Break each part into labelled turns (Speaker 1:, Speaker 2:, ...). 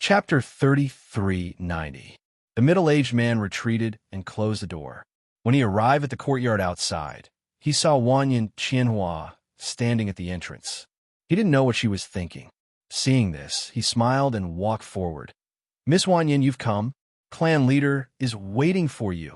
Speaker 1: Chapter 3390. The middle-aged man retreated and closed the door. When he arrived at the courtyard outside, he saw Wanyan Qianhua standing at the entrance. He didn't know what she was thinking. Seeing this, he smiled and walked forward. "Miss Wanyan, you've come. Clan leader is waiting for you."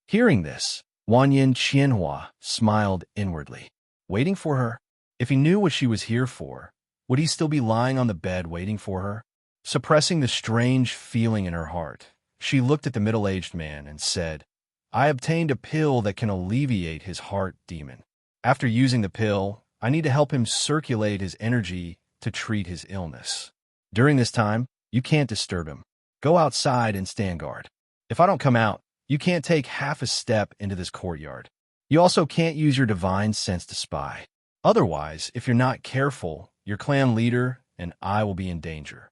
Speaker 1: Hearing this, Wanyan Qianhua smiled inwardly. Waiting for her? If he knew what she was here for, would he still be lying on the bed waiting for her? Suppressing the strange feeling in her heart, she looked at the middle-aged man and said, "I obtained a pill that can alleviate his heart demon. After using the pill, I need to help him circulate his energy to treat his illness. During this time, you can't disturb him. Go outside and stand guard. If I don't come out, you can't take half a step into this courtyard. You also can't use your divine sense to spy. Otherwise, if you're not careful, your clan leader and I will be in danger."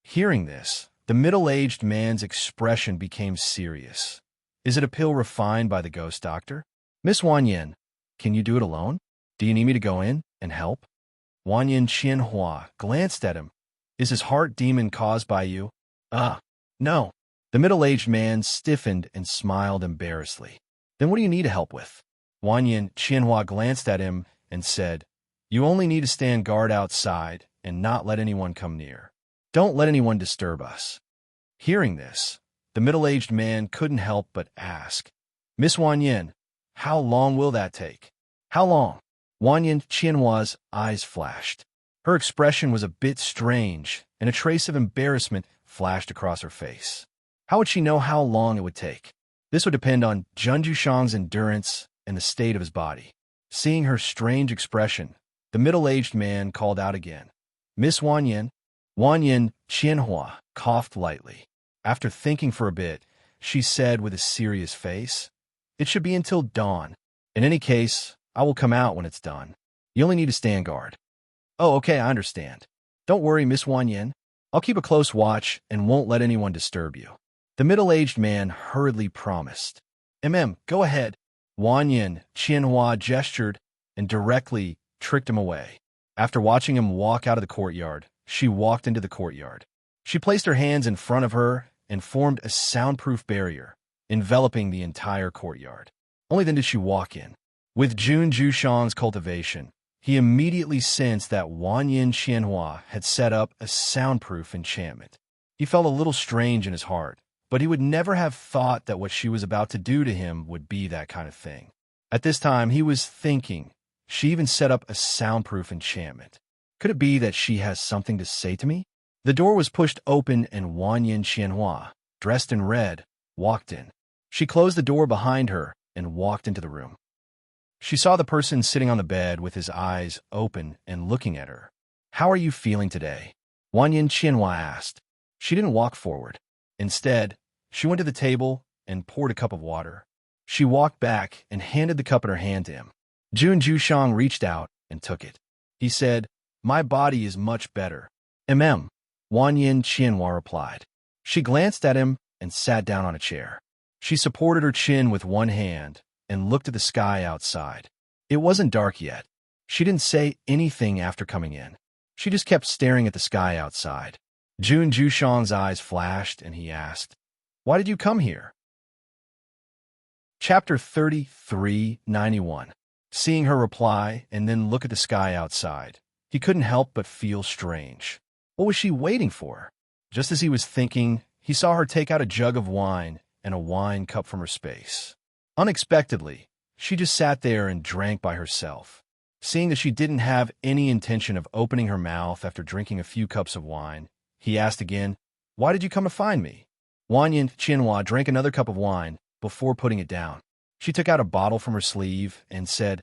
Speaker 1: Hearing this, the middle-aged man's expression became serious. "Is it a pill refined by the ghost doctor? Miss Wanyan, can you do it alone? Do you need me to go in and help?" Wanyan Qianhua glanced at him. "Is his heart demon caused by you?" No." The middle-aged man stiffened and smiled embarrassedly. "Then what do you need help with?" Wanyan Qianhua glanced at him and said, "You only need to stand guard outside and not let anyone come near. Don't let anyone disturb us." Hearing this, the middle-aged man couldn't help but ask, "Miss Wanyan, how long will that take?" "How long?" Wanyan Qianhua's eyes flashed. Her expression was a bit strange, and a trace of embarrassment flashed across her face. How would she know how long it would take? This would depend on Junju Shang's endurance and the state of his body. Seeing her strange expression, the middle-aged man called out again, "Miss Wanyan." Wanyan Qianhua coughed lightly. After thinking for a bit, she said with a serious face, "It should be until dawn. In any case, I will come out when it's done. You only need to stand guard." "Oh, okay, I understand. Don't worry, Miss Wanyan. I'll keep a close watch and won't let anyone disturb you." The middle-aged man hurriedly promised. Go ahead." Wanyan Qianhua gestured and directly tricked him away. After watching him walk out of the courtyard, she walked into the courtyard. She placed her hands in front of her and formed a soundproof barrier, enveloping the entire courtyard. Only then did she walk in. With Jun Jushang's cultivation, he immediately sensed that Wanyan Qianhua had set up a soundproof enchantment. He felt a little strange in his heart, but he would never have thought that what she was about to do to him would be that kind of thing. At this time, he was thinking, she even set up a soundproof enchantment. Could it be that she has something to say to me? The door was pushed open and Wanyan Qianhua, dressed in red, walked in. She closed the door behind her and walked into the room. She saw the person sitting on the bed with his eyes open and looking at her. "How are you feeling today?" Wanyan Qianhua asked. She didn't walk forward. Instead, she went to the table and poured a cup of water. She walked back and handed the cup in her hand to him. Jun Jushang reached out and took it. He said, "My body is much better." Wanyan Qianhua replied. She glanced at him and sat down on a chair. She supported her chin with one hand and looked at the sky outside. It wasn't dark yet. She didn't say anything after coming in. She just kept staring at the sky outside. Jun Jushang's eyes flashed and he asked, "Why did you come here?" Chapter 3391. Seeing her reply and then look at the sky outside, he couldn't help but feel strange. What was she waiting for? Just as he was thinking, he saw her take out a jug of wine and a wine cup from her space. Unexpectedly, she just sat there and drank by herself. Seeing that she didn't have any intention of opening her mouth after drinking a few cups of wine, he asked again, "Why did you come to find me?" Wanyan Qianhua drank another cup of wine before putting it down. She took out a bottle from her sleeve and said,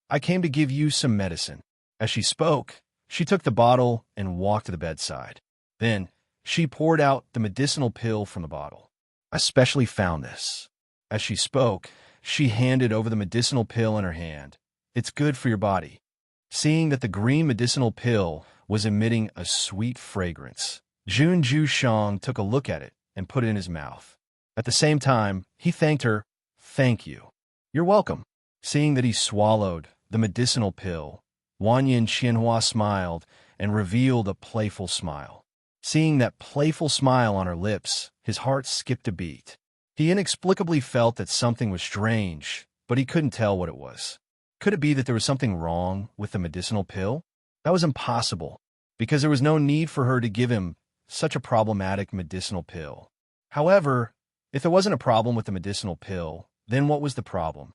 Speaker 1: "I came to give you some medicine." As she spoke, she took the bottle and walked to the bedside. Then, she poured out the medicinal pill from the bottle. "I specially found this." As she spoke, she handed over the medicinal pill in her hand. "It's good for your body." Seeing that the green medicinal pill was emitting a sweet fragrance, Jun Jushang took a look at it and put it in his mouth. At the same time, he thanked her. "Thank you." "You're welcome." Seeing that he swallowed the medicinal pill, Wanyan Qianhua smiled and revealed a playful smile. Seeing that playful smile on her lips, his heart skipped a beat. He inexplicably felt that something was strange, but he couldn't tell what it was. Could it be that there was something wrong with the medicinal pill? That was impossible, because there was no need for her to give him such a problematic medicinal pill. However, if there wasn't a problem with the medicinal pill, then what was the problem?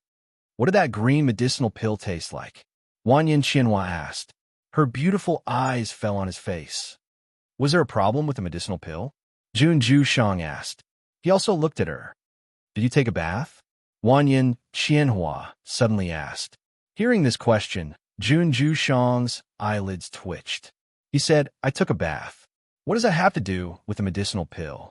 Speaker 1: What did that green medicinal pill taste like? Wanyan Qianhua asked. Her beautiful eyes fell on his face. Was there a problem with the medicinal pill? Jun Jushang asked. He also looked at her. Did you take a bath? Wanyan Qianhua suddenly asked. Hearing this question, Jun Jushang's eyelids twitched. He said, I took a bath. What does that have to do with the medicinal pill?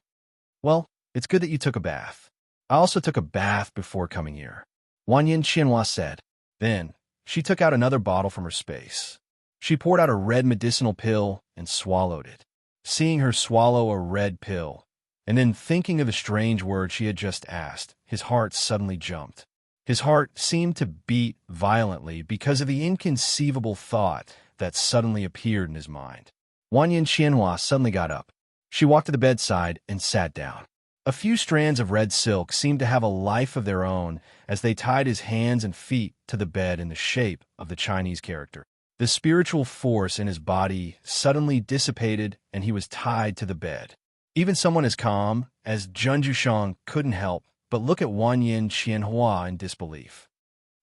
Speaker 1: Well, it's good that you took a bath. I also took a bath before coming here, Wanyan Qianhua said. Then, she took out another bottle from her space. She poured out a red medicinal pill and swallowed it. Seeing her swallow a red pill, and then thinking of the strange word she had just asked, his heart suddenly jumped. His heart seemed to beat violently because of the inconceivable thought that suddenly appeared in his mind. Wanyan Qianhua suddenly got up. She walked to the bedside and sat down. A few strands of red silk seemed to have a life of their own as they tied his hands and feet to the bed in the shape of the Chinese character. The spiritual force in his body suddenly dissipated and he was tied to the bed. Even someone as calm as Jun Jushang couldn't help but look at Wanyan Qianhua in disbelief.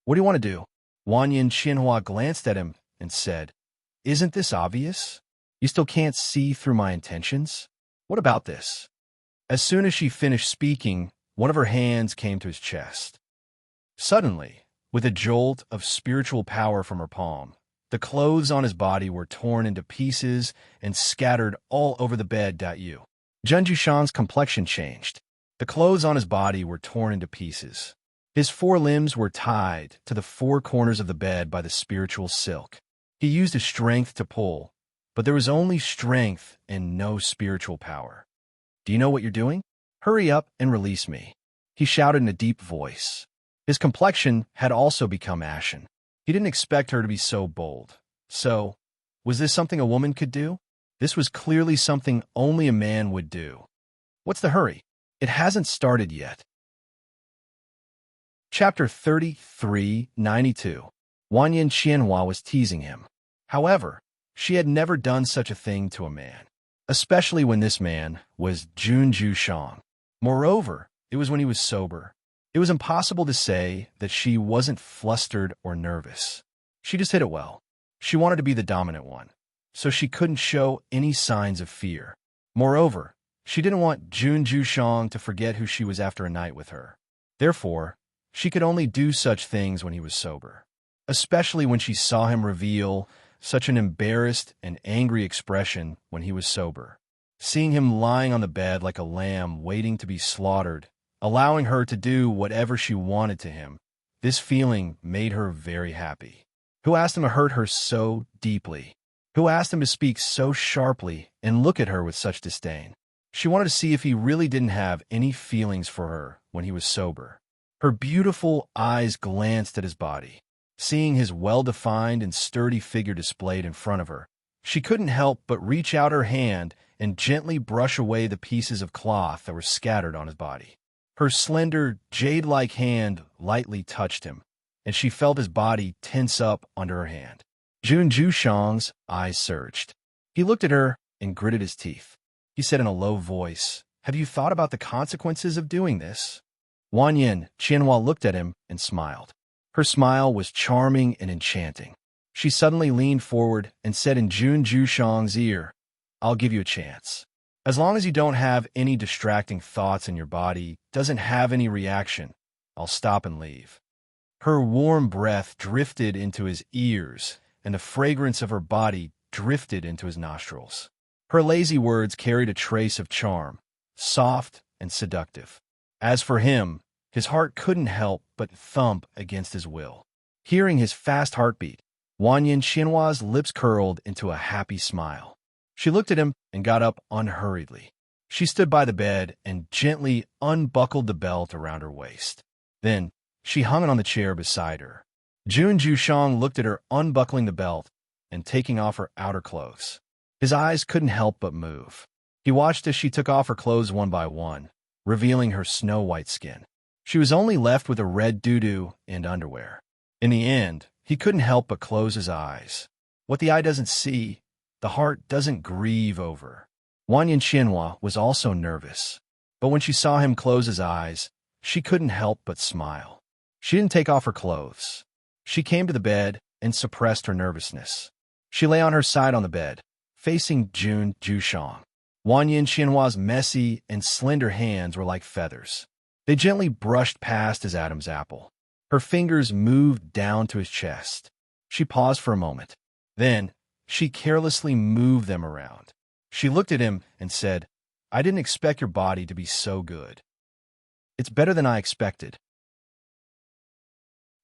Speaker 1: What do you want to do? Wanyan Qianhua glanced at him and said, Isn't this obvious? You still can't see through my intentions? What about this? As soon as she finished speaking, one of her hands came to his chest. Suddenly, with a jolt of spiritual power from her palm, the clothes on his body were torn into pieces and scattered all over the bed. Jun Jushang's complexion changed. The clothes on his body were torn into pieces. His four limbs were tied to the four corners of the bed by the spiritual silk. He used his strength to pull, but there was only strength and no spiritual power. Do you know what you're doing? Hurry up and release me, he shouted in a deep voice. His complexion had also become ashen. He didn't expect her to be so bold. So, was this something a woman could do? This was clearly something only a man would do. What's the hurry? It hasn't started yet. Chapter 33:92. Wanyan Qianhua was teasing him. However, she had never done such a thing to a man, especially when this man was Jun Jushang. Moreover, it was when he was sober. It was impossible to say that she wasn't flustered or nervous. She just hit it well. She wanted to be the dominant one, so she couldn't show any signs of fear. Moreover, she didn't want Jun Jushang to forget who she was after a night with her. Therefore, she could only do such things when he was sober, especially when she saw him reveal such an embarrassed and angry expression when he was sober. Seeing him lying on the bed like a lamb waiting to be slaughtered, allowing her to do whatever she wanted to him, this feeling made her very happy. Who asked him to hurt her so deeply? Who asked him to speak so sharply and look at her with such disdain? She wanted to see if he really didn't have any feelings for her when he was sober. Her beautiful eyes glanced at his body. Seeing his well-defined and sturdy figure displayed in front of her, she couldn't help but reach out her hand and gently brush away the pieces of cloth that were scattered on his body. Her slender, jade-like hand lightly touched him, and she felt his body tense up under her hand. Jun Jushang's eyes surged. He looked at her and gritted his teeth. He said in a low voice, Have you thought about the consequences of doing this? Wanyan Qianhua looked at him and smiled. Her smile was charming and enchanting. She suddenly leaned forward and said in Jun Jushang's ear, I'll give you a chance. As long as you don't have any distracting thoughts in your body, doesn't have any reaction, I'll stop and leave. Her warm breath drifted into his ears, and the fragrance of her body drifted into his nostrils. Her lazy words carried a trace of charm, soft and seductive. As for him, his heart couldn't help but thump against his will. Hearing his fast heartbeat, Wanyan Qianhua's lips curled into a happy smile. She looked at him and got up unhurriedly. She stood by the bed and gently unbuckled the belt around her waist. Then, she hung it on the chair beside her. Jun Jushang looked at her unbuckling the belt and taking off her outer clothes. His eyes couldn't help but move. He watched as she took off her clothes one by one, revealing her snow-white skin. She was only left with a red doo-doo and underwear. In the end, he couldn't help but close his eyes. What the eye doesn't see, the heart doesn't grieve over. Wanyan Xianhua was also nervous, but when she saw him close his eyes, she couldn't help but smile. She didn't take off her clothes. She came to the bed and suppressed her nervousness. She lay on her side on the bed, facing Jun Jushang. Wanyan Xianhua's messy and slender hands were like feathers. They gently brushed past his Adam's apple. Her fingers moved down to his chest. She paused for a moment. Then, she carelessly moved them around. She looked at him and said, "I didn't expect your body to be so good. It's better than I expected."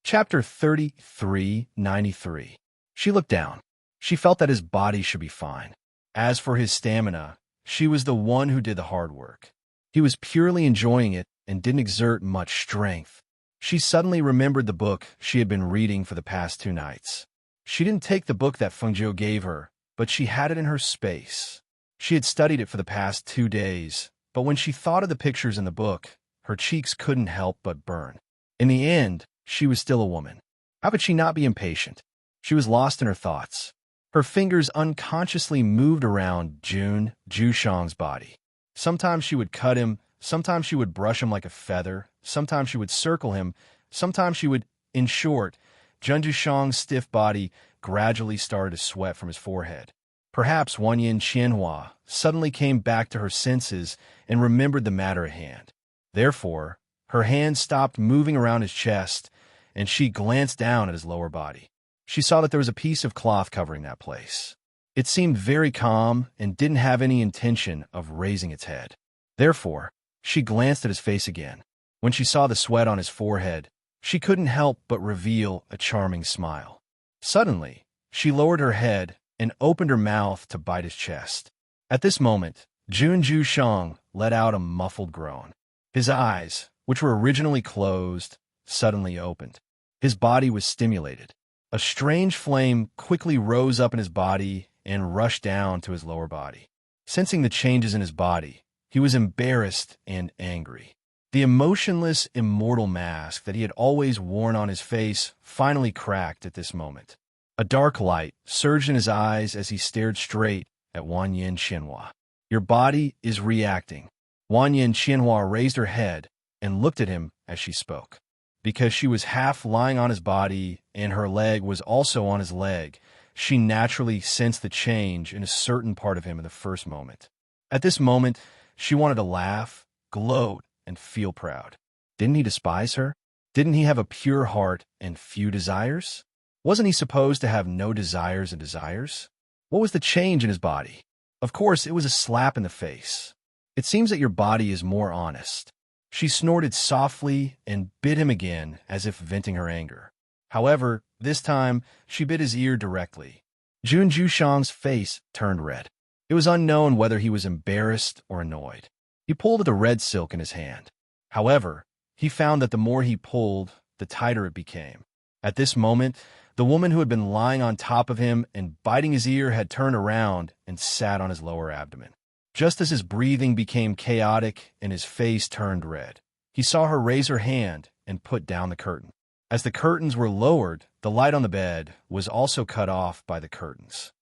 Speaker 1: Chapter 33:93. She looked down. She felt that his body should be fine. As for his stamina, she was the one who did the hard work. He was purely enjoying it and didn't exert much strength. She suddenly remembered the book she had been reading for the past 2 nights. She didn't take the book that Fengjiu gave her, but she had it in her space. She had studied it for the past 2 days, but when she thought of the pictures in the book, her cheeks couldn't help but burn. In the end, she was still a woman. How could she not be impatient? She was lost in her thoughts. Her fingers unconsciously moved around Jun Jushang's body. Sometimes she would cut him, sometimes she would brush him like a feather, sometimes she would circle him, sometimes she would, in short, Jun Jushang's stiff body gradually started to sweat from his forehead. Perhaps Wanyan Xianhua suddenly came back to her senses and remembered the matter at hand. Therefore, her hands stopped moving around his chest, and she glanced down at his lower body. She saw that there was a piece of cloth covering that place. It seemed very calm and didn't have any intention of raising its head. Therefore, she glanced at his face again. When she saw the sweat on his forehead, she couldn't help but reveal a charming smile. Suddenly, she lowered her head and opened her mouth to bite his chest. At this moment, Jun Jushang let out a muffled groan. His eyes, which were originally closed, suddenly opened. His body was stimulated. A strange flame quickly rose up in his body and rushed down to his lower body. Sensing the changes in his body, he was embarrassed and angry. The emotionless, immortal mask that he had always worn on his face finally cracked at this moment. A dark light surged in his eyes as he stared straight at Wanyan Xianhua. "Your body is reacting." Wanyan Xianhua raised her head and looked at him as she spoke. Because she was half lying on his body and her leg was also on his leg, she naturally sensed the change in a certain part of him in the first moment. At this moment, she wanted to laugh, gloat, and feel proud. Didn't he despise her? Didn't he have a pure heart and few desires? Wasn't he supposed to have no desires and desires? What was the change in his body? Of course, it was a slap in the face. It seems that your body is more honest. She snorted softly and bit him again as if venting her anger. However, this time, she bit his ear directly. Jun Jushang's face turned red. It was unknown whether he was embarrassed or annoyed. He pulled at the red silk in his hand. However, he found that the more he pulled, the tighter it became. At this moment, the woman who had been lying on top of him and biting his ear had turned around and sat on his lower abdomen. Just as his breathing became chaotic and his face turned red, he saw her raise her hand and put down the curtain. As the curtains were lowered, the light on the bed was also cut off by the curtains.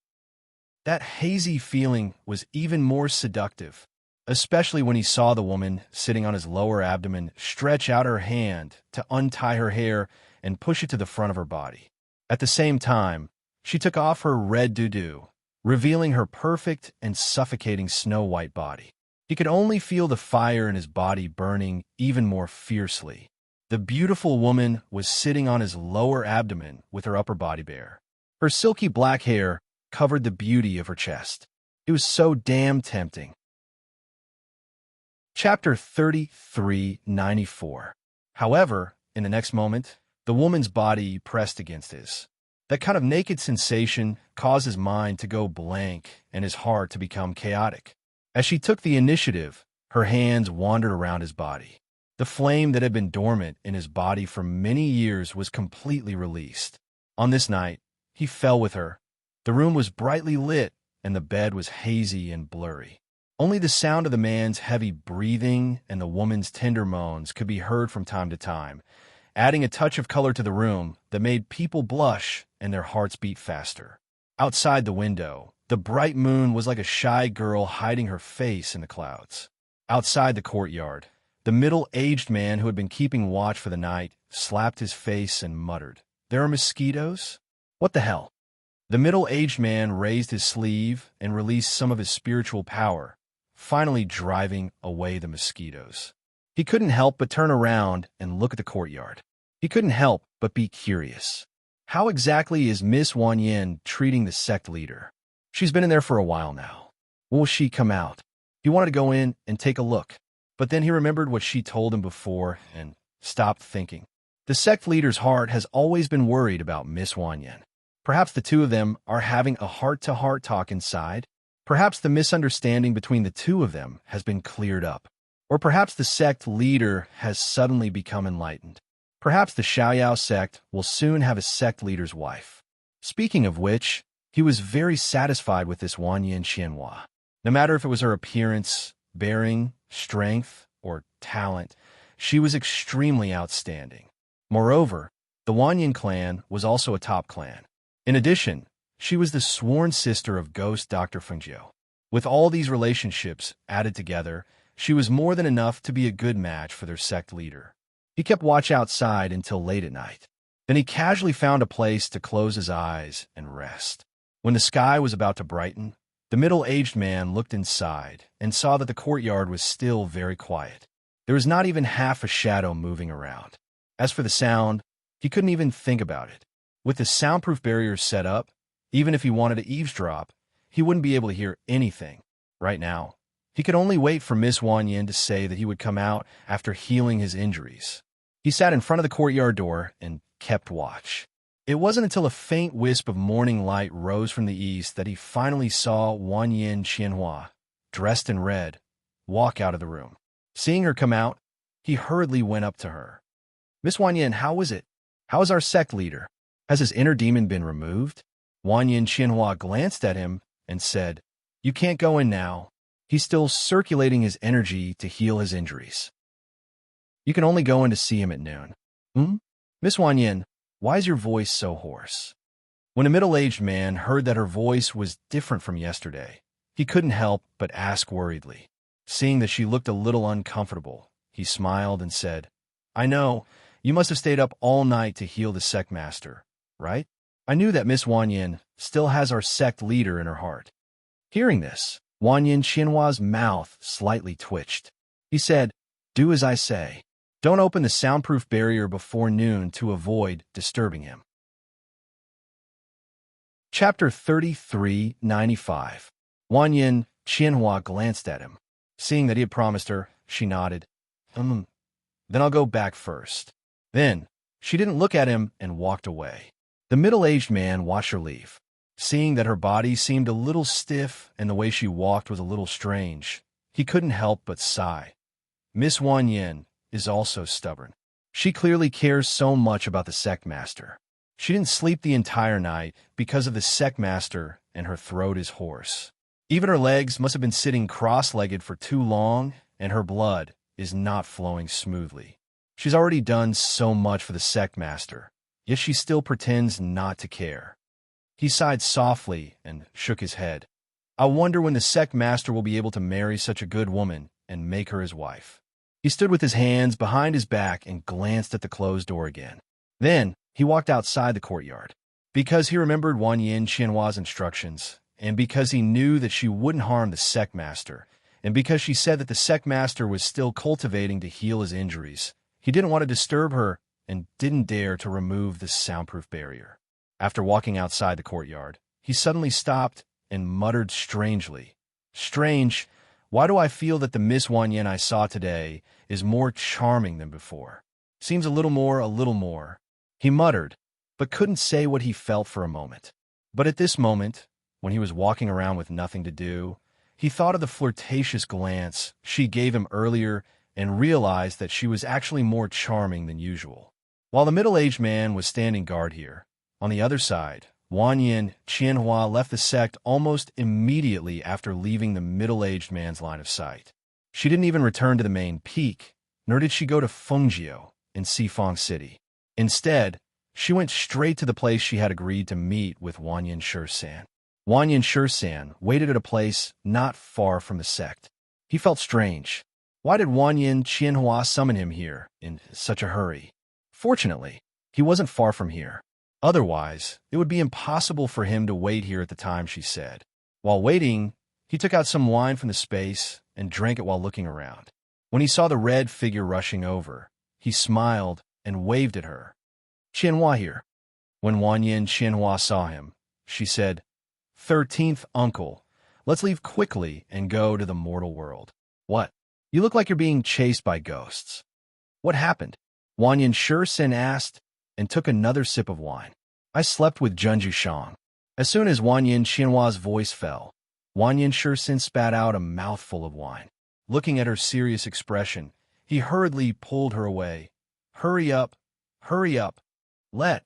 Speaker 1: That hazy feeling was even more seductive, especially when he saw the woman sitting on his lower abdomen stretch out her hand to untie her hair and push it to the front of her body. At the same time, she took off her red doo-doo, revealing her perfect and suffocating snow-white body. He could only feel the fire in his body burning even more fiercely. The beautiful woman was sitting on his lower abdomen with her upper body bare. Her silky black hair covered the beauty of her chest. It was so damn tempting. Chapter 33:94. However, in the next moment, the woman's body pressed against his. That kind of naked sensation caused his mind to go blank and his heart to become chaotic. As she took the initiative, her hands wandered around his body. The flame that had been dormant in his body for many years was completely released. On this night, he fell with her. The room was brightly lit, and the bed was hazy and blurry. Only the sound of the man's heavy breathing and the woman's tender moans could be heard from time to time, adding a touch of color to the room that made people blush and their hearts beat faster. Outside the window, the bright moon was like a shy girl hiding her face in the clouds. Outside the courtyard, the middle-aged man who had been keeping watch for the night slapped his face and muttered, "There are mosquitoes? What the hell?" The middle-aged man raised his sleeve and released some of his spiritual power, finally driving away the mosquitoes. He couldn't help but turn around and look at the courtyard. He couldn't help but be curious. How exactly is Miss Wanyin treating the sect leader? She's been in there for a while now. Will she come out? He wanted to go in and take a look, but then he remembered what she told him before and stopped thinking. The sect leader's heart has always been worried about Miss Wanyin. Perhaps the two of them are having a heart-to-heart talk inside. Perhaps the misunderstanding between the two of them has been cleared up. Or perhaps the sect leader has suddenly become enlightened. Perhaps the Xiaoyao sect will soon have a sect leader's wife. Speaking of which, he was very satisfied with this Wanyin Qianhua. No matter if it was her appearance, bearing, strength, or talent, she was extremely outstanding. Moreover, the Wanyin clan was also a top clan. In addition, she was the sworn sister of Ghost Dr. Fengjiu. With all these relationships added together, she was more than enough to be a good match for their sect leader. He kept watch outside until late at night. Then he casually found a place to close his eyes and rest. When the sky was about to brighten, the middle-aged man looked inside and saw that the courtyard was still very quiet. There was not even half a shadow moving around. As for the sound, he couldn't even think about it. With the soundproof barriers set up, even if he wanted to eavesdrop, he wouldn't be able to hear anything. Right now, he could only wait for Miss Wanyin to say that he would come out after healing his injuries. He sat in front of the courtyard door and kept watch. It wasn't until a faint wisp of morning light rose from the east that he finally saw Wanyin Qianhua, dressed in red, walk out of the room. Seeing her come out, he hurriedly went up to her. "Miss Wanyin, how is it? How is our sect leader? Has his inner demon been removed?" Wanyin Qianhua glanced at him and said, "You can't go in now. He's still circulating his energy to heal his injuries. You can only go in to see him at noon." Miss Wanyin, why is your voice so hoarse?" When a middle-aged man heard that her voice was different from yesterday, he couldn't help but ask worriedly. Seeing that she looked a little uncomfortable, he smiled and said, "I know, you must have stayed up all night to heal the sect master, right? I knew that Miss Wanyin still has our sect leader in her heart." Hearing this, Wanyin Qianhua's mouth slightly twitched. He said, "Do as I say. Don't open the soundproof barrier before noon to avoid disturbing him." Chapter 3395. Wanyin Qianhua glanced at him. Seeing that he had promised her, she nodded. Then I'll go back first." Then, she didn't look at him and walked away. The middle-aged man watched her leave. Seeing that her body seemed a little stiff and the way she walked was a little strange, he couldn't help but sigh. Miss Wanyin is also stubborn. She clearly cares so much about the sect master. She didn't sleep the entire night because of the sect master and her throat is hoarse. Even her legs must have been sitting cross-legged for too long, and her blood is not flowing smoothly. She's already done so much for the sect master, yet she still pretends not to care. He sighed softly and shook his head. "I wonder when the sect master will be able to marry such a good woman and make her his wife." He stood with his hands behind his back and glanced at the closed door again. Then he walked outside the courtyard. Because he remembered Wanyin Qianhua's instructions, and because he knew that she wouldn't harm the sect master, and because she said that the sect master was still cultivating to heal his injuries, he didn't want to disturb her and didn't dare to remove the soundproof barrier. After walking outside the courtyard, he suddenly stopped and muttered strangely, "Strange, why do I feel that the Miss Wanyin I saw today is more charming than before? Seems a little more." He muttered, but couldn't say what he felt for a moment. But at this moment, when he was walking around with nothing to do, he thought of the flirtatious glance she gave him earlier and realized that she was actually more charming than usual. While the middle-aged man was standing guard here, on the other side, Wang Yin Qianhua left the sect almost immediately after leaving the middle-aged man's line of sight. She didn't even return to the main peak, nor did she go to Fengjiu in Sifang City. Instead, she went straight to the place she had agreed to meet with Wang Yin Shisan. Wang Yin Shisan waited at a place not far from the sect. He felt strange. Why did Wang Yin Qianhua summon him here in such a hurry? Fortunately, he wasn't far from here. Otherwise, it would be impossible for him to wait here at the time she said. While waiting, he took out some wine from the space and drank it while looking around. When he saw the red figure rushing over, he smiled and waved at her. Qianhua here. When Wang Yin Qianhua saw him, she said, 13th uncle, let's leave quickly and go to the mortal world. What? You look like you're being chased by ghosts. What happened? Wang Yin Shisan asked and took another sip of wine. I slept with Junju Shang. As soon as Wang Yin Qianhua's voice fell, Wang Yin Shisan spat out a mouthful of wine. Looking at her serious expression, he hurriedly pulled her away. Hurry up, let.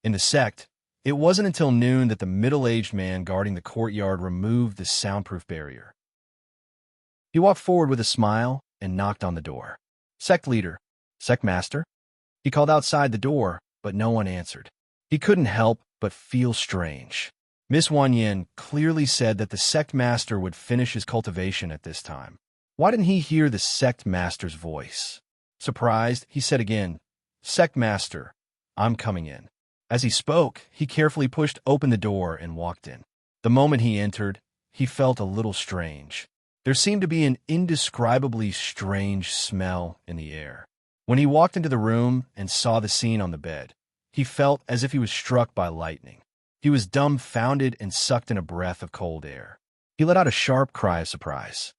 Speaker 1: In the sect, it wasn't until noon that the middle-aged man guarding the courtyard removed the soundproof barrier. He walked forward with a smile and knocked on the door. Sect leader, sect master? He called outside the door, but no one answered. He couldn't help but feel strange. Miss Wang Yin clearly said that the sect master would finish his cultivation at this time. Why didn't he hear the sect master's voice? Surprised, he said again, Sect master, I'm coming in. As he spoke, he carefully pushed open the door and walked in. The moment he entered, he felt a little strange. There seemed to be an indescribably strange smell in the air. When he walked into the room and saw the scene on the bed, he felt as if he was struck by lightning. He was dumbfounded and sucked in a breath of cold air. He let out a sharp cry of surprise.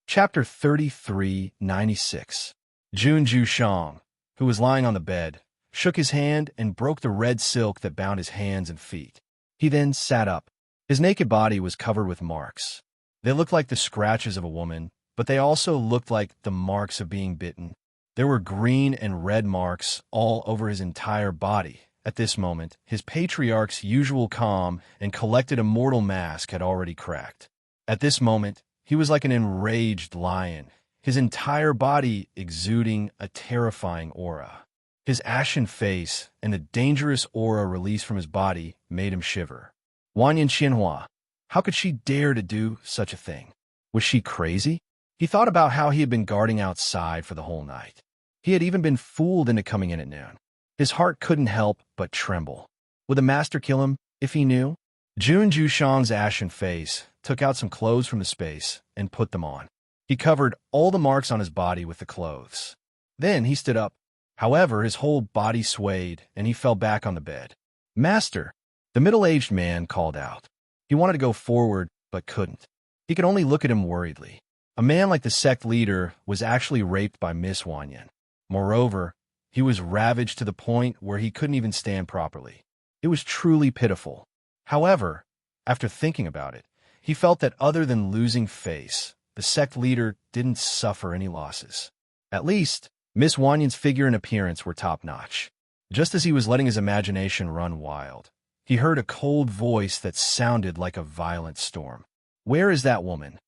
Speaker 1: Chapter 3396. Junju Shang, who was lying on the bed, shook his hand and broke the red silk that bound his hands and feet. He then sat up. His naked body was covered with marks. They looked like the scratches of a woman, but they also looked like the marks of being bitten. There were green and red marks all over his entire body. At this moment, his patriarch's usual calm and collected immortal mask had already cracked. At this moment, he was like an enraged lion, his entire body exuding a terrifying aura. His ashen face and the dangerous aura released from his body made him shiver. Wang Yin Qianhua, how could she dare to do such a thing? Was she crazy? He thought about how he had been guarding outside for the whole night. He had even been fooled into coming in at noon. His heart couldn't help but tremble. Would the master kill him if he knew? Junju Shang's ashen face took out some clothes from the space and put them on. He covered all the marks on his body with the clothes. Then he stood up. However, his whole body swayed and he fell back on the bed. Master, the middle-aged man called out. He wanted to go forward, but couldn't. He could only look at him worriedly. A man like the sect leader was actually raped by Miss Wang Yin. Moreover, he was ravaged to the point where he couldn't even stand properly. It was truly pitiful. However, after thinking about it, he felt that other than losing face, the sect leader didn't suffer any losses. At least, Miss Wang Yin's figure and appearance were top-notch. Just as he was letting his imagination run wild, he heard a cold voice that sounded like a violent storm. Where is that woman?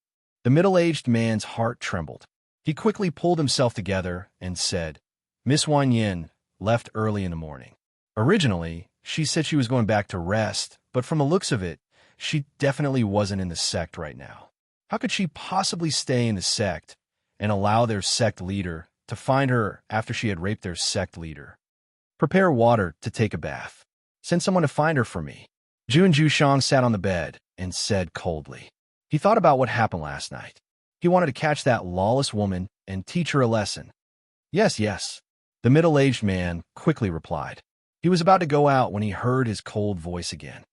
Speaker 1: The middle-aged man's heart trembled. He quickly pulled himself together and said, Miss Wang Yin left early in the morning. Originally, she said she was going back to rest, but from the looks of it, she definitely wasn't in the sect right now. How could she possibly stay in the sect and allow their sect leader to find her after she had raped their sect leader? Prepare water to take a bath. Send someone to find her for me. Junju Shang sat on the bed and said coldly. He thought about what happened last night. He wanted to catch that lawless woman and teach her a lesson. Yes, yes, the middle-aged man quickly replied. He was about to go out when he heard his cold voice again.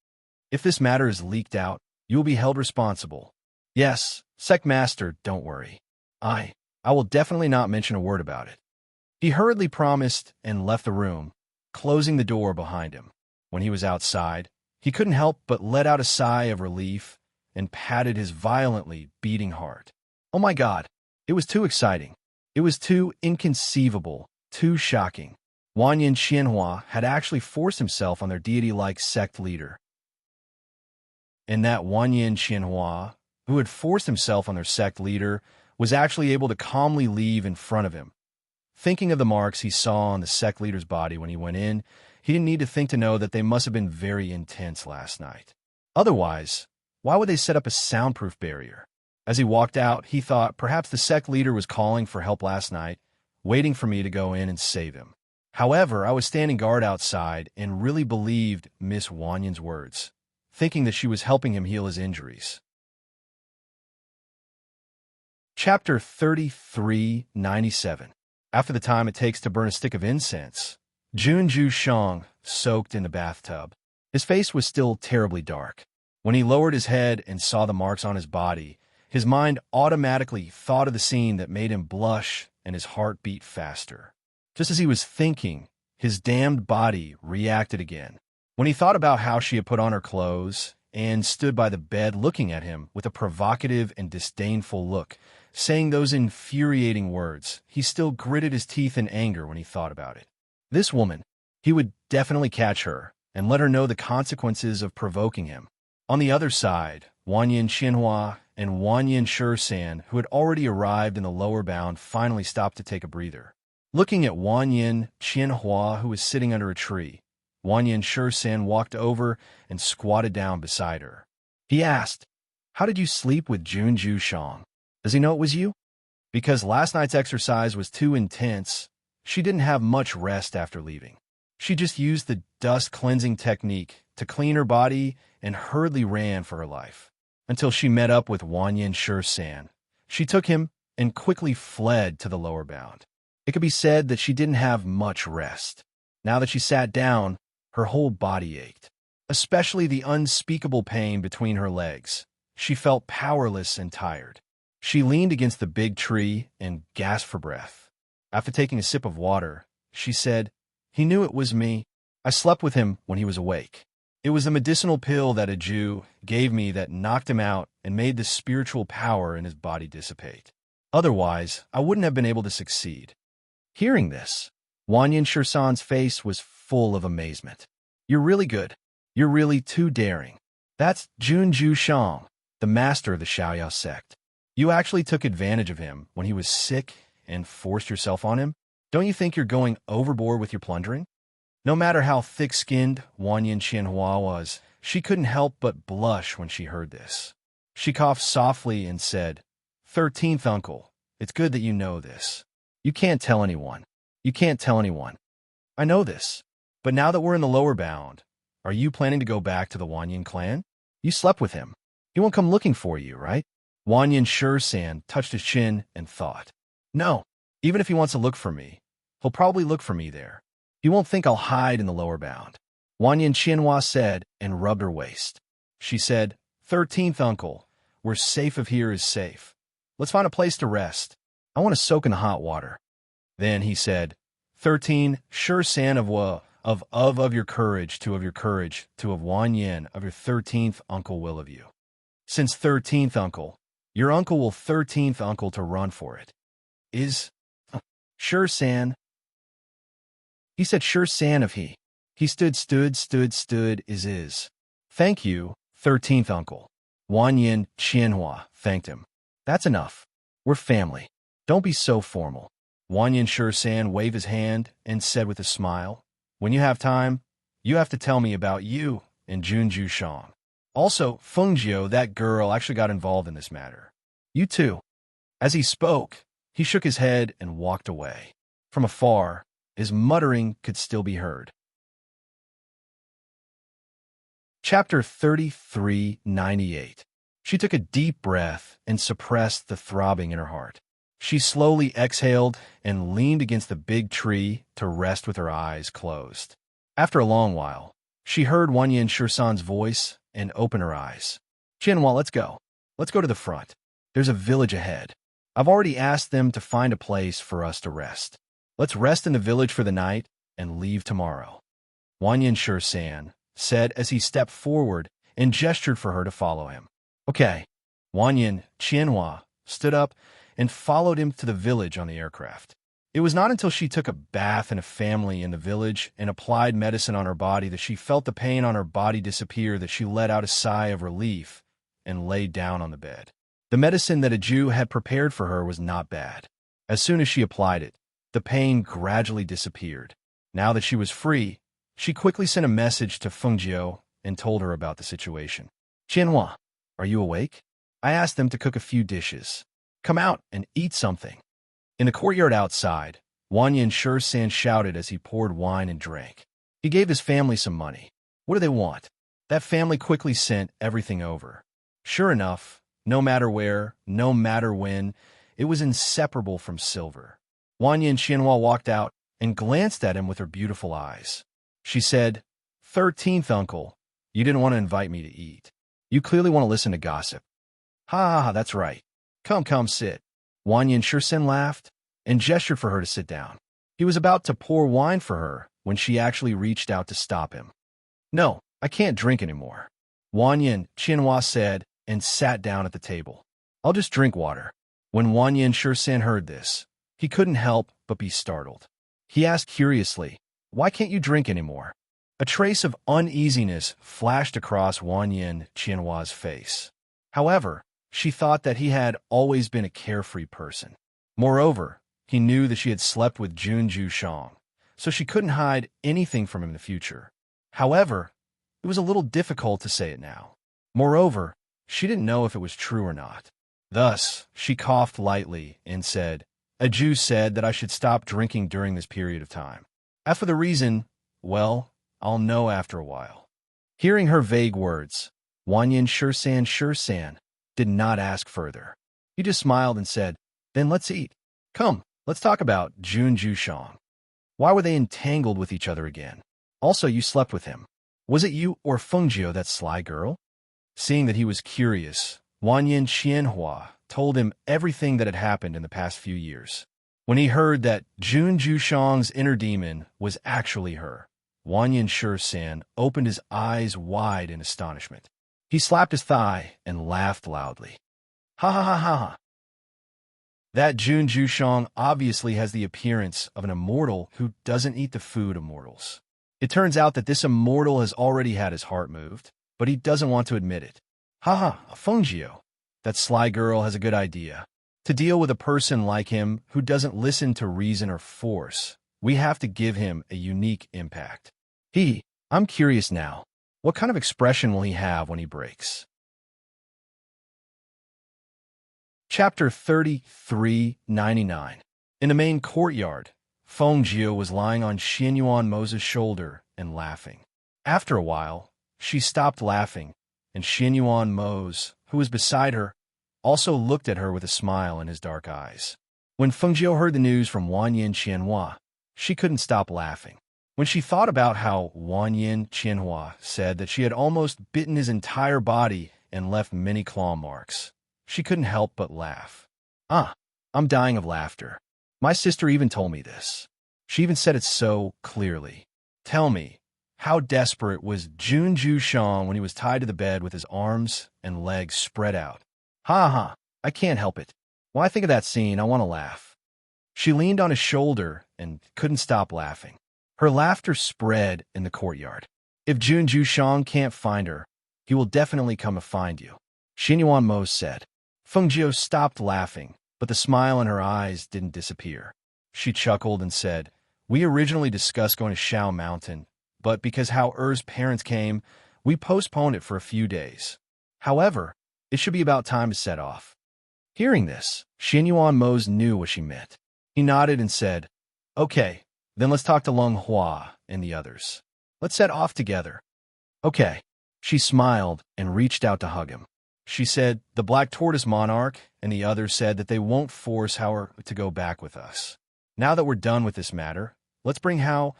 Speaker 1: If this matter is leaked out, you will be held responsible. Yes, sect master, don't worry. I will definitely not mention a word about it. He hurriedly promised and left the room, closing the door behind him. When he was outside, he couldn't help but let out a sigh of relief and patted his violently beating heart. Oh my God, it was too exciting. It was too inconceivable, too shocking. Wanyan Qianhua had actually forced himself on their deity-like sect leader. And that Wanyan Qianhua, who had forced himself on their sect leader, was actually able to calmly leave in front of him. Thinking of the marks he saw on the sect leader's body when he went in, he didn't need to think to know that they must have been very intense last night. Otherwise, why would they set up a soundproof barrier? As he walked out, he thought perhaps the sect leader was calling for help last night, waiting for me to go in and save him. However, I was standing guard outside and really believed Miss Wanyan's words, thinking that she was helping him heal his injuries. Chapter 3397. After the time it takes to burn a stick of incense, Junju Shang soaked in the bathtub. His face was still terribly dark. When he lowered his head and saw the marks on his body, his mind automatically thought of the scene that made him blush and his heart beat faster. Just as he was thinking, his damned body reacted again. When he thought about how she had put on her clothes and stood by the bed looking at him with a provocative and disdainful look, saying those infuriating words, he still gritted his teeth in anger when he thought about it. This woman, he would definitely catch her and let her know the consequences of provoking him. On the other side, Wanyan Qianhua and Wanyan Shisan, who had already arrived in the lower bound, finally stopped to take a breather. Looking at Wanyan Qianhua, who was sitting under a tree, Wanyan Shisan walked over and squatted down beside her. He asked, "How did you sleep with Junju Shang? Does he know it was you?" Because last night's exercise was too intense, she didn't have much rest after leaving. She just used the dust cleansing technique to clean her body and hurriedly ran for her life. Until she met up with Wanyan Shisan. She took him and quickly fled to the lower bound. It could be said that she didn't have much rest. Now that she sat down, her whole body ached, especially the unspeakable pain between her legs. She felt powerless and tired. She leaned against the big tree and gasped for breath. After taking a sip of water, she said, "He knew it was me. I slept with him when he was awake. It was the medicinal pill that a Jew gave me that knocked him out and made the spiritual power in his body dissipate. Otherwise, I wouldn't have been able to succeed." Hearing this, Wanyan Shisan's face was full of amazement. "You're really good. You're really too daring. That's Junju Shang, the master of the Xiaoyao sect. You actually took advantage of him when he was sick and forced yourself on him? Don't you think you're going overboard with your plundering?" No matter how thick-skinned Wanyan Qianhua was, she couldn't help but blush when she heard this. She coughed softly and said, 13th uncle, it's good that you know this. You can't tell anyone. You can't tell anyone. I know this. But now that we're in the lower bound, are you planning to go back to the Wanyan clan? You slept with him. He won't come looking for you, right? Wanyan Shisan touched his chin and thought, "No, even if he wants to look for me, he'll probably look for me there. He won't think I'll hide in the lower bound." Wanyan Qianhua said and rubbed her waist. She said, 13th uncle, we're safe if here is safe. Let's find a place to rest. I want to soak in the hot water. Then he said, 13, sure san of your courage, to of your courage, to of Wanyan, of your 13th uncle will of you. Since 13th uncle, your uncle will 13th uncle to run for it. Is, sure san. He said sure san of he. He stood, is. Thank you, 13th uncle. Wanyan Qianhua thanked him. That's enough. We're family. Don't be so formal. Wanyan Shisan waved his hand and said with a smile, when you have time, you have to tell me about you and Junju Shang. Also, Fengjiu, that girl, actually got involved in this matter. You too. As he spoke, he shook his head and walked away. From afar, his muttering could still be heard. Chapter 3398. She took a deep breath and suppressed the throbbing in her heart. She slowly exhaled and leaned against the big tree to rest with her eyes closed. After a long while, she heard Wanyan Shisan's voice and opened her eyes. Qianhua, let's go. Let's go to the front. There's a village ahead. I've already asked them to find a place for us to rest. Let's rest in the village for the night and leave tomorrow. Wanyan Shisan said as he stepped forward and gestured for her to follow him. Okay. Wanyan Qianhua stood up and followed him to the village on the aircraft. It was not until she took a bath in a family in the village and applied medicine on her body that she felt the pain on her body disappear, that she let out a sigh of relief and lay down on the bed. The medicine that a Jew had prepared for her was not bad. As soon as she applied it, the pain gradually disappeared. Now that she was free, she quickly sent a message to Fengjiu and told her about the situation. "Qianhua, are you awake? I asked them to cook a few dishes. Come out and eat something." In the courtyard outside, Wanyan Shusan shouted as he poured wine and drank. He gave his family some money. What do they want? That family quickly sent everything over. Sure enough, no matter where, no matter when, it was inseparable from silver. Wanyan Qianhua walked out and glanced at him with her beautiful eyes. She said, 13th uncle, you didn't want to invite me to eat. You clearly want to listen to gossip. Ha ha ha, that's right. Come, sit. Wanyan Shusan laughed and gestured for her to sit down. He was about to pour wine for her when she actually reached out to stop him. "No, I can't drink anymore," Wanyan Qianhua said and sat down at the table. "I'll just drink water." When Wanyan Shusan heard this, he couldn't help but be startled. He asked curiously, "Why can't you drink anymore?" A trace of uneasiness flashed across Wanyan Qianhua's face. However, she thought that he had always been a carefree person. Moreover, he knew that she had slept with Jun Jushang, so she couldn't hide anything from him in the future. However, it was a little difficult to say it now. Moreover, she didn't know if it was true or not. Thus, she coughed lightly and said, "A Jew said that I should stop drinking during this period of time. As for the reason, well, I'll know after a while." Hearing her vague words, Wanyan Shusan did not ask further. He just smiled and said, "Then let's eat. Come, let's talk about Jun Jushang. Why were they entangled with each other again? Also, you slept with him. Was it you or Fengjiu, that sly girl?" Seeing that he was curious, Wanyan Qianhua told him everything that had happened in the past few years. When he heard that Jun Jushang's inner demon was actually her, Wanyan Shusan opened his eyes wide in astonishment. He slapped his thigh and laughed loudly. "Ha ha ha ha ha. That Jun Jushang obviously has the appearance of an immortal who doesn't eat the food of mortals. It turns out that this immortal has already had his heart moved, but he doesn't want to admit it. Ha ha, Fengjiu. That sly girl has a good idea. To deal with a person like him who doesn't listen to reason or force, we have to give him a unique impact. I'm curious now. What kind of expression will he have when he breaks?" Chapter 3399. In the main courtyard, Fengjiu was lying on Xianyuan Mo's shoulder and laughing. After a while, she stopped laughing, and Xianyuan Mo's, who was beside her, also looked at her with a smile in his dark eyes. When Fengjiu heard the news from Wanyan Qianhua, she couldn't stop laughing. When she thought about how Wanyan Qianhua said that she had almost bitten his entire body and left many claw marks, she couldn't help but laugh. I'm dying of laughter. My sister even told me this. She even said it so clearly. Tell me, how desperate was Jun Jushang when he was tied to the bed with his arms and legs spread out? Ha ha, I can't help it. When I think of that scene, I want to laugh. She leaned on his shoulder and couldn't stop laughing. Her laughter spread in the courtyard. If Jun Jushang can't find her, he will definitely come to find you, Xianyuan Mo said. Fengjiu stopped laughing, but the smile in her eyes didn't disappear. She chuckled and said, "We originally discussed going to Shao Mountain, but because how Er's parents came, we postponed it for a few days. However, it should be about time to set off." Hearing this, Xianyuan Mo knew what she meant. He nodded and said, "Okay, then let's talk to Lung Hua and the others. Let's set off together." "Okay." She smiled and reached out to hug him. She said, "The Black Tortoise Monarch and the others said that they won't force Hao to go back with us. Now that we're done with this matter, let's bring Hao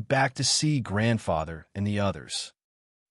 Speaker 1: back to see grandfather and the others."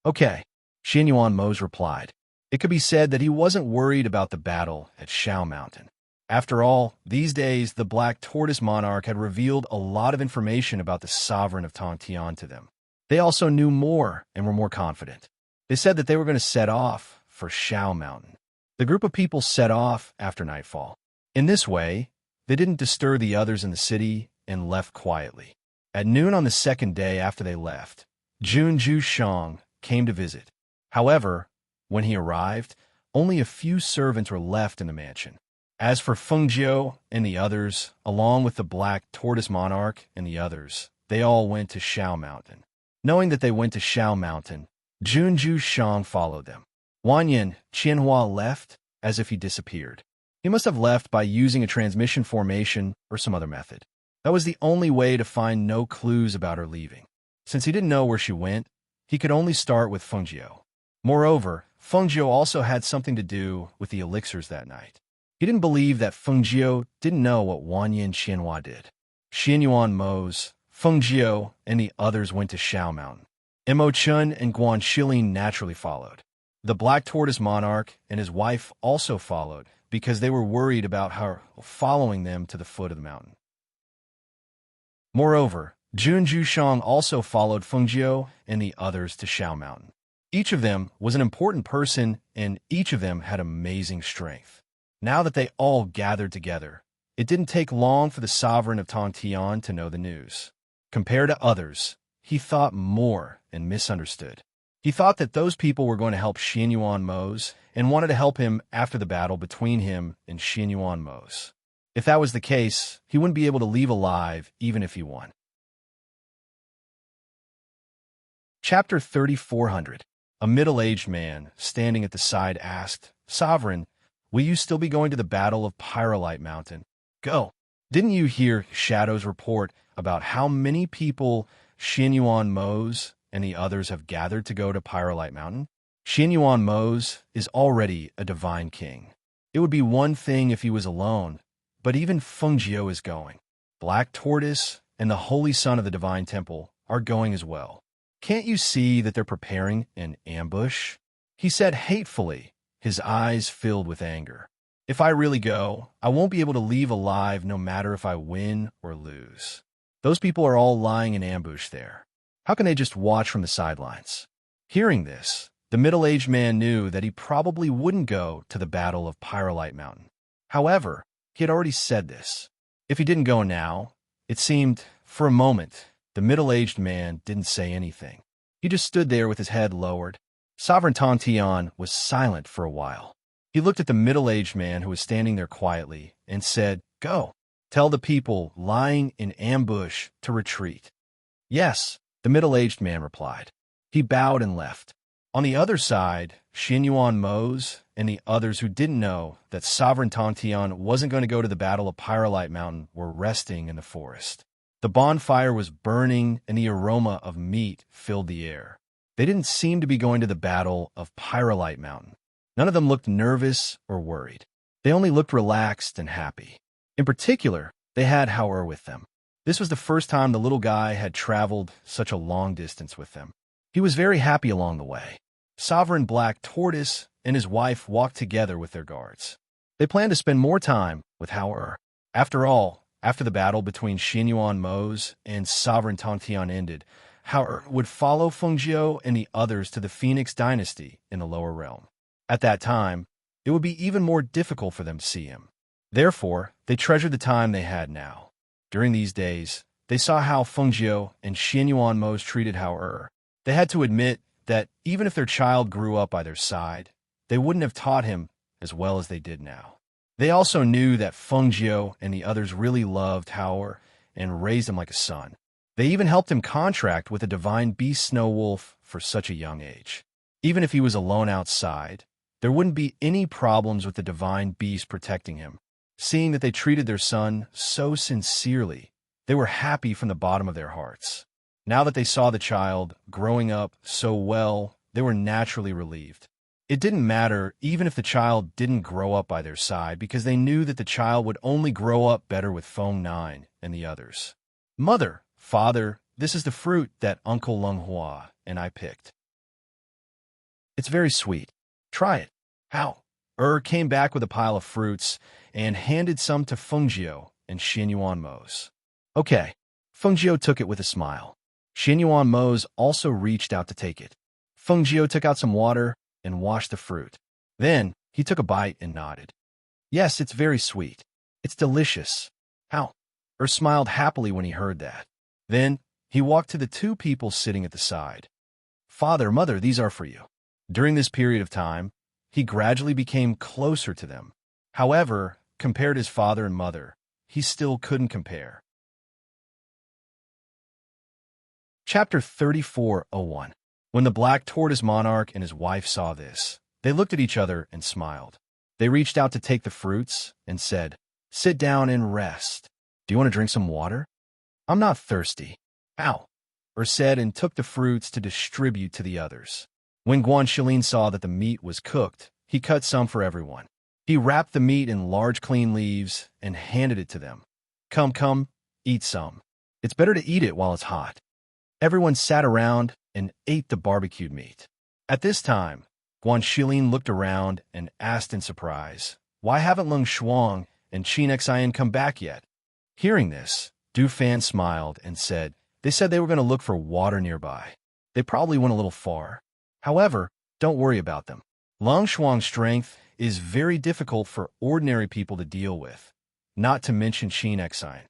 Speaker 1: "Okay," Xianyuan Mo replied. It could be said that he wasn't worried about the battle at Shao Mountain. After all, these days, the Black Tortoise Monarch had revealed a lot of information about the sovereign of Tongtian to them. They also knew more and were more confident. They said that they were going to set off for Shao Mountain. The group of people set off after nightfall. In this way, They didn't disturb the others in the city and left quietly. At noon on the second day after they left, Junju Shang came to visit. However, when he arrived, only a few servants were left in the mansion. As for Fengjiu and the others, along with the Black Tortoise Monarch and the others, they all went to Shao Mountain. Knowing that they went to Shao Mountain, Junju Shang followed them. Wanyan Qianhua left as if he disappeared. He must have left by using a transmission formation or some other method. That was the only way to find no clues about her leaving. Since he didn't know where she went, he could only start with Fengjiu. Moreover, Fengjiu also had something to do with the elixirs that night. He didn't believe that Fengjiu didn't know what Wanyan Qianhua did. Xianyuan Mose, Fengjiu, and the others went to Shao Mountain. Mo Chun and Guan Shilin naturally followed. The Black Tortoise Monarch and his wife also followed because they were worried about her following them to the foot of the mountain. Moreover, Junju Shang also followed Fengjiu and the others to Shao Mountain. Each of them was an important person, and each of them had amazing strength. Now that they all gathered together, it didn't take long for the sovereign of Tongtian to know the news. Compared to others, he thought more and misunderstood. He thought that those people were going to help Xianyuan Mose and wanted to help him after the battle between him and Xianyuan Mose. If that was the case, he wouldn't be able to leave alive even if he won. Chapter 3400. A middle-aged man, standing at the side, asked, "Sovereign, will you still be going to the Battle of Pyrolite Mountain?" "Go. Didn't you hear Shadow's report about how many people Xianyuan Mose and the others have gathered to go to Pyrolite Mountain? Xianyuan Mose is already a divine king. It would be one thing if he was alone, but even Fengjiu is going. Black Tortoise and the Holy Son of the Divine Temple are going as well. Can't you see that they're preparing an ambush?" He said hatefully, his eyes filled with anger. "If I really go, I won't be able to leave alive no matter if I win or lose. Those people are all lying in ambush there. How can they just watch from the sidelines?" Hearing this, the middle-aged man knew that he probably wouldn't go to the Battle of Pyrolite Mountain. However, he had already said this. If he didn't go now, it seemed, for a moment, the middle-aged man didn't say anything. He just stood there with his head lowered. Sovereign Tongtian was silent for a while. He looked at the middle-aged man who was standing there quietly and said, "Go. Tell the people lying in ambush to retreat." "Yes," the middle-aged man replied. He bowed and left. On the other side, Xianyuan Mose and the others who didn't know that Sovereign Tongtian wasn't going to go to the Battle of Pyrolite Mountain were resting in the forest. The bonfire was burning and the aroma of meat filled the air. They didn't seem to be going to the Battle of Pyrolite Mountain. None of them looked nervous or worried. They only looked relaxed and happy. In particular, they had Hao with them. This was the first time the little guy had traveled such a long distance with them. He was very happy along the way. Sovereign Black Tortoise and his wife walked together with their guards. They planned to spend more time with Hao. After all, after the battle between Xianyuan Mose and Sovereign Tongtian ended, Hao would follow Fengjiu and the others to the Phoenix Dynasty in the lower realm. At that time, it would be even more difficult for them to see him. Therefore, they treasured the time they had now. During these days, they saw how Fengjiu and Xianyuan Mose treated Hao. They had to admit that even if their child grew up by their side, they wouldn't have taught him as well as they did now. They also knew that Fengjiu and the others really loved Hao and raised him like a son. They even helped him contract with a divine beast snow wolf for such a young age. Even if he was alone outside, there wouldn't be any problems with the divine beast protecting him. Seeing that they treated their son so sincerely, they were happy from the bottom of their hearts. Now that they saw the child growing up so well, they were naturally relieved. It didn't matter even if the child didn't grow up by their side because they knew that the child would only grow up better with Feng Nine and the others. "Mother, Father, this is the fruit that Uncle Leng Hua and I picked. It's very sweet. Try it." Hao came back with a pile of fruits and handed some to Fengjiu and Xianyuan Mose. "Okay." Fengjiu took it with a smile. Xianyuan Mose also reached out to take it. Fengjiu took out some water and washed the fruit. Then he took a bite and nodded. "Yes, it's very sweet. It's delicious. How? Smiled happily when he heard that. Then he walked to the two people sitting at the side. Father, mother, these are for you. During this period of time, he gradually became closer to them. However, compared his father and mother, he still couldn't compare. Chapter 34:01. When the Black Tortoise Monarch and his wife saw this, they looked at each other and smiled. They reached out to take the fruits and said, "Sit down and rest. Do you want to drink some water?" "I'm not thirsty." "Ow," said and took the fruits to distribute to the others. When Guanxilin saw that the meat was cooked, he cut some for everyone. He wrapped the meat in large clean leaves and handed it to them. Come, eat some. It's better to eat it while it's hot." Everyone sat around and ate the barbecued meat. At this time, Guanxilin looked around and asked in surprise, "Why haven't Leng Shuang and Qin Xian come back yet?" Hearing this, Du Fan smiled and said, "They said they were going to look for water nearby. They probably went a little far. However, don't worry about them. Leng Shuang's strength is very difficult for ordinary people to deal with, not to mention Qin Xian.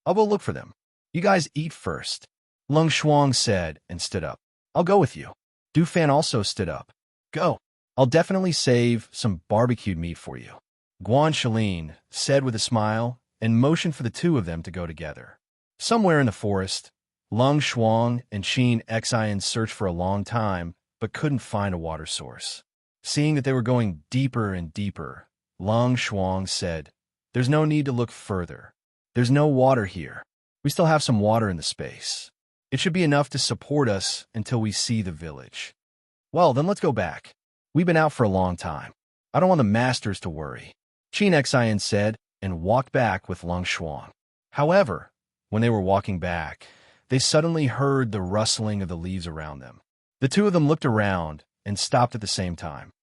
Speaker 1: I'll go look for them. You guys eat first." Leng Shuang said and stood up. "I'll go with you." Du Fan also stood up. "Go. I'll definitely save some barbecued meat for you," Guanxilin said with a smile and motioned for the two of them to go together. Somewhere in the forest, Leng Shuang and Qin Xian searched for a long time but couldn't find a water source. Seeing that they were going deeper and deeper, Leng Shuang said, "There's no need to look further. There's no water here. We still have some water in the space. It should be enough to support us until we see the village." "Well, then let's go back. We've been out for a long time. I don't want the masters to worry," Qin Xian said and walked back with Leng Shuang. However, when they were walking back, they suddenly heard the rustling of the leaves around them. The two of them looked around and stopped at the same time.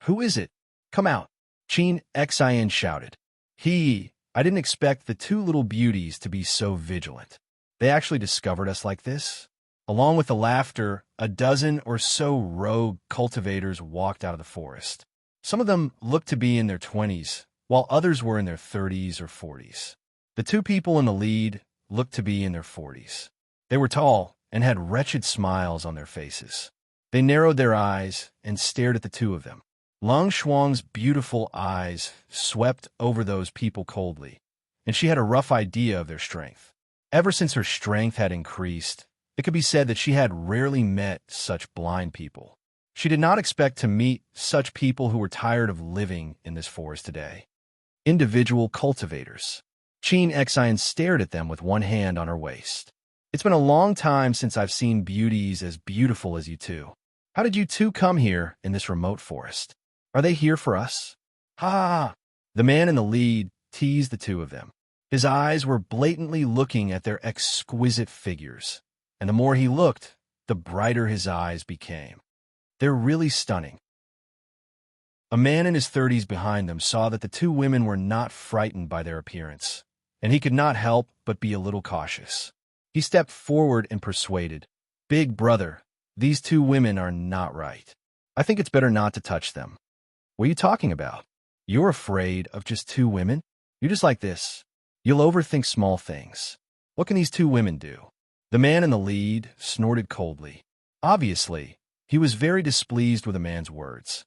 Speaker 1: "Who is it? Come out," Qin Xian shouted. I didn't expect the two little beauties to be so vigilant. They actually discovered us like this? Along with the laughter, a dozen or so rogue cultivators walked out of the forest. Some of them looked to be in their 20s, while others were in their 30s or 40s. The two people in the lead looked to be in their 40s. They were tall and had wretched smiles on their faces. They narrowed their eyes and stared at the two of them. Leng Shuang's beautiful eyes swept over those people coldly, and she had a rough idea of their strength. Ever since her strength had increased, it could be said that she had rarely met such blind people. She did not expect to meet such people who were tired of living in this forest today. Individual cultivators. Qin Xian stared at them with one hand on her waist. "It's been a long time since I've seen beauties as beautiful as you two. How did you two come here in this remote forest? Are they here for us?" "Ha ha ha!" The man in the lead teased the two of them. His eyes were blatantly looking at their exquisite figures, and the more he looked, the brighter his eyes became. "They're really stunning." A man in his 30s behind them saw that the two women were not frightened by their appearance, and he could not help but be a little cautious. He stepped forward and persuaded, "Big brother, these two women are not right. I think it's better not to touch them." "What are you talking about? You're afraid of just two women? You're just like this. You'll overthink small things. What can these two women do?" The man in the lead snorted coldly. Obviously, he was very displeased with the man's words.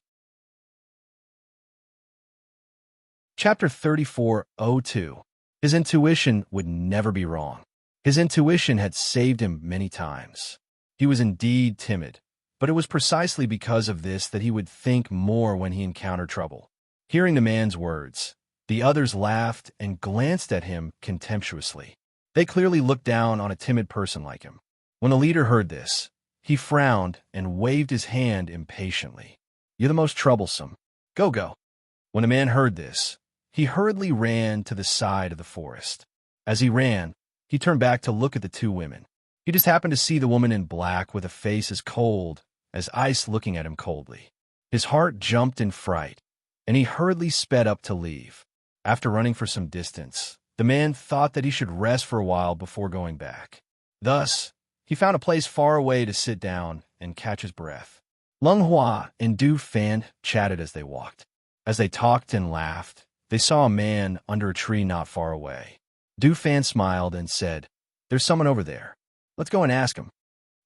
Speaker 1: Chapter 34:02. His intuition would never be wrong. His intuition had saved him many times. He was indeed timid, but it was precisely because of this that he would think more when he encountered trouble. Hearing the man's words, the others laughed and glanced at him contemptuously. They clearly looked down on a timid person like him. When the leader heard this, he frowned and waved his hand impatiently. "You're the most troublesome. Go." When the man heard this, he hurriedly ran to the side of the forest. As he ran, he turned back to look at the two women. He just happened to see the woman in black with a face as cold as ice looking at him coldly. His heart jumped in fright, and he hurriedly sped up to leave. After running for some distance, the man thought that he should rest for a while before going back. Thus, he found a place far away to sit down and catch his breath. Leng Hua and Du Fan chatted as they walked. As they talked and laughed, they saw a man under a tree not far away. Du Fan smiled and said, "There's someone over there. Let's go and ask him."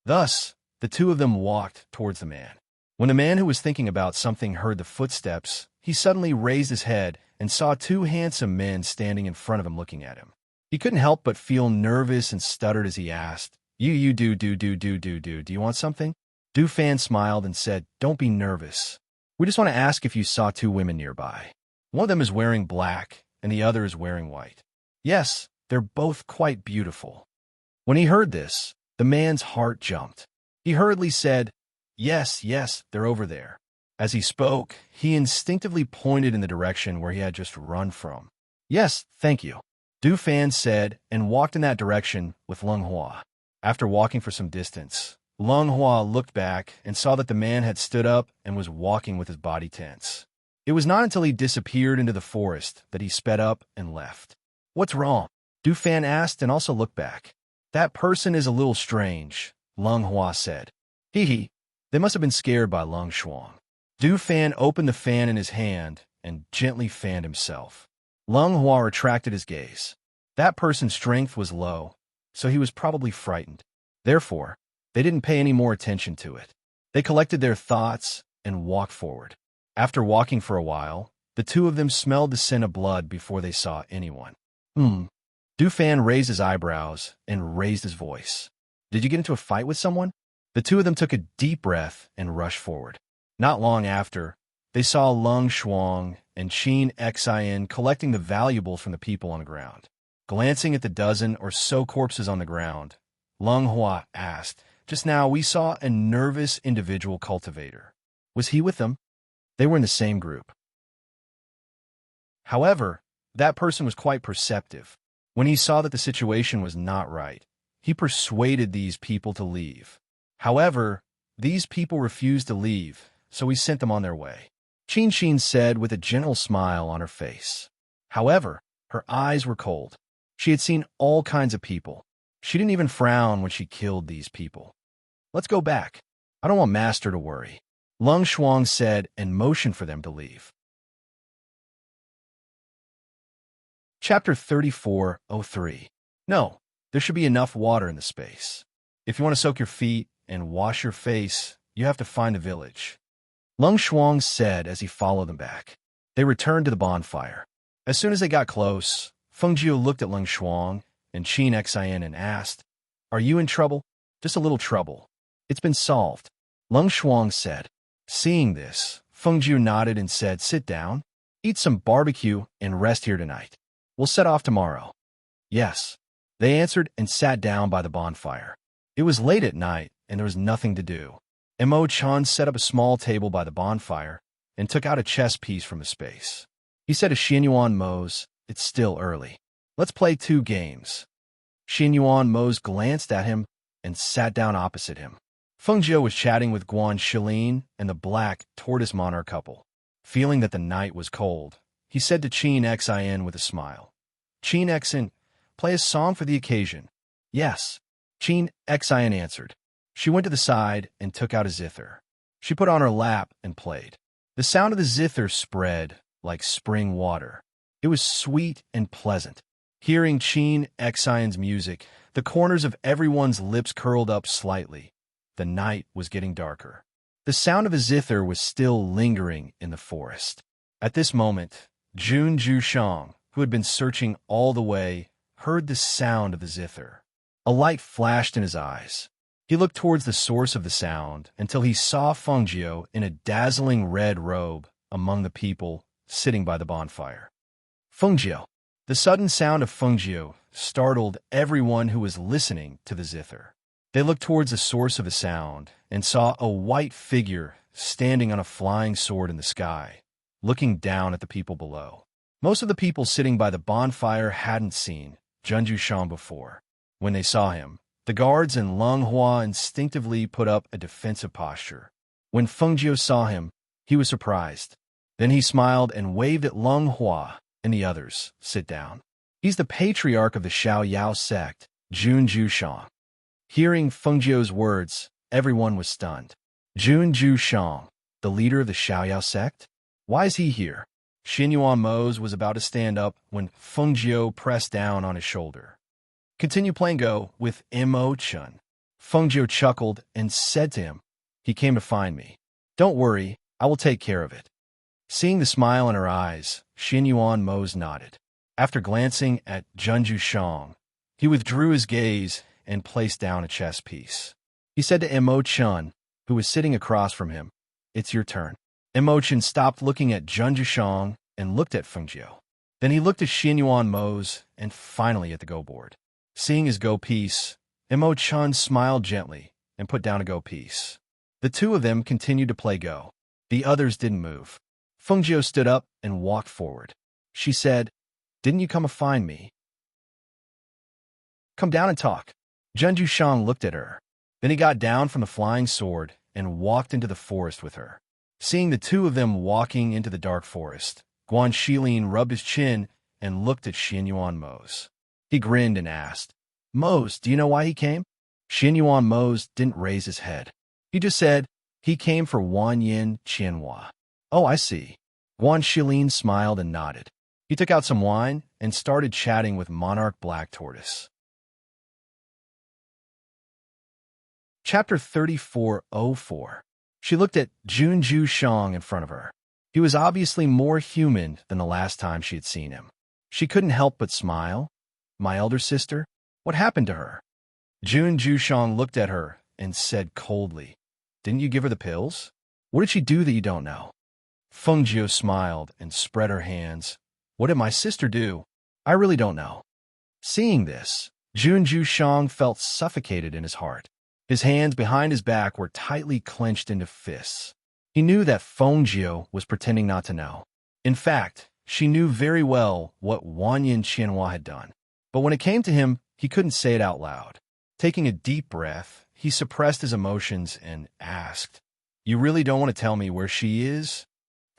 Speaker 1: Thus, the two of them walked towards the man. When the man who was thinking about something heard the footsteps, he suddenly raised his head and saw two handsome men standing in front of him looking at him. He couldn't help but feel nervous and stuttered as he asked, do you want something?" Du Fan smiled and said, "Don't be nervous. We just want to ask if you saw two women nearby. One of them is wearing black, and the other is wearing white. Yes, they're both quite beautiful." When he heard this, the man's heart jumped. He hurriedly said, Yes, they're over there." As he spoke, he instinctively pointed in the direction where he had just run from. "Yes, thank you," Du Fan said, and walked in that direction with Lung Hua. After walking for some distance, Lung Hua looked back and saw that the man had stood up and was walking with his body tense. It was not until he disappeared into the forest that he sped up and left. "What's wrong?" Du Fan asked and also looked back. "That person is a little strange," Lung Hua said. Hee. They must have been scared by Lung Shuang. Du Fan opened the fan in his hand and gently fanned himself. Lung Hua retracted his gaze. That person's strength was low, so he was probably frightened. Therefore, they didn't pay any more attention to it. They collected their thoughts and walked forward. After walking for a while, the two of them smelled the scent of blood before they saw anyone. Du Fan raised his eyebrows and raised his voice. "Did you get into a fight with someone?" The two of them took a deep breath and rushed forward. Not long after, they saw Lung Shuang and Qin Xin collecting the valuables from the people on the ground. Glancing at the dozen or so corpses on the ground, Lung Hua asked, "Just now we saw a nervous individual cultivator. Was he with them?" They were in the same group. However, that person was quite perceptive. When he saw that the situation was not right, he persuaded these people to leave. However, these people refused to leave, so he sent them on their way. Qin said with a gentle smile on her face. However, her eyes were cold. She had seen all kinds of people. She didn't even frown when she killed these people. "Let's go back. I don't want Master to worry," Lung Shuang said and motioned for them to leave. Chapter 34:03. No, there should be enough water in the space. If you want to soak your feet and wash your face, you have to find the village, Lung Shuang said as he followed them back. They returned to the bonfire. As soon as they got close, Feng Jiu looked at Lung Shuang and Qin Xin and asked, "Are you in trouble?" "Just a little trouble. It's been solved," Lung Shuang said. Seeing this, Feng Jiu nodded and said, "Sit down, eat some barbecue, and rest here tonight. We'll set off tomorrow." "Yes," they answered and sat down by the bonfire. It was late at night, and there was nothing to do. Mo Chan set up a small table by the bonfire and took out a chess piece from the space. He said to Xianyuan Mose, "It's still early. Let's play 2 games." Xianyuan Mose glanced at him and sat down opposite him. Feng Jiu was chatting with Guan Shilin and the black tortoise monarch couple. Feeling that the night was cold, he said to Qin Xin with a smile, "Qin Xin, play a song for the occasion." "Yes," Qin Xin answered. She went to the side and took out a zither. She put on her lap and played. The sound of the zither spread like spring water. It was sweet and pleasant. Hearing Qin Xion's music, the corners of everyone's lips curled up slightly. The night was getting darker. The sound of a zither was still lingering in the forest. At this moment, Jun Jushang, who had been searching all the way, heard the sound of the zither. A light flashed in his eyes. He looked towards the source of the sound until he saw Feng Jiu in a dazzling red robe among the people sitting by the bonfire. Feng Jiu. The sudden sound of Feng Jiu startled everyone who was listening to the zither. They looked towards the source of the sound and saw a white figure standing on a flying sword in the sky, looking down at the people below. Most of the people sitting by the bonfire hadn't seen Junju Shan before. When they saw him, the guards and Lung Hua instinctively put up a defensive posture. When Feng Jiu saw him, he was surprised. Then he smiled and waved at Lung Hua and the others. "Sit down. He's the patriarch of the Xiao Yao sect, Jun Jushang." Hearing Feng Jiu's words, everyone was stunned. Jun Jushang, the leader of the Xiao Yao sect? Why is he here? Xianyuan Mose was about to stand up when Fengjiu pressed down on his shoulder. Continue playing Go with Mo-chun. Fengjiu chuckled and said to him, he came to find me. Don't worry, I will take care of it. Seeing the smile in her eyes, Xianyuan Mose nodded. After glancing at Junju Shang, he withdrew his gaze and placed down a chess piece. He said to Mo-chun, who was sitting across from him, it's your turn. Mo-chun stopped looking at Junju Shang and looked at Fengjiu. Then he looked at Xianyuan Mose and finally at the Go board. Seeing his Go piece, Mo-chun smiled gently and put down a Go piece. The two of them continued to play Go. The others didn't move. Fengjiu stood up and walked forward. She said, didn't you come to find me? Come down and talk. Junju Shang looked at her. Then he got down from the flying sword and walked into the forest with her. Seeing the two of them walking into the dark forest, Guan Shilin rubbed his chin and looked at Xianyuan Mose. He grinned and asked, Mose, do you know why he came? Xianyuan Mose didn't raise his head. He just said, he came for Wanyin Qianhua. Oh, I see. Guan Shilin smiled and nodded. He took out some wine and started chatting with Monarch Black Tortoise. Chapter 3404. She looked at Junju Shang in front of her. He was obviously more human than the last time she had seen him. She couldn't help but smile. My elder sister? What happened to her? Junju Shang looked at her and said coldly, didn't you give her the pills? What did she do that you don't know? Fengjiu smiled and spread her hands. What did my sister do? I really don't know. Seeing this, Junju Shang felt suffocated in his heart. His hands behind his back were tightly clenched into fists. He knew that Fengjiu was pretending not to know. In fact, she knew very well what Wanyin Qianhua had done. But when it came to him, he couldn't say it out loud. Taking a deep breath, he suppressed his emotions and asked, you really don't want to tell me where she is?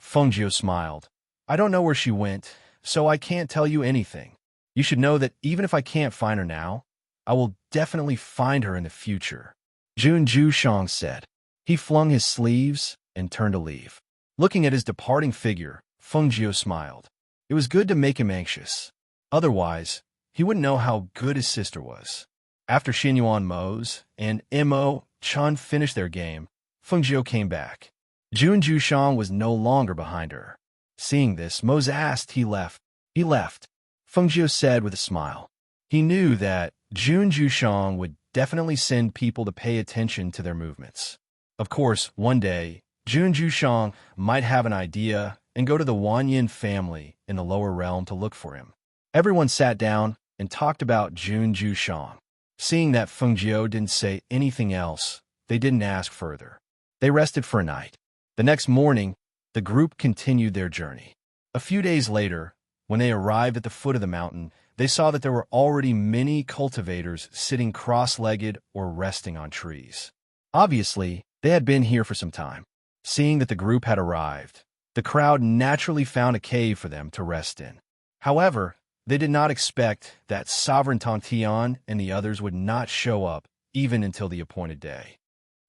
Speaker 1: Fengjiu smiled. I don't know where she went, so I can't tell you anything. You should know that even if I can't find her now, I will definitely find her in the future. Junju Shang said. He flung his sleeves and turned to leave. Looking at his departing figure, Fengjiu smiled. It was good to make him anxious. Otherwise, he wouldn't know how good his sister was. After Xianyuan Mose and Mo-chun finished their game, Fengjiu came back. Junju Shang was no longer behind her. Seeing this, Mose asked he left. He left, Fengjiu said with a smile. He knew that Junju Shang would definitely send people to pay attention to their movements. Of course, one day, Junju Shang might have an idea and go to the Wanyin family in the lower realm to look for him. Everyone sat down and talked about Junju Shang. Seeing that Fengjiu didn't say anything else, they didn't ask further. They rested for a night. The next morning, the group continued their journey. A few days later, when they arrived at the foot of the mountain, they saw that there were already many cultivators sitting cross-legged or resting on trees. Obviously, they had been here for some time. Seeing that the group had arrived, the crowd naturally found a cave for them to rest in. However, they did not expect that Sovereign Tong Tian and the others would not show up even until the appointed day.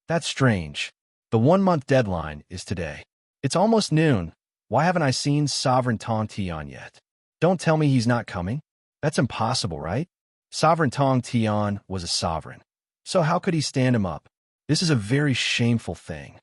Speaker 1: That's strange. The 1-month deadline is today. It's almost noon. Why haven't I seen Sovereign Tong Tian yet? Don't tell me he's not coming. That's impossible, right? Sovereign Tong Tian was a sovereign. So how could he stand him up? This is a very shameful thing.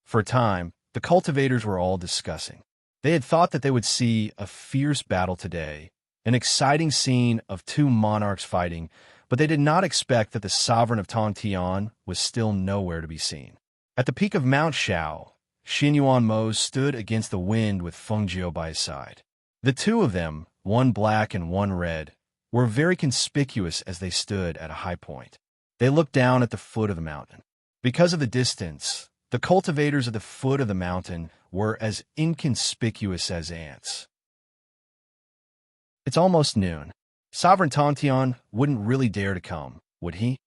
Speaker 1: For a time, the cultivators were all discussing. They had thought that they would see a fierce battle today, an exciting scene of two monarchs fighting, but they did not expect that the sovereign of Tong Tian was still nowhere to be seen. At the peak of Mount Shao, Xianyuan Mose stood against the wind with Fengjiu by his side. The two of them, one black and one red, were very conspicuous as they stood at a high point. They looked down at the foot of the mountain. Because of the distance, the cultivators at the foot of the mountain were as inconspicuous as ants. It's almost noon. Sovereign Tong Tian wouldn't really dare to come, would he?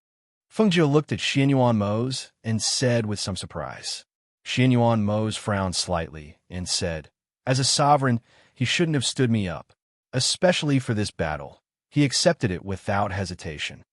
Speaker 1: Fengjiu looked at Xianyuan Mose and said with some surprise. Xianyuan Mose frowned slightly and said, as a sovereign, he shouldn't have stood me up, especially for this battle. He accepted it without hesitation.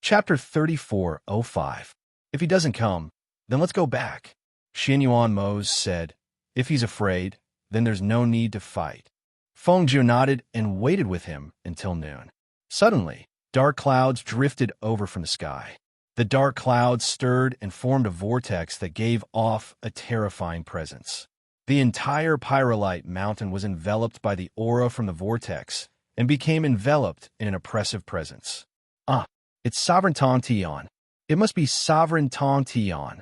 Speaker 1: Chapter 3405. If he doesn't come, then let's go back. Xianyuan Mose said, "If he's afraid, then there's no need to fight." Feng Jiu nodded and waited with him until noon. Suddenly, dark clouds drifted over from the sky. The dark clouds stirred and formed a vortex that gave off a terrifying presence. The entire Pyrolite mountain was enveloped by the aura from the vortex and became enveloped in an oppressive presence. It's Sovereign Tong Tian. It must be Sovereign Tong Tian.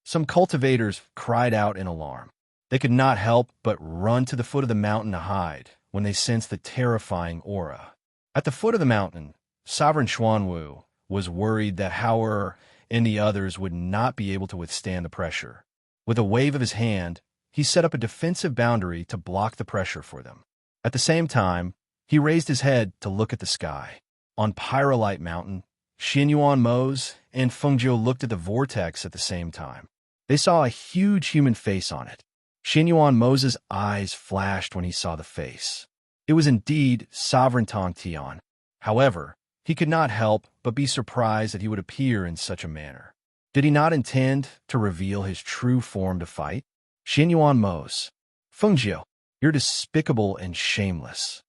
Speaker 1: Some cultivators cried out in alarm. They could not help but run to the foot of the mountain to hide when they sensed the terrifying aura. At the foot of the mountain, Sovereign Xuanwu was worried that Hauer and the others would not be able to withstand the pressure. With a wave of his hand, he set up a defensive boundary to block the pressure for them. At the same time, he raised his head to look at the sky. On Pyrolite Mountain, Xianyuan Mose and Fengjiu looked at the vortex at the same time. They saw a huge human face on it. Xianyuan Mose's eyes flashed when he saw the face. It was indeed Sovereign Tong Tian. However, he could not help but be surprised that he would appear in such a manner. Did he not intend to reveal his true form to fight? Xianyuan Mose, Fengjiu, you're despicable and shameless.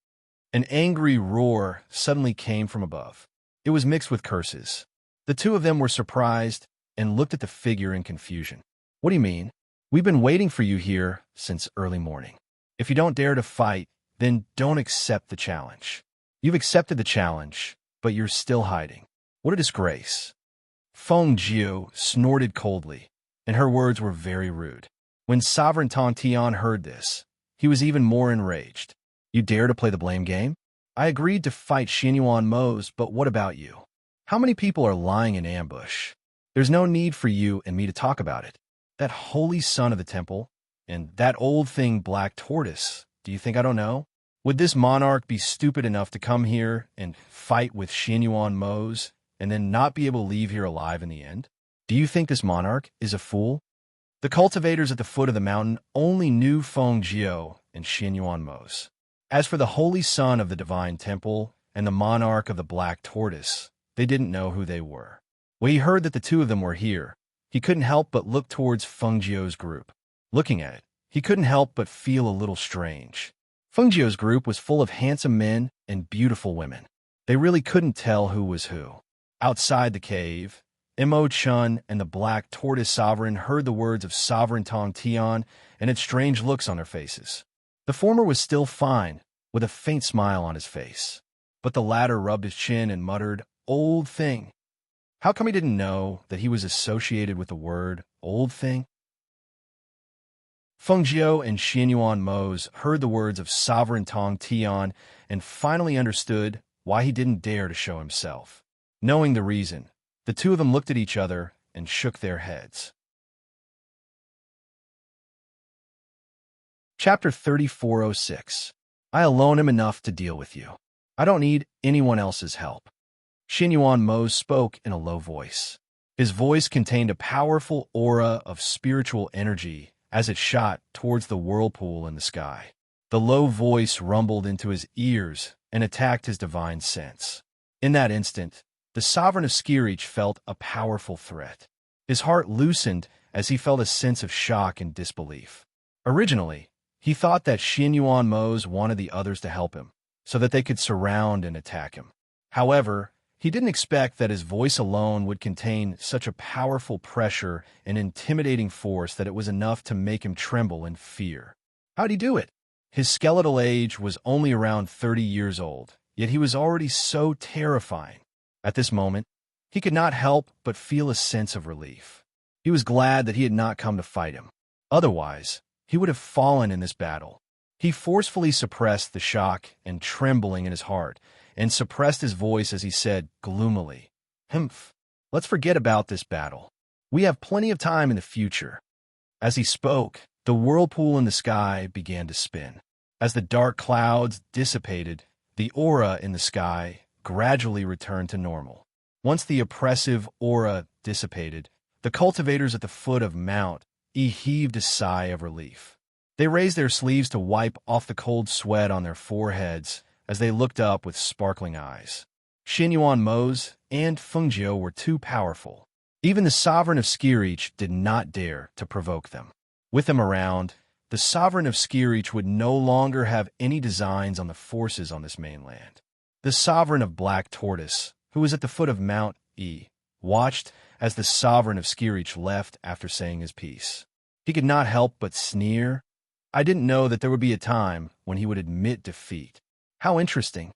Speaker 1: An angry roar suddenly came from above. It was mixed with curses. The two of them were surprised and looked at the figure in confusion. What do you mean? We've been waiting for you here since early morning. If you don't dare to fight, then don't accept the challenge. You've accepted the challenge, but you're still hiding. What a disgrace. Feng Jiu snorted coldly, and her words were very rude. When Sovereign Tong Tian heard this, he was even more enraged. You dare to play the blame game? I agreed to fight Xianyuan Mose, but what about you? How many people are lying in ambush? There's no need for you and me to talk about it. That holy son of the temple, and that old thing Black Tortoise, do you think I don't know? Would this monarch be stupid enough to come here and fight with Xianyuan Mose and then not be able to leave here alive in the end? Do you think this monarch is a fool? The cultivators at the foot of the mountain only knew Feng Jiu and Xianyuan Mose. As for the holy son of the divine temple and the monarch of the Black Tortoise, they didn't know who they were. When he heard that the two of them were here, he couldn't help but look towards Feng Jiu's group. Looking at it, he couldn't help but feel a little strange. Feng Jiu's group was full of handsome men and beautiful women. They really couldn't tell who was who. Outside the cave, Mo Chun and the Black Tortoise Sovereign heard the words of Sovereign Tong Tian and had strange looks on their faces. The former was still fine, with a faint smile on his face. But the latter rubbed his chin and muttered, "Old thing." How come he didn't know that he was associated with the word old thing? Feng Jiu and Xianyuan Mose heard the words of Sovereign Tong Tian and finally understood why he didn't dare to show himself. Knowing the reason, the two of them looked at each other and shook their heads. Chapter 3406. I alone am enough to deal with you. I don't need anyone else's help. Xianyuan Mose spoke in a low voice. His voice contained a powerful aura of spiritual energy as it shot towards the whirlpool in the sky. The low voice rumbled into his ears and attacked his divine sense. In that instant, the Sovereign of Skirich felt a powerful threat. His heart loosened as he felt a sense of shock and disbelief. Originally, he thought that Xianyuan Mose wanted the others to help him, so that they could surround and attack him. However, he didn't expect that his voice alone would contain such a powerful pressure and intimidating force that it was enough to make him tremble in fear. How'd he do it? His skeletal age was only around 30 years old, yet he was already so terrifying. At this moment, he could not help but feel a sense of relief. He was glad that he had not come to fight him. Otherwise, he would have fallen in this battle. He forcefully suppressed the shock and trembling in his heart, and suppressed his voice as he said gloomily, "Humph, let's forget about this battle. We have plenty of time in the future." As he spoke, the whirlpool in the sky began to spin. As the dark clouds dissipated, the aura in the sky gradually returned to normal. Once the oppressive aura dissipated, the cultivators at the foot of Mount E heaved a sigh of relief. They raised their sleeves to wipe off the cold sweat on their foreheads as they looked up with sparkling eyes. Xianyuan Mose and Feng Jiu were too powerful. Even the sovereign of Skirich did not dare to provoke them. With him around, the sovereign of Skirich would no longer have any designs on the forces on this mainland. The sovereign of Black Tortoise, who was at the foot of Mount E, watched as the sovereign of Skirich left after saying his piece. He could not help but sneer. I didn't know that there would be a time when he would admit defeat. How interesting.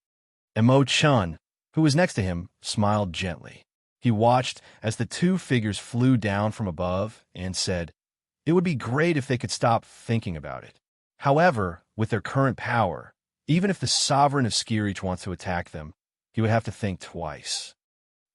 Speaker 1: Emo-chun, who was next to him, smiled gently. He watched as the two figures flew down from above and said, "It would be great if they could stop thinking about it. However, with their current power, even if the sovereign of Skirich wants to attack them, he would have to think twice."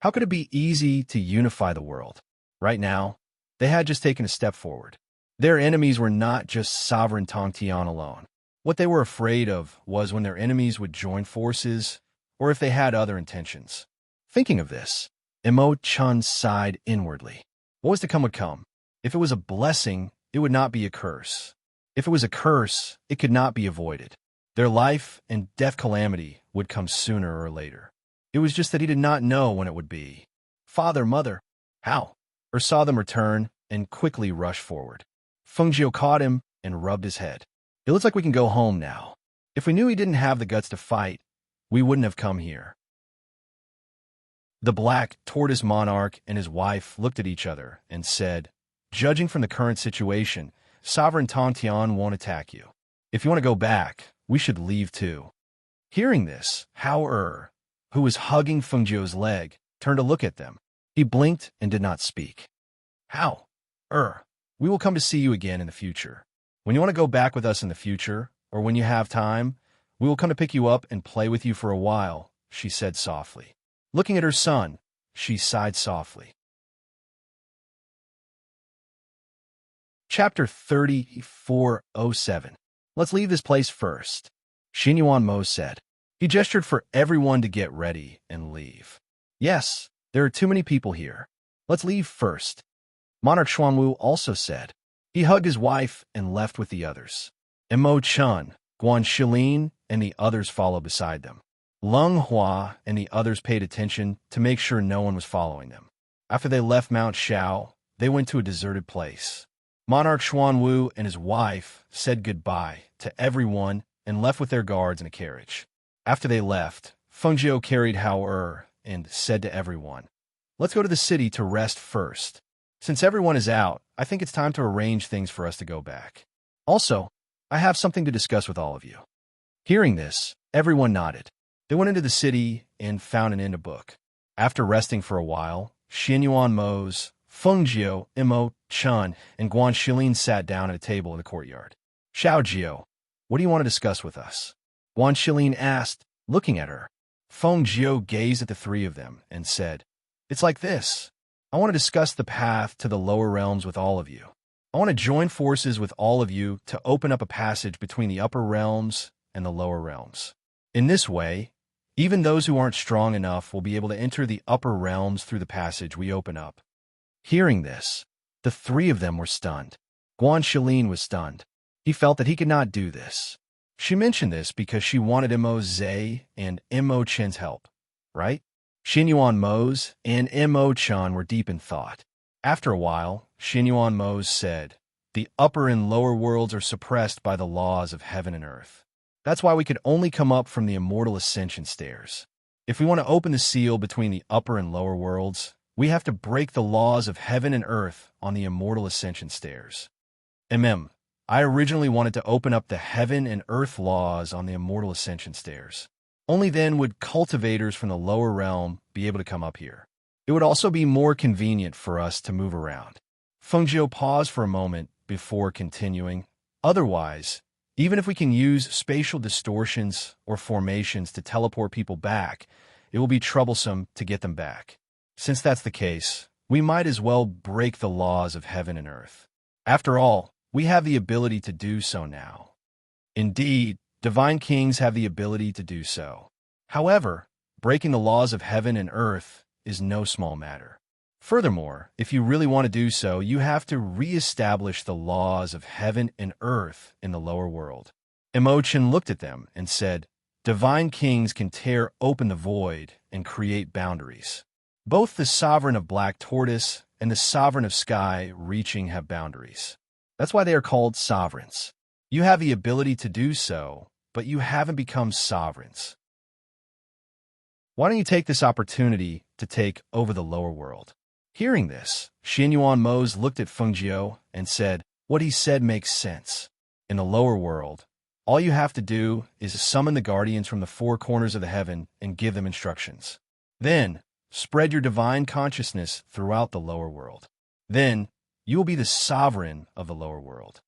Speaker 1: How could it be easy to unify the world? Right now, they had just taken a step forward. Their enemies were not just sovereign Tongtian alone. What they were afraid of was when their enemies would join forces, or if they had other intentions. Thinking of this, Emo-chun sighed inwardly. What was to come would come. If it was a blessing, it would not be a curse. If it was a curse, it could not be avoided. Their life and death calamity would come sooner or later. It was just that he did not know when it would be. Father, mother, how? Or saw them return and quickly rush forward. Fengjiu caught him and rubbed his head. It looks like we can go home now. If we knew he didn't have the guts to fight, we wouldn't have come here. The Black Tortoise monarch and his wife looked at each other and said, "Judging from the current situation, Sovereign Tongtian won't attack you. If you want to go back, we should leave too." Hearing this, Hao who was hugging Fengjiu's leg, turned to look at them. He blinked and did not speak. "Hao, we will come to see you again in the future. When you want to go back with us in the future, or when you have time, we will come to pick you up and play with you for a while," she said softly. Looking at her son, she sighed softly. Chapter 3407. Let's leave this place first, Xinyuan Mo said. He gestured for everyone to get ready and leave. Yes, there are too many people here. Let's leave first, Monarch Xuanwu also said. He hugged his wife and left with the others. Emo-chun, Guan Shilin, and the others followed beside them. Lung Hua and the others paid attention to make sure no one was following them. After they left Mount Shao, they went to a deserted place. Monarch Xuanwu and his wife said goodbye to everyone and left with their guards in a carriage. After they left, Fengjiu carried Hao and said to everyone, "Let's go to the city to rest first. Since everyone is out, I think it's time to arrange things for us to go back. Also, I have something to discuss with all of you." Hearing this, everyone nodded. They went into the city and found an inn to book. After resting for a while, Xinyuan Mo's, Fengjiu, Emo-chun, and Guan Shilin sat down at a table in the courtyard. "Xiaojiu, what do you want to discuss with us?" Guan Shilin asked, looking at her. Fengjiu gazed at the three of them and said, "It's like this. I want to discuss the path to the lower realms with all of you. I want to join forces with all of you to open up a passage between the upper realms and the lower realms. In this way, even those who aren't strong enough will be able to enter the upper realms through the passage we open up." Hearing this, the three of them were stunned. Guan Shilin was stunned. He felt that he could not do this. She mentioned this because she wanted Emo-ze and Emo-chen's help, right? Xinyuan Mo's and Emo-chun were deep in thought. After a while, Xinyuan Mo said, "The upper and lower worlds are suppressed by the laws of heaven and earth. That's why we could only come up from the immortal ascension stairs. If we want to open the seal between the upper and lower worlds, we have to break the laws of heaven and earth on the immortal ascension stairs. I originally wanted to open up the heaven and earth laws on the immortal ascension stairs. Only then would cultivators from the lower realm be able to come up here. It would also be more convenient for us to move around." Fengjiu paused for a moment before continuing. "Otherwise, even if we can use spatial distortions or formations to teleport people back, it will be troublesome to get them back. Since that's the case, we might as well break the laws of heaven and earth. After all, we have the ability to do so now. Indeed, divine kings have the ability to do so. However, breaking the laws of heaven and earth is no small matter. Furthermore, if you really want to do so, you have to re-establish the laws of heaven and earth in the lower world." Emo-chun looked at them and said, "Divine kings can tear open the void and create boundaries. Both the sovereign of Black Tortoise and the sovereign of sky reaching have boundaries. That's why they are called sovereigns. You have the ability to do so, but you haven't become sovereigns. Why don't you take this opportunity to take over the lower world? Hearing this, Xianyuan Mose looked at Fengjiu and said, what he said makes sense. In the lower world, all you have to do is summon the guardians from the four corners of the heaven and give them instructions. Then, spread your divine consciousness throughout the lower world. Then, you will be the sovereign of the lower world.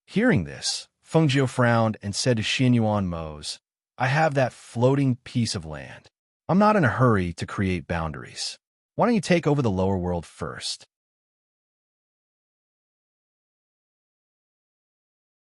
Speaker 1: Hearing this, Fengjiu frowned and said to Xianyuan Mose, I have that floating piece of land. I'm not in a hurry to create boundaries. Why don't you take over the lower world first?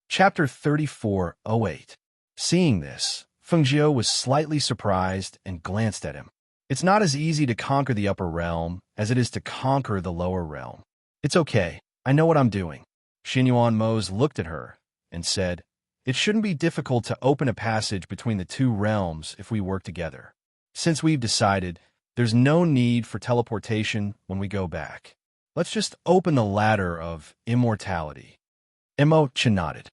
Speaker 1: Chapter 34:08. Seeing this, Fengjiu was slightly surprised and glanced at him. It's not as easy to conquer the upper realm as it is to conquer the lower realm. It's okay. I know what I'm doing. Xianyuan Mose looked at her and said, it shouldn't be difficult to open a passage between the two realms if we work together. Since we've decided, there's no need for teleportation when we go back. Let's just open the ladder of immortality. Imo-chan nodded.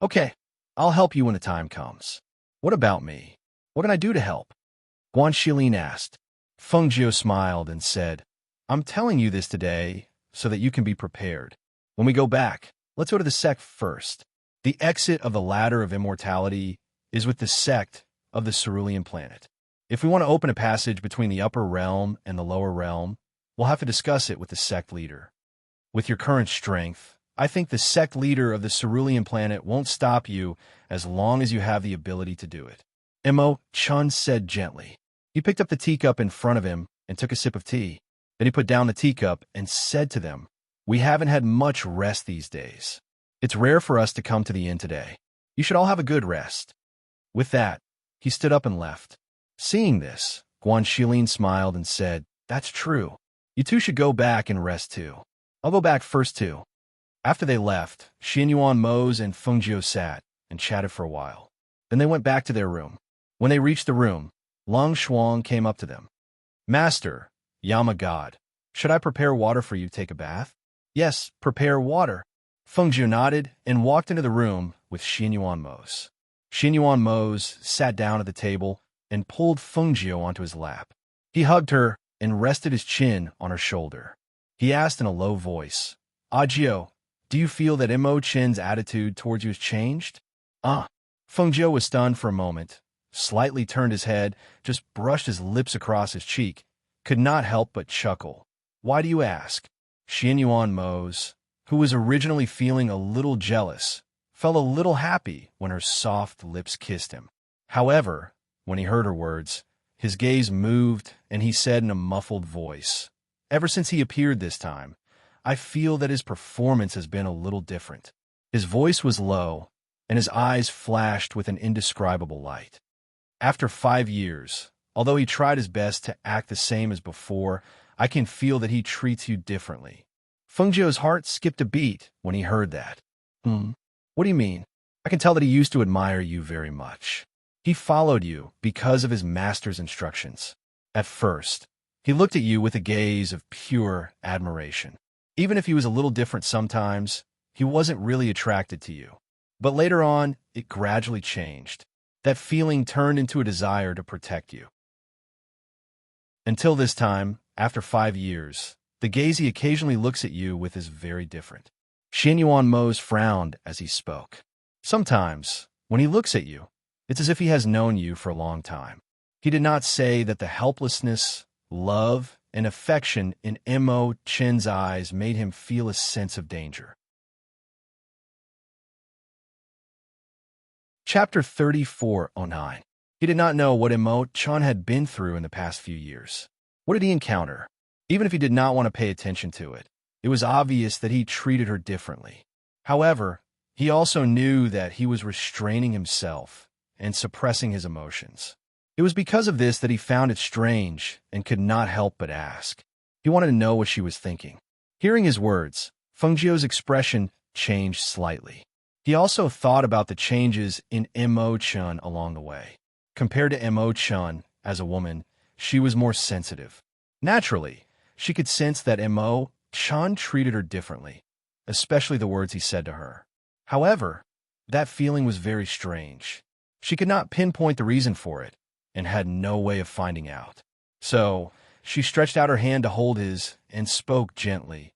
Speaker 1: Okay, I'll help you when the time comes. What about me? What can I do to help? Guan Shilin asked. Fengjiu smiled and said, I'm telling you this today so that you can be prepared. When we go back, let's go to the sect first. The exit of the ladder of immortality is with the sect of the cerulean planet. If we want to open a passage between the upper realm and the lower realm, we'll have to discuss it with the sect leader. With your current strength, I think the sect leader of the cerulean planet won't stop you as long as you have the ability to do it. Imo-chan said gently. He picked up the teacup in front of him and took a sip of tea. Then he put down the teacup and said to them, we haven't had much rest these days. It's rare for us to come to the inn today. You should all have a good rest. With that, he stood up and left. Seeing this, Guan Shilin smiled and said, that's true. You two should go back and rest too. I'll go back first too. After they left, Xianyuan Mose and Fengjiu sat and chatted for a while. Then they went back to their room. When they reached the room, Long Shuang came up to them. Master, Yama God, should I prepare water for you to take a bath? Yes, prepare water. Fengjiu nodded and walked into the room with Xianyuan Mose. Xianyuan Mose sat down at the table and pulled Fengjiu onto his lap. He hugged her and rested his chin on her shoulder. He asked in a low voice, Ajio, do you feel that Imo-chan's attitude towards you has changed? Fengjiu was stunned for a moment, slightly turned his head, just brushed his lips across his cheek, could not help but chuckle. Why do you ask? Xianyuan Mose, who was originally feeling a little jealous, felt a little happy when her soft lips kissed him. However, when he heard her words, his gaze moved and he said in a muffled voice, ever since he appeared this time, I feel that his performance has been a little different. His voice was low, and his eyes flashed with an indescribable light. After 5 years, although he tried his best to act the same as before, I can feel that he treats you differently. Fengjiu's heart skipped a beat when he heard that. What do you mean? I can tell that he used to admire you very much. He followed you because of his master's instructions. At first, he looked at you with a gaze of pure admiration. Even if he was a little different sometimes, he wasn't really attracted to you. But later on, it gradually changed. That feeling turned into a desire to protect you. Until this time, after 5 years, the gaze he occasionally looks at you with is very different. Xianyuan Mose frowned as he spoke. Sometimes, when he looks at you, it's as if he has known you for a long time. He did not say that the helplessness, love, and affection in Imo-chan's eyes made him feel a sense of danger. Chapter 34:09. He did not know what Imo-chan had been through in the past few years. What did he encounter? Even if he did not want to pay attention to it, it was obvious that he treated her differently. However, he also knew that he was restraining himself and suppressing his emotions. It was because of this that he found it strange and could not help but ask. He wanted to know what she was thinking. Hearing his words, Fengjiu's expression changed slightly. He also thought about the changes in Imo-chan along the way. Compared to Imo-chan as a woman, she was more sensitive. Naturally, she could sense that Imo Chan treated her differently, especially the words he said to her. However, that feeling was very strange. She could not pinpoint the reason for it, and had no way of finding out. So, she stretched out her hand to hold his and spoke gently.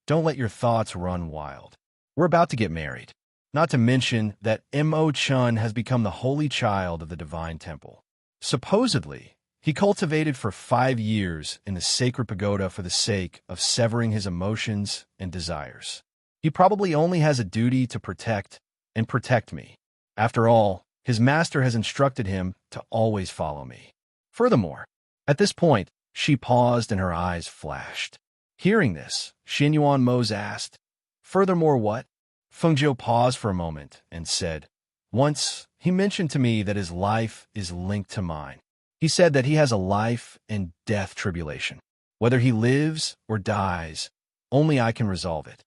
Speaker 1: Don't let your thoughts run wild. We're about to get married. Not to mention that Mo Chun has become the holy child of the divine temple. Supposedly, he cultivated for 5 years in the sacred pagoda for the sake of severing his emotions and desires. He probably only has a duty to protect and protect me. After all, his master has instructed him to always follow me. Furthermore, at this point, she paused and her eyes flashed. Hearing this, Xin Yuan Mose asked, "Furthermore what?" Feng Jiu paused for a moment and said, "Once, he mentioned to me that his life is linked to mine. He said that he has a life and death tribulation. Whether he lives or dies, only I can resolve it."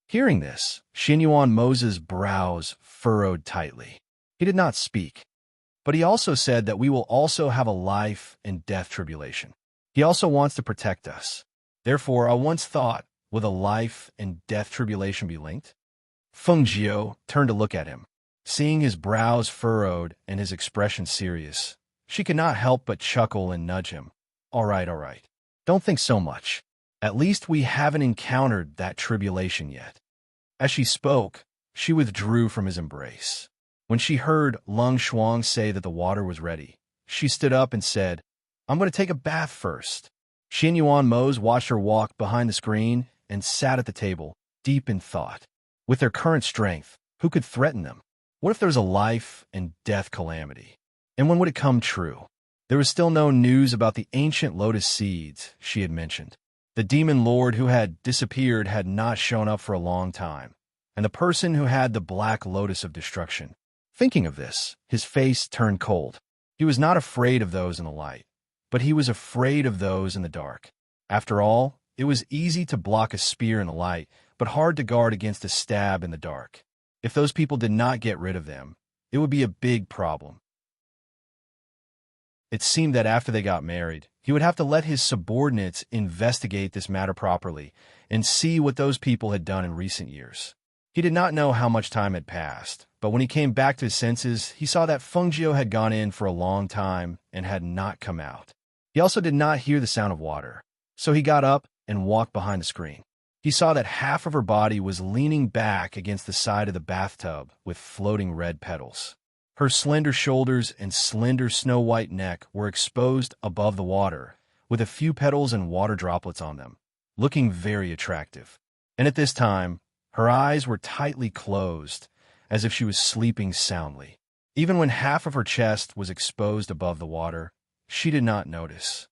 Speaker 1: Hearing this, Xin Yuan Mose's brows furrowed tightly. He did not speak, but he also said that we will also have a life and death tribulation. He also wants to protect us. Therefore, I once thought, will the life and death tribulation be linked? Feng Jiu turned to look at him. Seeing his brows furrowed and his expression serious, she could not help but chuckle and nudge him. All right. Don't think so much. At least we haven't encountered that tribulation yet." As she spoke, she withdrew from his embrace. When she heard Lung Shuang say that the water was ready, she stood up and said, "I'm going to take a bath first." Xin Yuan Mose watched her walk behind the screen and sat at the table, deep in thought. With their current strength, who could threaten them? What if there was a life and death calamity? And when would it come true? There was still no news about the ancient lotus seeds she had mentioned. The demon lord who had disappeared had not shown up for a long time, and the person who had the black lotus of destruction. Thinking of this, his face turned cold. He was not afraid of those in the light, but he was afraid of those in the dark. After all, it was easy to block a spear in the light, but hard to guard against a stab in the dark. If those people did not get rid of them, it would be a big problem. It seemed that after they got married, he would have to let his subordinates investigate this matter properly and see what those people had done in recent years. He did not know how much time had passed, but when he came back to his senses, he saw that Feng Jiu had gone in for a long time and had not come out. He also did not hear the sound of water, so he got up and walked behind the screen. He saw that half of her body was leaning back against the side of the bathtub with floating red petals. Her slender shoulders and slender snow-white neck were exposed above the water, with a few petals and water droplets on them, looking very attractive. And at this time, her eyes were tightly closed, as if she was sleeping soundly. Even when half of her chest was exposed above the water, she did not notice.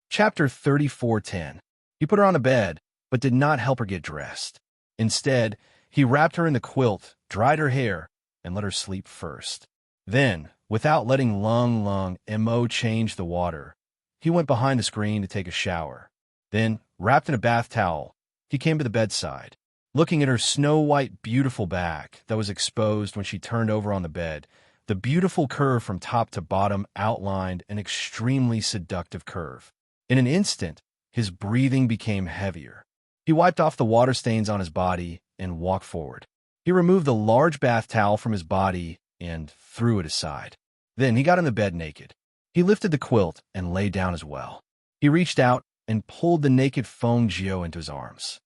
Speaker 1: Chapter 34:10. He put her on a bed, but did not help her get dressed. Instead, he wrapped her in the quilt, dried her hair, and let her sleep first. Then, without letting Lung Mo change the water, he went behind the screen to take a shower. Then, wrapped in a bath towel, he came to the bedside. Looking at her snow-white, beautiful back that was exposed when she turned over on the bed, the beautiful curve from top to bottom outlined an extremely seductive curve. In an instant, his breathing became heavier. He wiped off the water stains on his body and walked forward. He removed the large bath towel from his body and threw it aside. Then he got in the bed naked. He lifted the quilt and lay down as well. He reached out and pulled the naked Feng Jiu into his arms.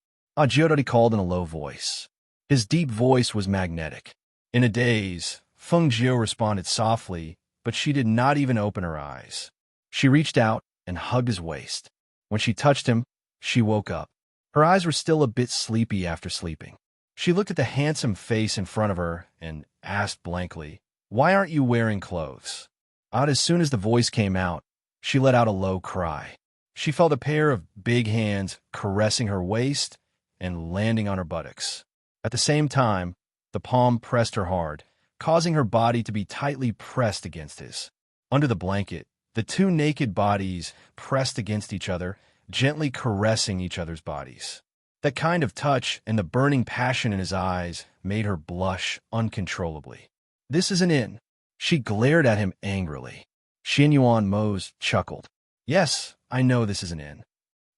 Speaker 1: Jiu called in a low voice. His deep voice was magnetic. In a daze, Feng Jiu responded softly, but she did not even open her eyes. She reached out and hugged his waist. When she touched him, she woke up. Her eyes were still a bit sleepy after sleeping. She looked at the handsome face in front of her and asked blankly, "Why aren't you wearing clothes?" As soon as the voice came out, she let out a low cry. She felt a pair of big hands caressing her waist and landing on her buttocks. At the same time, the palm pressed her hard, causing her body to be tightly pressed against his. Under the blanket, the two naked bodies pressed against each other, gently caressing each other's bodies. That kind of touch and the burning passion in his eyes made her blush uncontrollably. "This isn't in." She glared at him angrily. Xin Yuan Mose chuckled. Yes, I know this is an inn.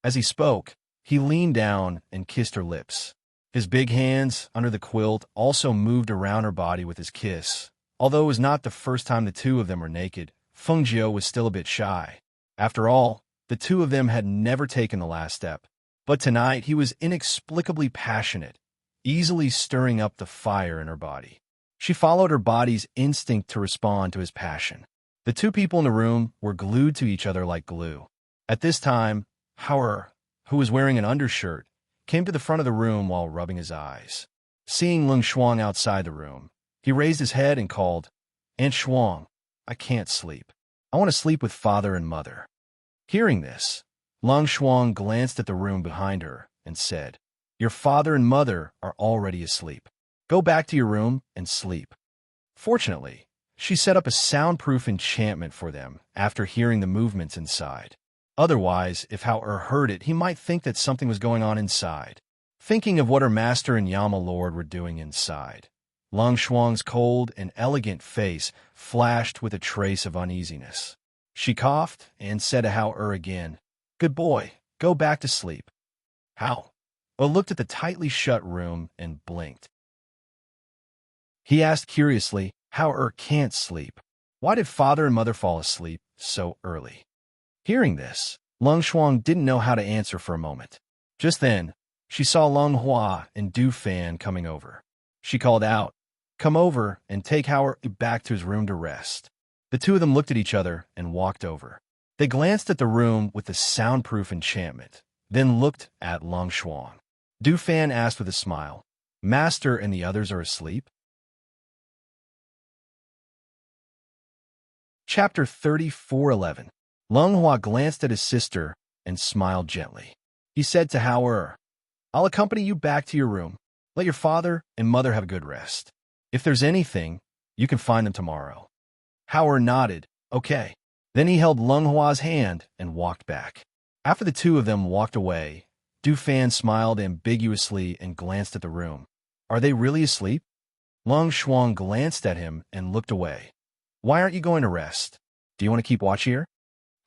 Speaker 1: As he spoke, he leaned down and kissed her lips. His big hands under the quilt also moved around her body with his kiss. Although it was not the first time the two of them were naked, Fengjiu was still a bit shy. After all, the two of them had never taken the last step. But tonight he was inexplicably passionate, easily stirring up the fire in her body. She followed her body's instinct to respond to his passion. The two people in the room were glued to each other like glue. At this time, Hauer, who was wearing an undershirt, came to the front of the room while rubbing his eyes. Seeing Lung Shuang outside the room, he raised his head and called, "Aunt Shuang, I can't sleep. I want to sleep with father and mother." Hearing this, Lung Shuang glanced at the room behind her and said, "Your father and mother are already asleep. Go back to your room and sleep." Fortunately, she set up a soundproof enchantment for them after hearing the movements inside. Otherwise, if Hauer heard it, he might think that something was going on inside. Thinking of what her master and Yama Lord were doing inside, Lung Shuang's cold and elegant face flashed with a trace of uneasiness. She coughed and said to Hauer again, "Good boy, go back to sleep." Hauer looked at the tightly shut room and blinked. He asked curiously, "Hauer can't sleep. Why did father and mother fall asleep so early?" Hearing this, Lung Shuang didn't know how to answer for a moment. Just then, she saw Lung Hua and Du Fan coming over. She called out, "Come over and take Hauer back to his room to rest." The two of them looked at each other and walked over. They glanced at the room with the soundproof enchantment, then looked at Lung Shuang. Du Fan asked with a smile, "Master and the others are asleep?" Chapter 34:11. Lung Hua glanced at his sister and smiled gently. He said to Hauer, "I'll accompany you back to your room. Let your father and mother have a good rest. If there's anything, you can find them tomorrow." Hauer nodded, "Okay." Then he held Lung Hua's hand and walked back. After the two of them walked away, Du Fan smiled ambiguously and glanced at the room. "Are they really asleep?" Lung Shuang glanced at him and looked away. "Why aren't you going to rest? Do you want to keep watch here?"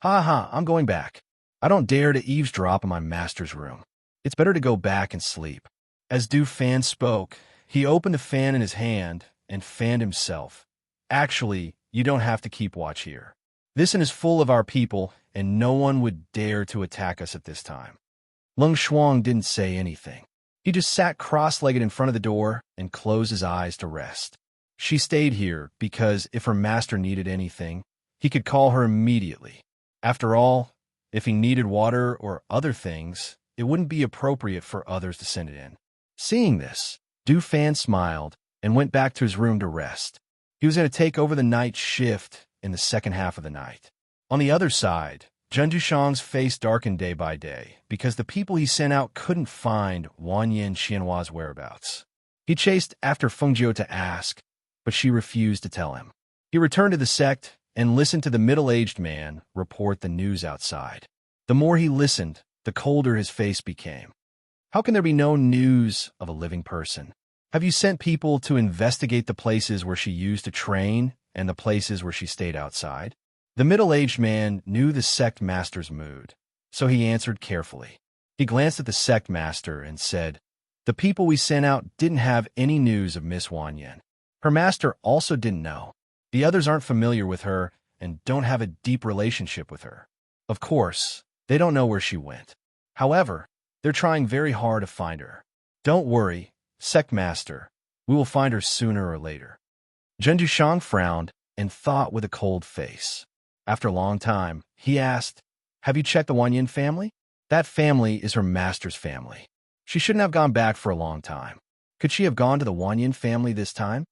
Speaker 1: "Ha ha, I'm going back. I don't dare to eavesdrop in my master's room. It's better to go back and sleep." As Du Fan spoke, he opened a fan in his hand and fanned himself. "Actually, you don't have to keep watch here. This inn is full of our people, and no one would dare to attack us at this time." Lung Shuang didn't say anything. He just sat cross-legged in front of the door and closed his eyes to rest. She stayed here because if her master needed anything, he could call her immediately. After all, if he needed water or other things, it wouldn't be appropriate for others to send it in. Seeing this, Du Fan smiled and went back to his room to rest. He was going to take over the night shift in the second half of the night. On the other side, Zhen Dushang's face darkened day by day because the people he sent out couldn't find Wanyan Xianhua's whereabouts. He chased after Fengjiu to ask, but she refused to tell him. He returned to the sect and listened to the middle-aged man report the news outside. The more he listened, the colder his face became. How can there be no news of a living person? Have you sent people to investigate the places where she used to train and the places where she stayed outside? The middle-aged man knew the sect master's mood, so he answered carefully. He glanced at the sect master and said, "The people we sent out didn't have any news of Miss Wanyan. Her master also didn't know. The others aren't familiar with her and don't have a deep relationship with her. Of course, they don't know where she went. However, they're trying very hard to find her. Don't worry, sect master. We will find her sooner or later." Zhen Dushang frowned and thought with a cold face. After a long time, he asked, "Have you checked the Wanyan family?" "That family is her master's family. She shouldn't have gone back for a long time. Could she have gone to the Wanyan family this time?"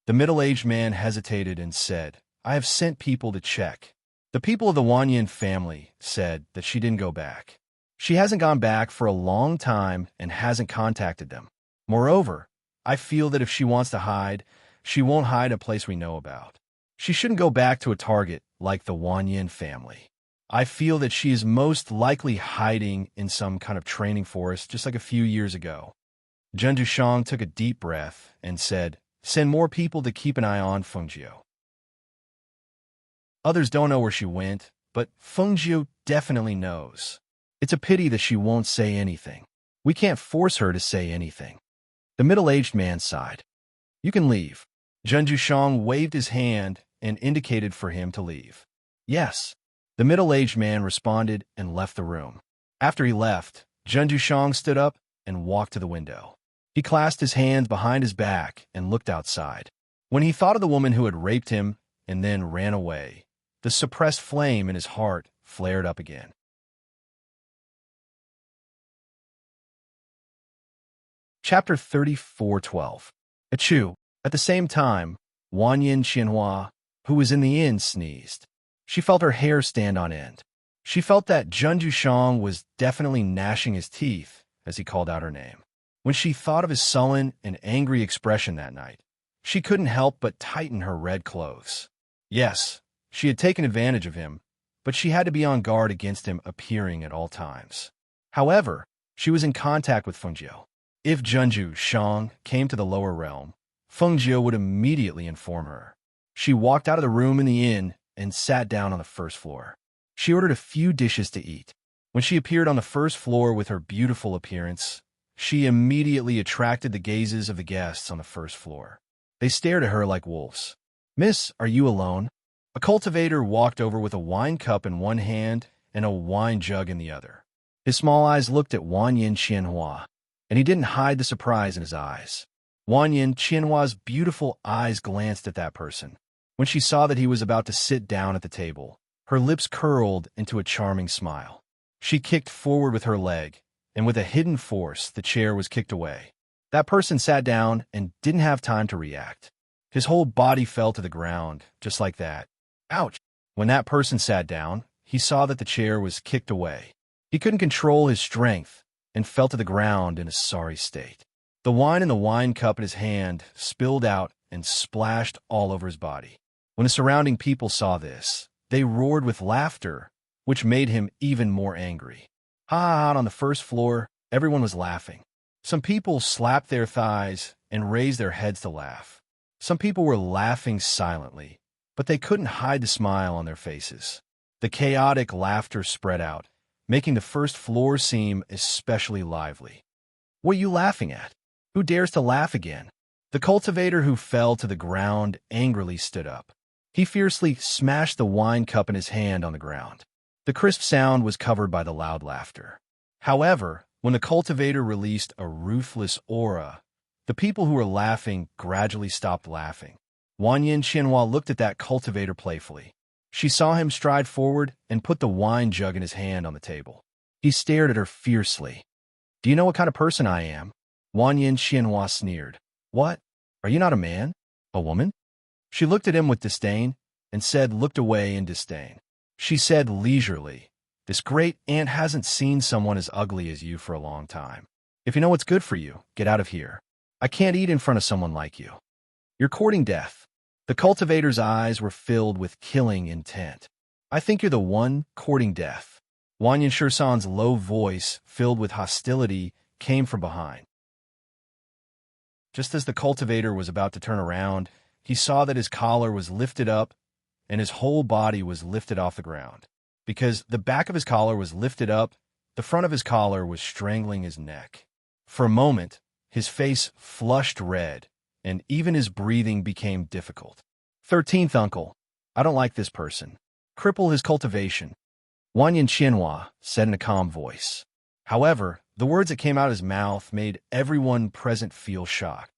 Speaker 1: The middle-aged man hesitated and said, "I have sent people to check. The people of the Wanyan family said that she didn't go back. She hasn't gone back for a long time and hasn't contacted them. Moreover, I feel that if she wants to hide, she won't hide a place we know about. She shouldn't go back to a target like the Wanyan family. I feel that she is most likely hiding in some kind of training forest just like a few years ago." Zhen Dushang took a deep breath and said, "Send more people to keep an eye on Fengjiu. Others don't know where she went, but Fengjiu definitely knows. It's a pity that she won't say anything. We can't force her to say anything. The middle-aged man sighed. You can leave. Zheng Jushang waved his hand and indicated for him to leave. Yes. The middle-aged man responded and left the room. After he left, Zheng Jushang stood up and walked to the window. He clasped his hands behind his back and looked outside. When he thought of the woman who had raped him and then ran away, the suppressed flame in his heart flared up again. Chapter 34:12. Achoo. At the same time, Wanyan Qianhua, who was in the inn, sneezed. She felt her hair stand on end. She felt that Zheng Jushang was definitely gnashing his teeth as he called out her name. When she thought of his sullen and angry expression that night, she couldn't help but tighten her red clothes. Yes, she had taken advantage of him, but she had to be on guard against him appearing at all times. However, she was in contact with Fengjiu. If Zheng Jushang came to the lower realm, Fengjiu would immediately inform her. She walked out of the room in the inn and sat down on the first floor. She ordered a few dishes to eat. When she appeared on the first floor with her beautiful appearance, she immediately attracted the gazes of the guests on the first floor. They stared at her like wolves. Miss, are you alone? A cultivator walked over with a wine cup in one hand and a wine jug in the other. His small eyes looked at Wanyan Qianhua, and he didn't hide the surprise in his eyes. Wanyan Qianhua's beautiful eyes glanced at that person. When she saw that he was about to sit down at the table, her lips curled into a charming smile. She kicked forward with her leg, and with a hidden force, the chair was kicked away. That person sat down and didn't have time to react. His whole body fell to the ground, just like that. Ouch! When that person sat down, he saw that the chair was kicked away. He couldn't control his strength and fell to the ground in a sorry state. The wine in the wine cup in his hand spilled out and splashed all over his body. When the surrounding people saw this, they roared with laughter, which made him even more angry. Ha! On the first floor, everyone was laughing. Some people slapped their thighs and raised their heads to laugh. Some people were laughing silently, but they couldn't hide the smile on their faces. The chaotic laughter spread out, making the first floor seem especially lively. What are you laughing at? Who dares to laugh again? The cultivator who fell to the ground angrily stood up. He fiercely smashed the wine cup in his hand on the ground. The crisp sound was covered by the loud laughter. However, when the cultivator released a ruthless aura, the people who were laughing gradually stopped laughing. Wanyan Qianhua looked at that cultivator playfully. She saw him stride forward and put the wine jug in his hand on the table. He stared at her fiercely. Do you know what kind of person I am? Wanyan Qianhua sneered. What? Are you not a man? A woman? She looked at him with disdain and looked away in disdain. She said leisurely, this great aunt hasn't seen someone as ugly as you for a long time. If you know what's good for you, get out of here. I can't eat in front of someone like you. You're courting death. The cultivator's eyes were filled with killing intent. I think you're the one courting death. Wanyan Shursan's low voice, filled with hostility, came from behind. Just as the cultivator was about to turn around, he saw that his collar was lifted up and his whole body was lifted off the ground. Because the back of his collar was lifted up, the front of his collar was strangling his neck. For a moment, his face flushed red, and even his breathing became difficult. 13th uncle, I don't like this person. Cripple his cultivation. Wanyan Qianhua said in a calm voice. However, the words that came out of his mouth made everyone present feel shocked.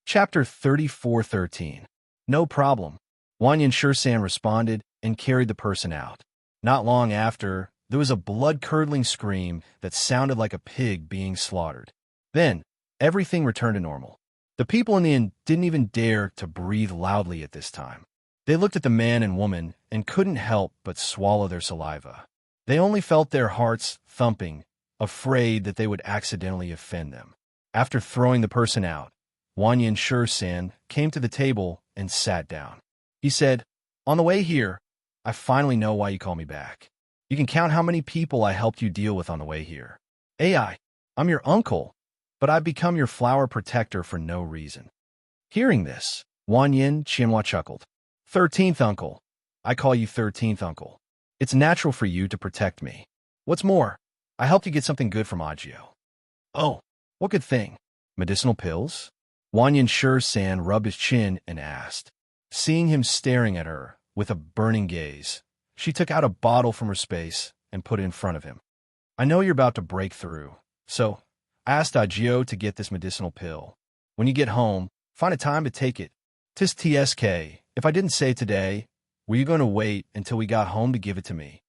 Speaker 1: Chapter 34:13. No problem. Wanyan Shursan responded and carried the person out. Not long after, there was a blood-curdling scream that sounded like a pig being slaughtered. Then, everything returned to normal. The people in the inn didn't even dare to breathe loudly at this time. They looked at the man and woman and couldn't help but swallow their saliva. They only felt their hearts thumping, afraid that they would accidentally offend them. After throwing the person out, Wanyan Shursan came to the table and sat down. He said, on the way here, I finally know why you call me back. You can count how many people I helped you deal with on the way here. I'm your uncle, but I've become your flower protector for no reason. Hearing this, Wanyan Qianhua chuckled. 13th uncle. I call you 13th uncle. It's natural for you to protect me. What's more, I helped you get something good from Agio. Oh, what good thing? Medicinal pills? Wanyan Shur-san rubbed his chin and asked. Seeing him staring at her with a burning gaze, she took out a bottle from her space and put it in front of him. I know you're about to break through, so I asked Agio to get this medicinal pill. When you get home, find a time to take it. Tis TSK. If I didn't say today, were you going to wait until we got home to give it to me?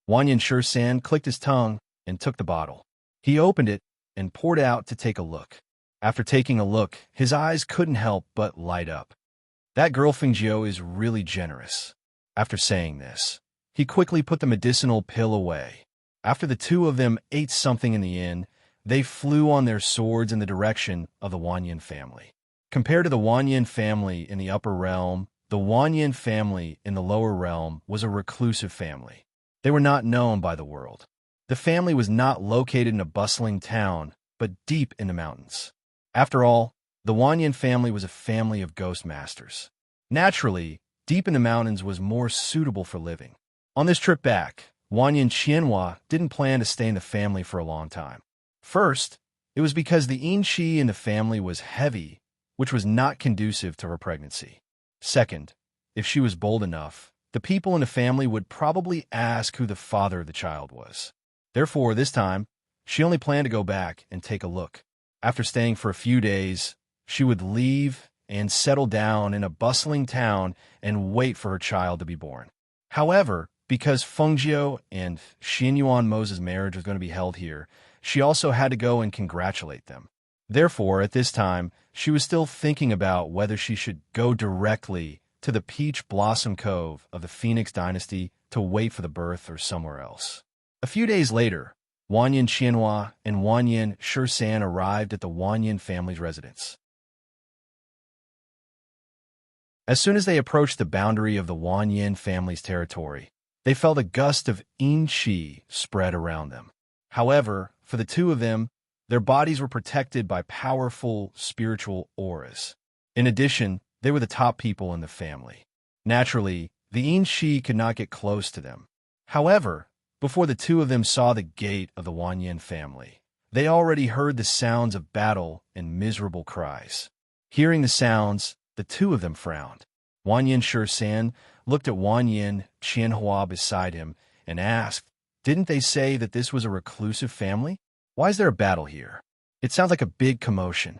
Speaker 1: Wanyan Shur-san clicked his tongue and took the bottle. He opened it and poured out to take a look. After taking a look, his eyes couldn't help but light up. That girl Fengjio is really generous. After saying this, he quickly put the medicinal pill away. After the two of them ate something in the inn, they flew on their swords in the direction of the Wanyan family. Compared to the Wanyan family in the upper realm, the Wanyan family in the lower realm was a reclusive family. They were not known by the world. The family was not located in a bustling town, but deep in the mountains. After all, the Wanyan family was a family of ghost masters. Naturally, deep in the mountains was more suitable for living. On this trip back, Wanyan Qianhua didn't plan to stay in the family for a long time. First, it was because the yin qi in the family was heavy, which was not conducive to her pregnancy. Second, if she was bold enough, the people in the family would probably ask who the father of the child was. Therefore, this time, she only planned to go back and take a look. After staying for a few days, she would leave and settle down in a bustling town and wait for her child to be born. However, because Fengjio and Xinyuan Mo's marriage was going to be held here, she also had to go and congratulate them. Therefore, at this time, she was still thinking about whether she should go directly to the Peach Blossom Cove of the Phoenix Dynasty to wait for the birth or somewhere else. A few days later, Wanyan Qianhua and Wanyan Shur-san arrived at the Wanyan family's residence. As soon as they approached the boundary of the Wanyan family's territory, they felt a gust of yin qi spread around them. However, for the two of them, their bodies were protected by powerful spiritual auras. In addition, they were the top people in the family. Naturally, the yin qi could not get close to them. However, before the two of them saw the gate of the Wanyan family, they already heard the sounds of battle and miserable cries. Hearing the sounds, the two of them frowned. Wanyan Shur-san looked at Wanyan Qianhua beside him and asked, "Didn't they say that this was a reclusive family? Why is there a battle here? It sounds like a big commotion."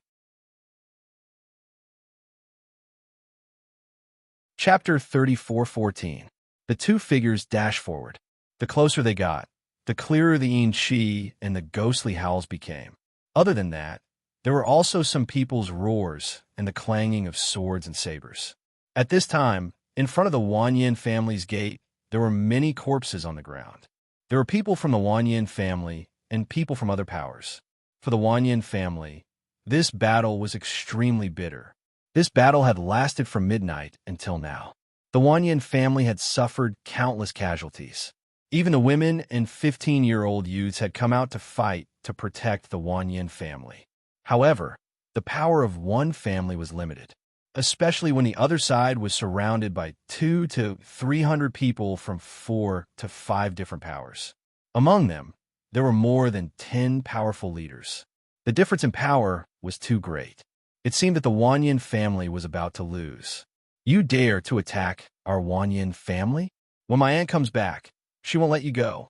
Speaker 1: Chapter 34:14. The two figures dash forward. The closer they got, the clearer the yin qi and the ghostly howls became. Other than that, there were also some people's roars and the clanging of swords and sabers. At this time, in front of the Wanyan family's gate, there were many corpses on the ground. There were people from the Wanyan family and people from other powers. For the Wanyan family, this battle was extremely bitter. This battle had lasted from midnight until now. The Wanyan family had suffered countless casualties. Even the women and 15-year-old youths had come out to fight to protect the Wanyan family. However, the power of one family was limited, especially when the other side was surrounded by 200 to 300 people from 4 to 5 different powers. Among them, there were more than 10 powerful leaders. The difference in power was too great. It seemed that the Wanyan family was about to lose. "You dare to attack our Wanyan family? When my aunt comes back, she won't let you go."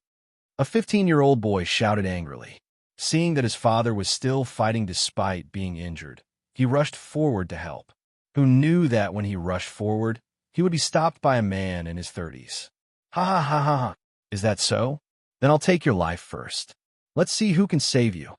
Speaker 1: A 15-year-old boy shouted angrily. Seeing that his father was still fighting despite being injured, he rushed forward to help. Who knew that when he rushed forward, he would be stopped by a man in his 30s. "Ha ha ha ha ha. Is that so? Then I'll take your life first. Let's see who can save you."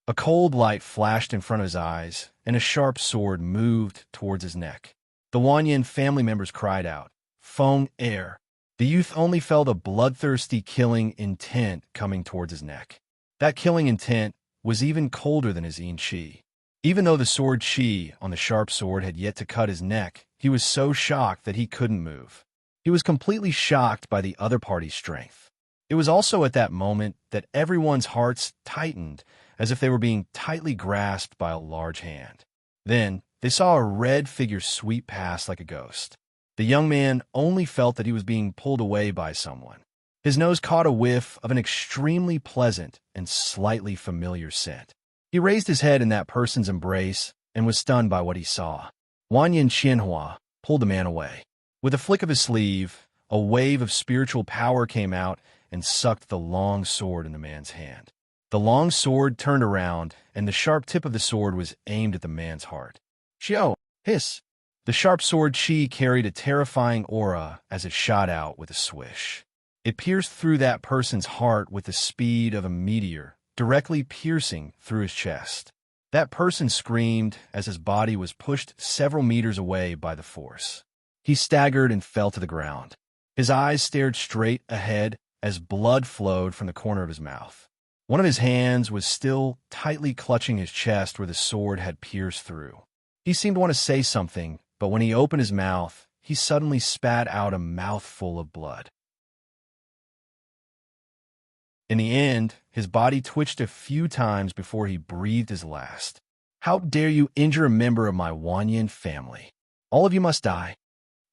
Speaker 1: A cold light flashed in front of his eyes, and a sharp sword moved towards his neck. The Wanyan family members cried out, "Feng Air." The youth only felt a bloodthirsty killing intent coming towards his neck. That killing intent was even colder than his yin qi. Even though the sword qi on the sharp sword had yet to cut his neck, he was so shocked that he couldn't move. He was completely shocked by the other party's strength. It was also at that moment that everyone's hearts tightened, as if they were being tightly grasped by a large hand. Then, they saw a red figure sweep past like a ghost. The young man only felt that he was being pulled away by someone. His nose caught a whiff of an extremely pleasant and slightly familiar scent. He raised his head in that person's embrace and was stunned by what he saw. Wanyan Qianhua pulled the man away. With a flick of his sleeve, a wave of spiritual power came out and sucked the long sword in the man's hand. The long sword turned around, and the sharp tip of the sword was aimed at the man's heart. Xiao! Hiss! The sharp sword Qi carried a terrifying aura as it shot out with a swish. It pierced through that person's heart with the speed of a meteor, directly piercing through his chest. That person screamed as his body was pushed several meters away by the force. He staggered and fell to the ground. His eyes stared straight ahead as blood flowed from the corner of his mouth. One of his hands was still tightly clutching his chest where the sword had pierced through. He seemed to want to say something, but when he opened his mouth, he suddenly spat out a mouthful of blood. In the end, his body twitched a few times before he breathed his last. How dare you injure a member of my Wanyan family? All of you must die.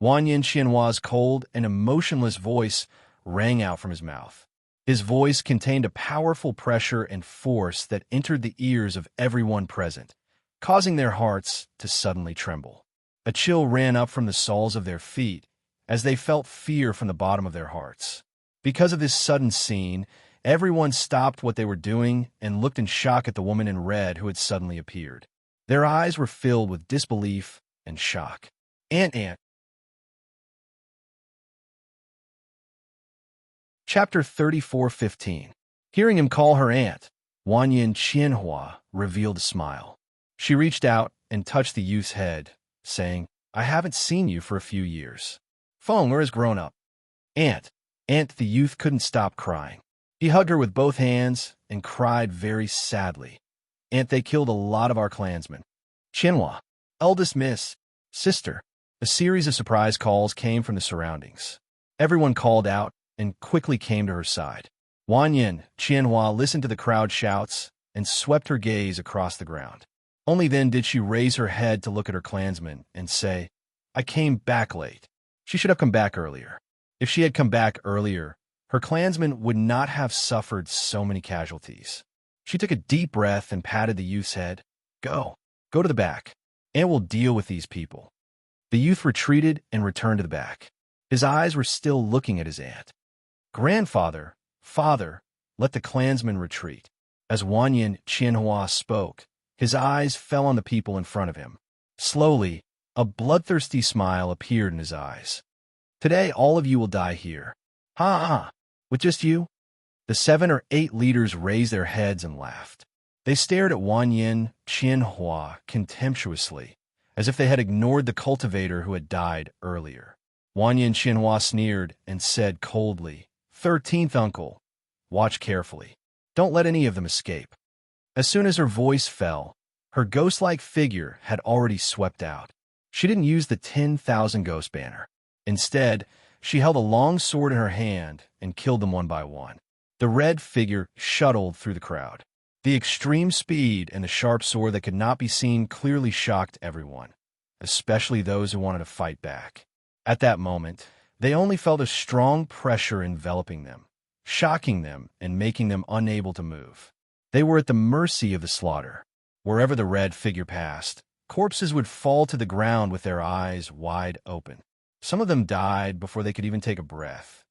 Speaker 1: Wanyan Qianhua's cold and emotionless voice rang out from his mouth. His voice contained a powerful pressure and force that entered the ears of everyone present, causing their hearts to suddenly tremble. A chill ran up from the soles of their feet as they felt fear from the bottom of their hearts. Because of this sudden scene, everyone stopped what they were doing and looked in shock at the woman in red who had suddenly appeared. Their eyes were filled with disbelief and shock. Aunt. Chapter 34:15. Hearing him call her aunt, Wanyan Qianhua revealed a smile. She reached out and touched the youth's head, saying, I haven't seen you for a few years. Feng has grown up. Aunt, the youth couldn't stop crying. He hugged her with both hands and cried very sadly. Aunt, they killed a lot of our clansmen. Qianhua, eldest miss, sister. A series of surprise calls came from the surroundings. Everyone called out and quickly came to her side. Wanyan Qianhua listened to the crowd shouts and swept her gaze across the ground. Only then did she raise her head to look at her clansmen and say, I came back late. She should have come back earlier. If she had come back earlier, her clansmen would not have suffered so many casualties. She took a deep breath and patted the youth's head. Go to the back, and we'll deal with these people. The youth retreated and returned to the back. His eyes were still looking at his aunt. Grandfather, father, let the clansmen retreat. As Wanyan Qianhua spoke, his eyes fell on the people in front of him. Slowly, a bloodthirsty smile appeared in his eyes. Today, all of you will die here. Ha! With just you? The 7 or 8 leaders raised their heads and laughed. They stared at Wanyan Qianhua contemptuously, as if they had ignored the cultivator who had died earlier. Wanyan Qianhua sneered and said coldly, 13th uncle, watch carefully. Don't let any of them escape. As soon as her voice fell, her ghost-like figure had already swept out. She didn't use the 10,000 ghost banner. Instead, she held a long sword in her hand and killed them one by one. The red figure shuttled through the crowd. The extreme speed and the sharp sword that could not be seen clearly shocked everyone, especially those who wanted to fight back. At that moment, they only felt a strong pressure enveloping them, shocking them and making them unable to move. They were at the mercy of the slaughter. Wherever the red figure passed, corpses would fall to the ground with their eyes wide open. Some of them died before they could even take a breath,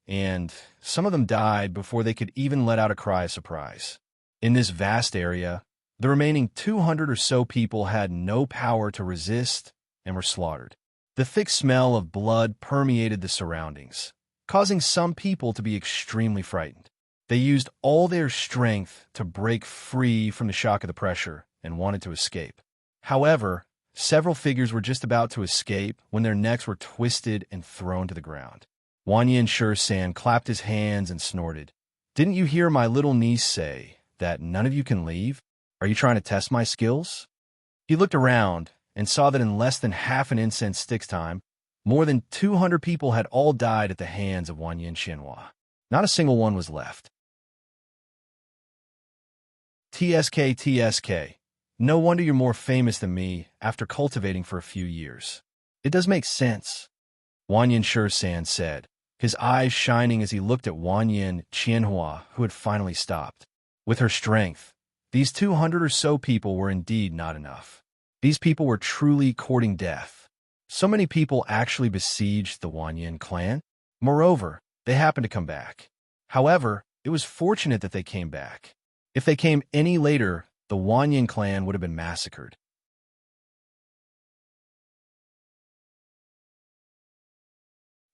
Speaker 1: and some of them died before they could even let out a cry of surprise. In this vast area, the remaining 200 or so people had no power to resist and were slaughtered. The thick smell of blood permeated the surroundings, causing some people to be extremely frightened. They used all their strength to break free from the shock of the pressure and wanted to escape. However, several figures were just about to escape when their necks were twisted and thrown to the ground. Wanyan Shursan clapped his hands and snorted. Didn't you hear my little niece say that none of you can leave? Are you trying to test my skills? He looked around and saw that in less than half an incense stick's time, more than 200 people had all died at the hands of Wanyan Qianhua. Not a single one was left. TSK. No wonder you're more famous than me after cultivating for a few years. It does make sense. Wanyan Shisan said, his eyes shining as he looked at Wanyan Qianhua, who had finally stopped. With her strength, these 200 or so people were indeed not enough. These people were truly courting death. So many people actually besieged the Wanyan clan. Moreover, they happened to come back. However, it was fortunate that they came back. If they came any later, the Wanyan clan would have been massacred.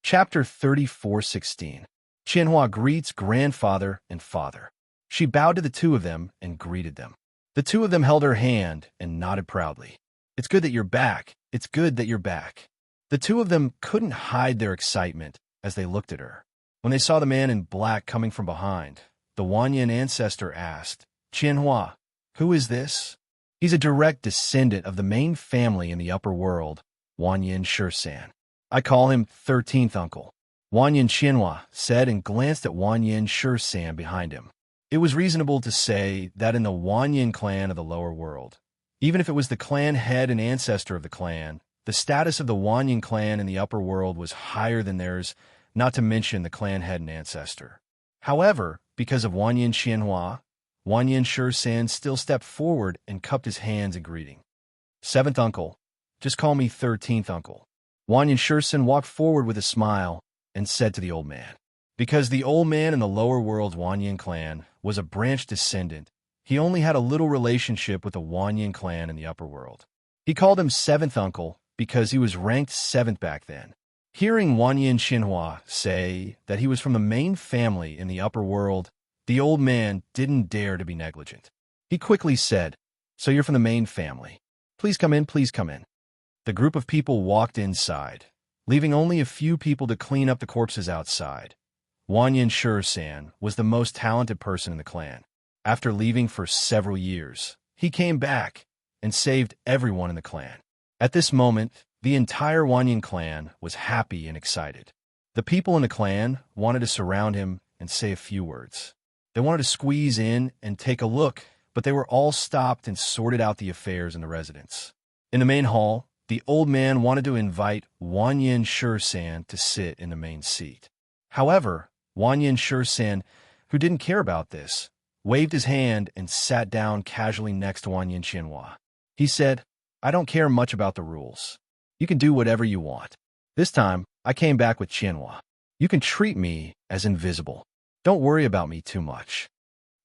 Speaker 1: Chapter 34:16. Qianhua greets grandfather and father. She bowed to the two of them and greeted them. The two of them held her hand and nodded proudly. It's good that you're back. It's good that you're back. The two of them couldn't hide their excitement as they looked at her. When they saw the man in black coming from behind, the Wanyan ancestor asked, Qianhua, who is this? He's a direct descendant of the main family in the upper world, Wanyan Shisan. I call him 13th uncle. Wanyan Qianhua said and glanced at Wanyan Shisan behind him. It was reasonable to say that in the Wanyan clan of the lower world, even if it was the clan head and ancestor of the clan, the status of the Wanyan clan in the upper world was higher than theirs, not to mention the clan head and ancestor. However, because of Wanyan Qianhua, Wanyan Shisan still stepped forward and cupped his hands in greeting. 7th uncle, just call me 13th uncle. Wanyan Shisan walked forward with a smile and said to the old man. Because the old man in the lower world's Wanyan clan was a branch descendant, he only had a little relationship with the Wanyan clan in the upper world. He called him 7th uncle because he was ranked 7th back then. Hearing Wanyan Qianhua say that he was from the main family in the upper world, the old man didn't dare to be negligent. He quickly said, So you're from the main family. Please come in, please come in. The group of people walked inside, leaving only a few people to clean up the corpses outside. Wanyan Shisan was the most talented person in the clan. After leaving for several years, he came back and saved everyone in the clan. At this moment, the entire Wanyan clan was happy and excited. The people in the clan wanted to surround him and say a few words. They wanted to squeeze in and take a look, but they were all stopped and sorted out the affairs in the residence. In the main hall, the old man wanted to invite Wanyan Shisan to sit in the main seat. However, Wanyan Shisan, who didn't care about this, waved his hand and sat down casually next to Wanyan Qianhua. He said, I don't care much about the rules. You can do whatever you want. This time, I came back with Qianhua. You can treat me as invisible. Don't worry about me too much.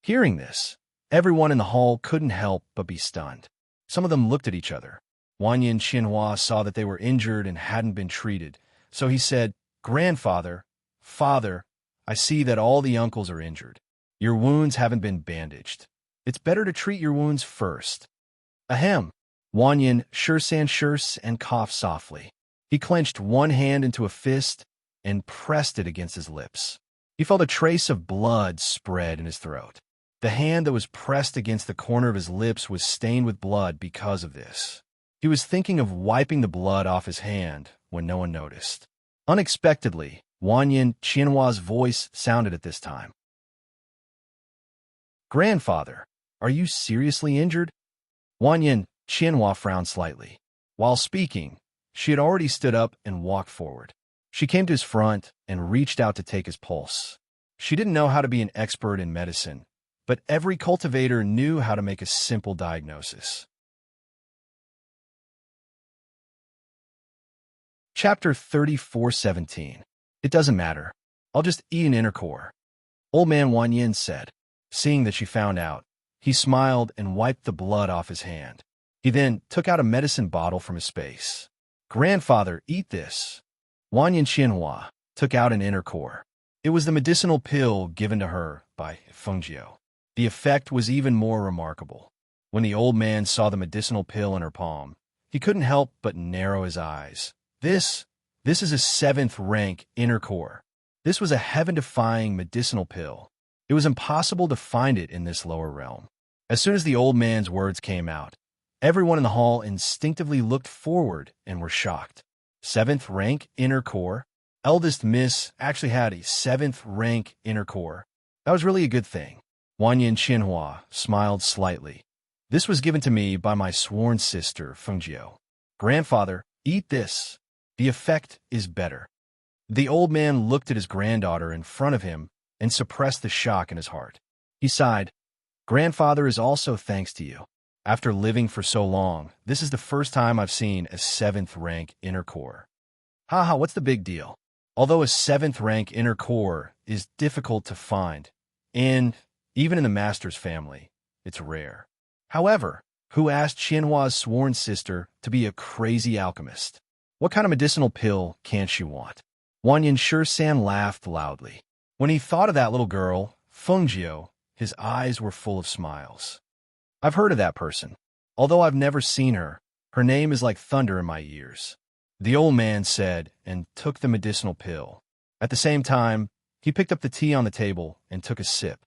Speaker 1: Hearing this, everyone in the hall couldn't help but be stunned. Some of them looked at each other. Wanyan Qianhua saw that they were injured and hadn't been treated, so he said, Grandfather, Father, I see that all the uncles are injured. Your wounds haven't been bandaged. It's better to treat your wounds first. Ahem. Wanyan Shisan and coughed softly. He clenched one hand into a fist and pressed it against his lips. He felt a trace of blood spread in his throat. The hand that was pressed against the corner of his lips was stained with blood because of this. He was thinking of wiping the blood off his hand when no one noticed. Unexpectedly, Wanyan Qianhua's voice sounded at this time. Grandfather, are you seriously injured? Wanyan Qianhua frowned slightly. While speaking, she had already stood up and walked forward. She came to his front and reached out to take his pulse. She didn't know how to be an expert in medicine, but every cultivator knew how to make a simple diagnosis. Chapter 34:17. It doesn't matter. I'll just eat an inner core. Old man Wanyan said. Seeing that she found out, he smiled and wiped the blood off his hand. He then took out a medicine bottle from his space. Grandfather, eat this. Wanyan Qianhua took out an inner core. It was the medicinal pill given to her by Fengjiu. The effect was even more remarkable. When the old man saw the medicinal pill in her palm, he couldn't help but narrow his eyes. This is a 7th rank inner core. This was a heaven-defying medicinal pill. It was impossible to find it in this lower realm. As soon as the old man's words came out, everyone in the hall instinctively looked forward and were shocked. 7th rank inner core? Eldest Miss actually had a 7th rank inner core. That was really a good thing. Wanyan Qianhua smiled slightly. This was given to me by my sworn sister, Fengjiu. Grandfather, eat this. The effect is better. The old man looked at his granddaughter in front of him and suppressed the shock in his heart. He sighed. Grandfather is also thanks to you. After living for so long, this is the first time I've seen a 7th rank inner core. Haha, what's the big deal? Although a 7th rank inner core is difficult to find, and even in the master's family, it's rare. However, who asked Qianhua's sworn sister to be a crazy alchemist? What kind of medicinal pill can't she want? Wang Yinshe laughed loudly. When he thought of that little girl, Fengjiu, his eyes were full of smiles. I've heard of that person. Although I've never seen her, her name is like thunder in my ears. The old man said and took the medicinal pill. At the same time, he picked up the tea on the table and took a sip.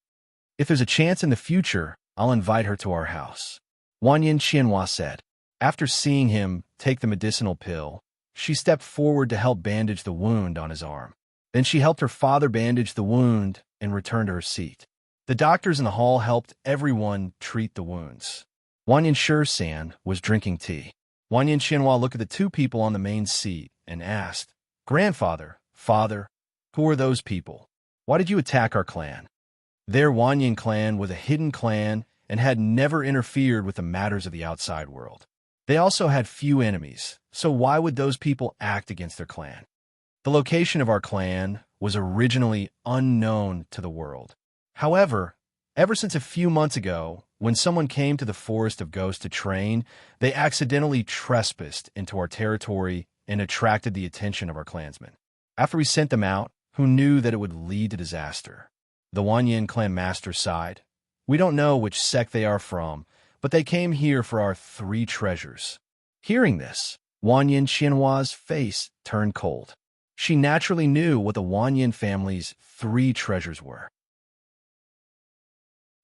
Speaker 1: If there's a chance in the future, I'll invite her to our house, Wanyan Qianhua said. After seeing him take the medicinal pill, she stepped forward to help bandage the wound on his arm. Then she helped her father bandage the wound and returned to her seat. The doctors in the hall helped everyone treat the wounds. Wanyan Shi was drinking tea. Wanyan Qianhua looked at the two people on the main seat and asked, Grandfather, Father, who are those people? Why did you attack our clan? Their Wanyan clan was a hidden clan and had never interfered with the matters of the outside world. They also had few enemies, so why would those people act against their clan? The location of our clan was originally unknown to the world. However, ever since a few months ago, when someone came to the Forest of Ghosts to train, they accidentally trespassed into our territory and attracted the attention of our clansmen. After we sent them out, who knew that it would lead to disaster? The Wanyan clan master sighed. We don't know which sect they are from, but they came here for our 3 treasures. Hearing this, Wanyan Qianhua's face turned cold. She naturally knew what the Wanyan family's 3 treasures were.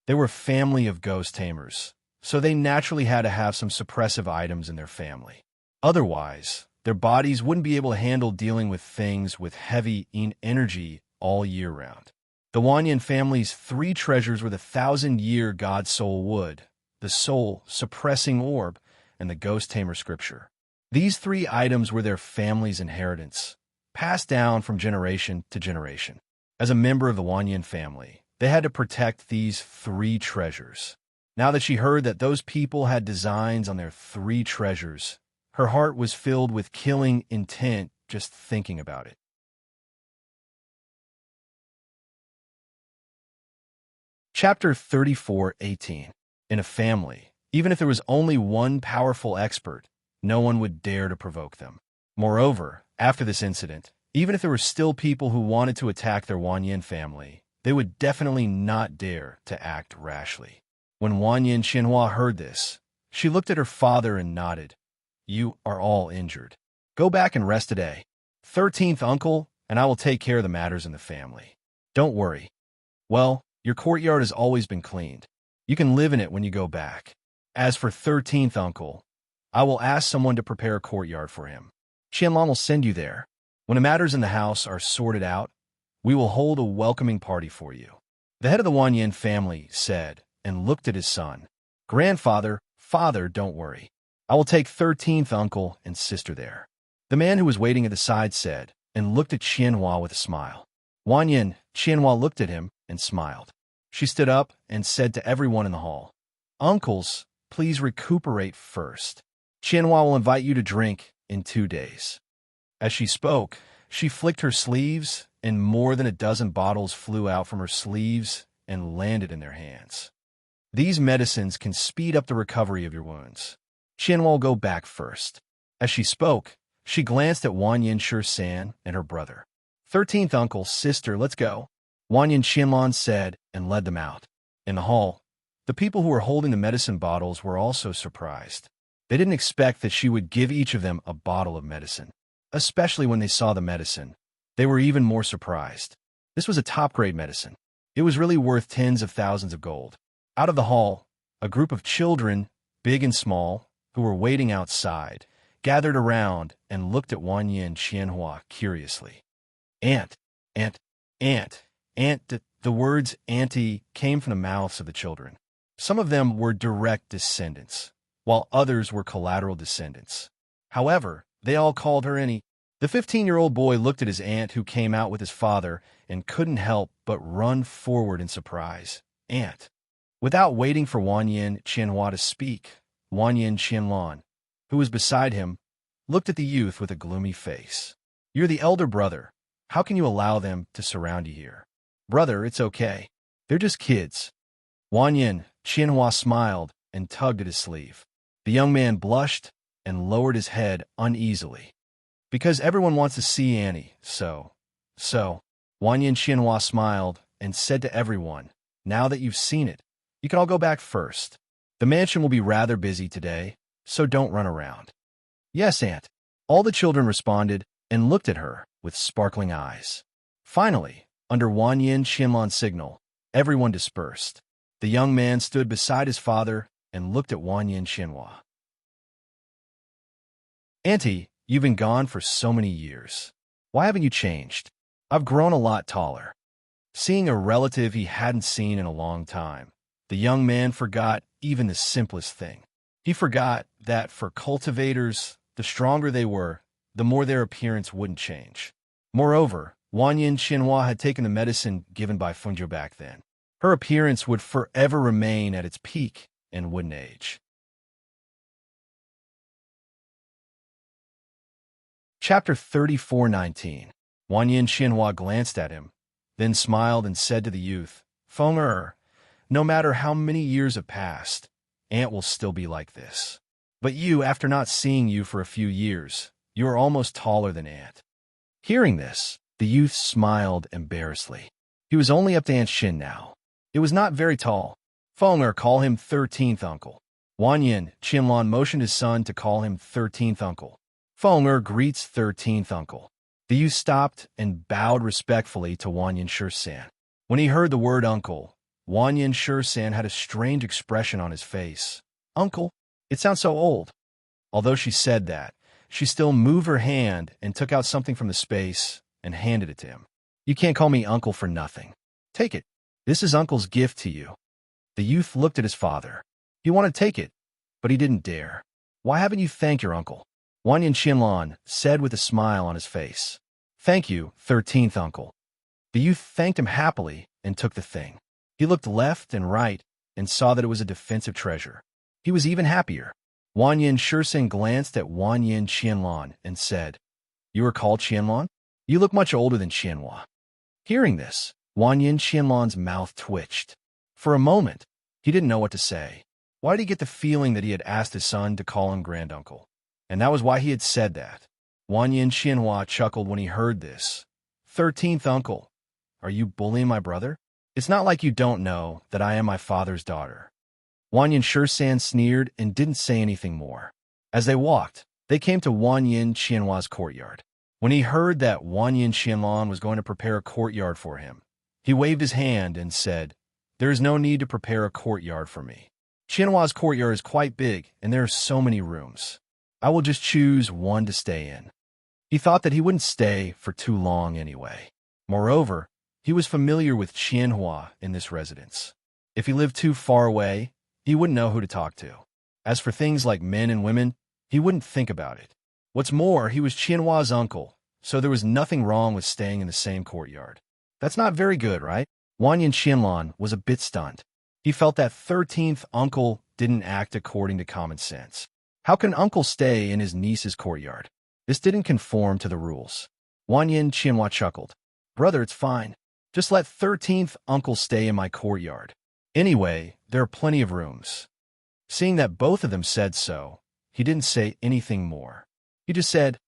Speaker 1: They were a family of ghost tamers, so they naturally had to have some suppressive items in their family. Otherwise, their bodies wouldn't be able to handle dealing with things with heavy energy all year round. The Wanyan family's 3 treasures were the 1,000-year God Soul Wood, the Soul Suppressing Orb, and the Ghost Tamer Scripture. These 3 items were their family's inheritance, passed down from generation to generation. As a member of the Wanyan family, they had to protect these 3 treasures. Now that she heard that those people had designs on their 3 treasures, her heart was filled with killing intent just thinking about it. Chapter 34:18. In a family, even if there was only one powerful expert, no one would dare to provoke them. Moreover, after this incident, even if there were still people who wanted to attack their Wanyan family, they would definitely not dare to act rashly. When Wanyan Qianhua heard this, she looked at her father and nodded. You are all injured. Go back and rest today. 13th uncle, and I will take care of the matters in the family. Don't worry. Well, your courtyard has always been cleaned. You can live in it when you go back. As for 13th uncle, I will ask someone to prepare a courtyard for him. Qianlan will send you there. When the matters in the house are sorted out, we will hold a welcoming party for you. The head of the Wanyan family said and looked at his son. Grandfather, father, don't worry. I will take 13th uncle and sister there. The man who was waiting at the side said and looked at Qianhua with a smile. Wanyan, Qianhua looked at him and smiled. She stood up and said to everyone in the hall, Uncles, please recuperate first. Qianhua will invite you to drink in 2 days. As she spoke, she flicked her sleeves, and more than a dozen bottles flew out from her sleeves and landed in their hands. These medicines can speed up the recovery of your wounds. Qianhua will go back first. As she spoke, she glanced at Wanyan Shi and her brother. 13th uncle, sister, let's go. Wanyan Qianlan said and led them out. In the hall, the people who were holding the medicine bottles were also surprised. They didn't expect that she would give each of them a bottle of medicine. Especially when they saw the medicine, they were even more surprised. This was a top-grade medicine. It was really worth tens of thousands of gold. Out of the hall, a group of children, big and small, who were waiting outside, gathered around and looked at Wanyan Qianhua curiously. Aunt, aunt, aunt, aunt. The words auntie came from the mouths of the children. Some of them were direct descendants, while others were collateral descendants. However, they all called her Annie. The 15-year-old boy looked at his aunt who came out with his father and couldn't help but run forward in surprise. Aunt. Without waiting for Wanyin Qianhua to speak, Wanyin Qianlan, who was beside him, looked at the youth with a gloomy face. You're the elder brother. How can you allow them to surround you here? Brother, it's okay. They're just kids. Wanyin Qianhua smiled and tugged at his sleeve. The young man blushed and lowered his head uneasily. Because everyone wants to see Annie, so. Wanyin Qianhua smiled and said to everyone, now that you've seen it, you can all go back first. The mansion will be rather busy today, so don't run around. Yes, Aunt. All the children responded and looked at her with sparkling eyes. Finally, under Wanyin Qianlan's signal, everyone dispersed. The young man stood beside his father and looked at Wanyin Qianhua. Auntie, you've been gone for so many years. Why haven't you changed? I've grown a lot taller. Seeing a relative he hadn't seen in a long time, the young man forgot even the simplest thing. He forgot that for cultivators, the stronger they were, the more their appearance wouldn't change. Moreover, Wanyin Qianhua had taken the medicine given by Fengzhou back then. Her appearance would forever remain at its peak and wouldn't age. Chapter 34:19. Wanyin Qianhua glanced at him, then smiled and said to the youth, Feng no matter how many years have passed, Aunt will still be like this. But you, after not seeing you for a few years, you are almost taller than Aunt. Hearing this, the youth smiled embarrassedly. He was only up to Aunt Xin now. It was not very tall. Feng call him 13th uncle. Wanyin Qianlan motioned his son to call him 13th uncle. Feng greets 13th uncle. The youth stopped and bowed respectfully to Wanyin Shisan. When he heard the word uncle, Wanyin Shisan had a strange expression on his face. Uncle? It sounds so old. Although she said that, she still moved her hand and took out something from the space and handed it to him. You can't call me uncle for nothing. Take it. This is uncle's gift to you. The youth looked at his father. He wanted to take it, but he didn't dare. Why haven't you thanked your uncle? Wanyin Qianlan said with a smile on his face. Thank you, 13th uncle. The youth thanked him happily and took the thing. He looked left and right and saw that it was a defensive treasure. He was even happier. Wanyin Shisan glanced at Wanyin Qianlan and said, You are called Qianlan? You look much older than Qianhua. Hearing this, Wanyin Qianlan's mouth twitched. For a moment, he didn't know what to say. Why did he get the feeling that he had asked his son to call him granduncle? And that was why he had said that. Wanyin Qianhua chuckled when he heard this. 13th uncle, are you bullying my brother? It's not like you don't know that I am my father's daughter. Wanyin Shisan sneered and didn't say anything more. As they walked, they came to Wanyin Qianhua's courtyard. When he heard that Wanyin Qianlan was going to prepare a courtyard for him, he waved his hand and said, There is no need to prepare a courtyard for me. Qianhua's courtyard is quite big, and there are so many rooms. I will just choose one to stay in. He thought that he wouldn't stay for too long anyway. Moreover, he was familiar with Qianhua in this residence. If he lived too far away, he wouldn't know who to talk to. As for things like men and women, he wouldn't think about it. What's more, he was Qianhua's uncle, so there was nothing wrong with staying in the same courtyard. That's not very good, right? Wanyin Qianlan was a bit stunned. He felt that 13th uncle didn't act according to common sense. How can uncle stay in his niece's courtyard? This didn't conform to the rules. Wanyin Qianhua chuckled. Brother, it's fine. Just let 13th uncle stay in my courtyard. Anyway, there are plenty of rooms. Seeing that both of them said so, he didn't say anything more. He just said,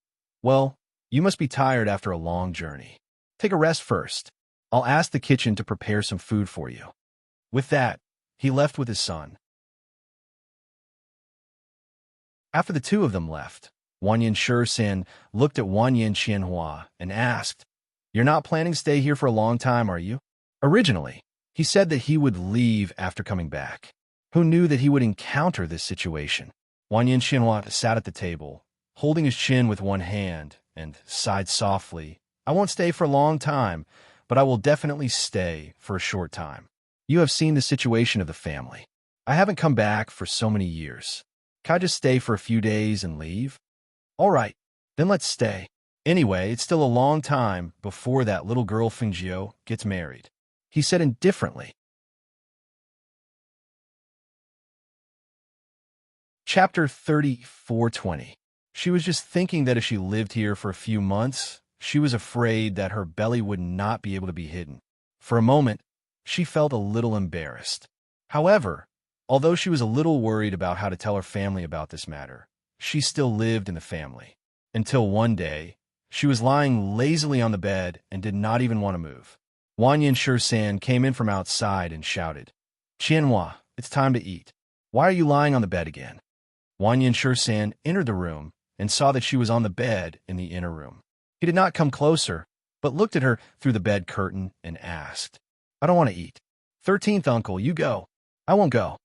Speaker 1: Well, you must be tired after a long journey. Take a rest first. I'll ask the kitchen to prepare some food for you. With that, he left with his son. After the two of them left, Wanyin Shisan looked at Wanyin Qianhua and asked, You're not planning to stay here for a long time, are you? Originally, he said that he would leave after coming back. Who knew that he would encounter this situation? Wanyin Qianhua sat at the table, holding his chin with one hand, and sighed softly. I won't stay for a long time, but I will definitely stay for a short time. You have seen the situation of the family. I haven't come back for so many years. Can I just stay for a few days and leave? All right, then let's stay. Anyway, it's still a long time before that little girl Fengjiu gets married. He said indifferently. Chapter 34:20. She was just thinking that if she lived here for a few months, she was afraid that her belly would not be able to be hidden. For a moment, she felt a little embarrassed. However, although she was a little worried about how to tell her family about this matter, she still lived in the family. Until one day, she was lying lazily on the bed and did not even want to move. Wanyan Shursan came in from outside and shouted, "Qianhua, it's time to eat. Why are you lying on the bed again?" Wanyan Shursan entered the room and saw that she was on the bed in the inner room. He did not come closer, but looked at her through the bed curtain and asked, "I don't want to eat." 13th uncle, you go." "I won't go,"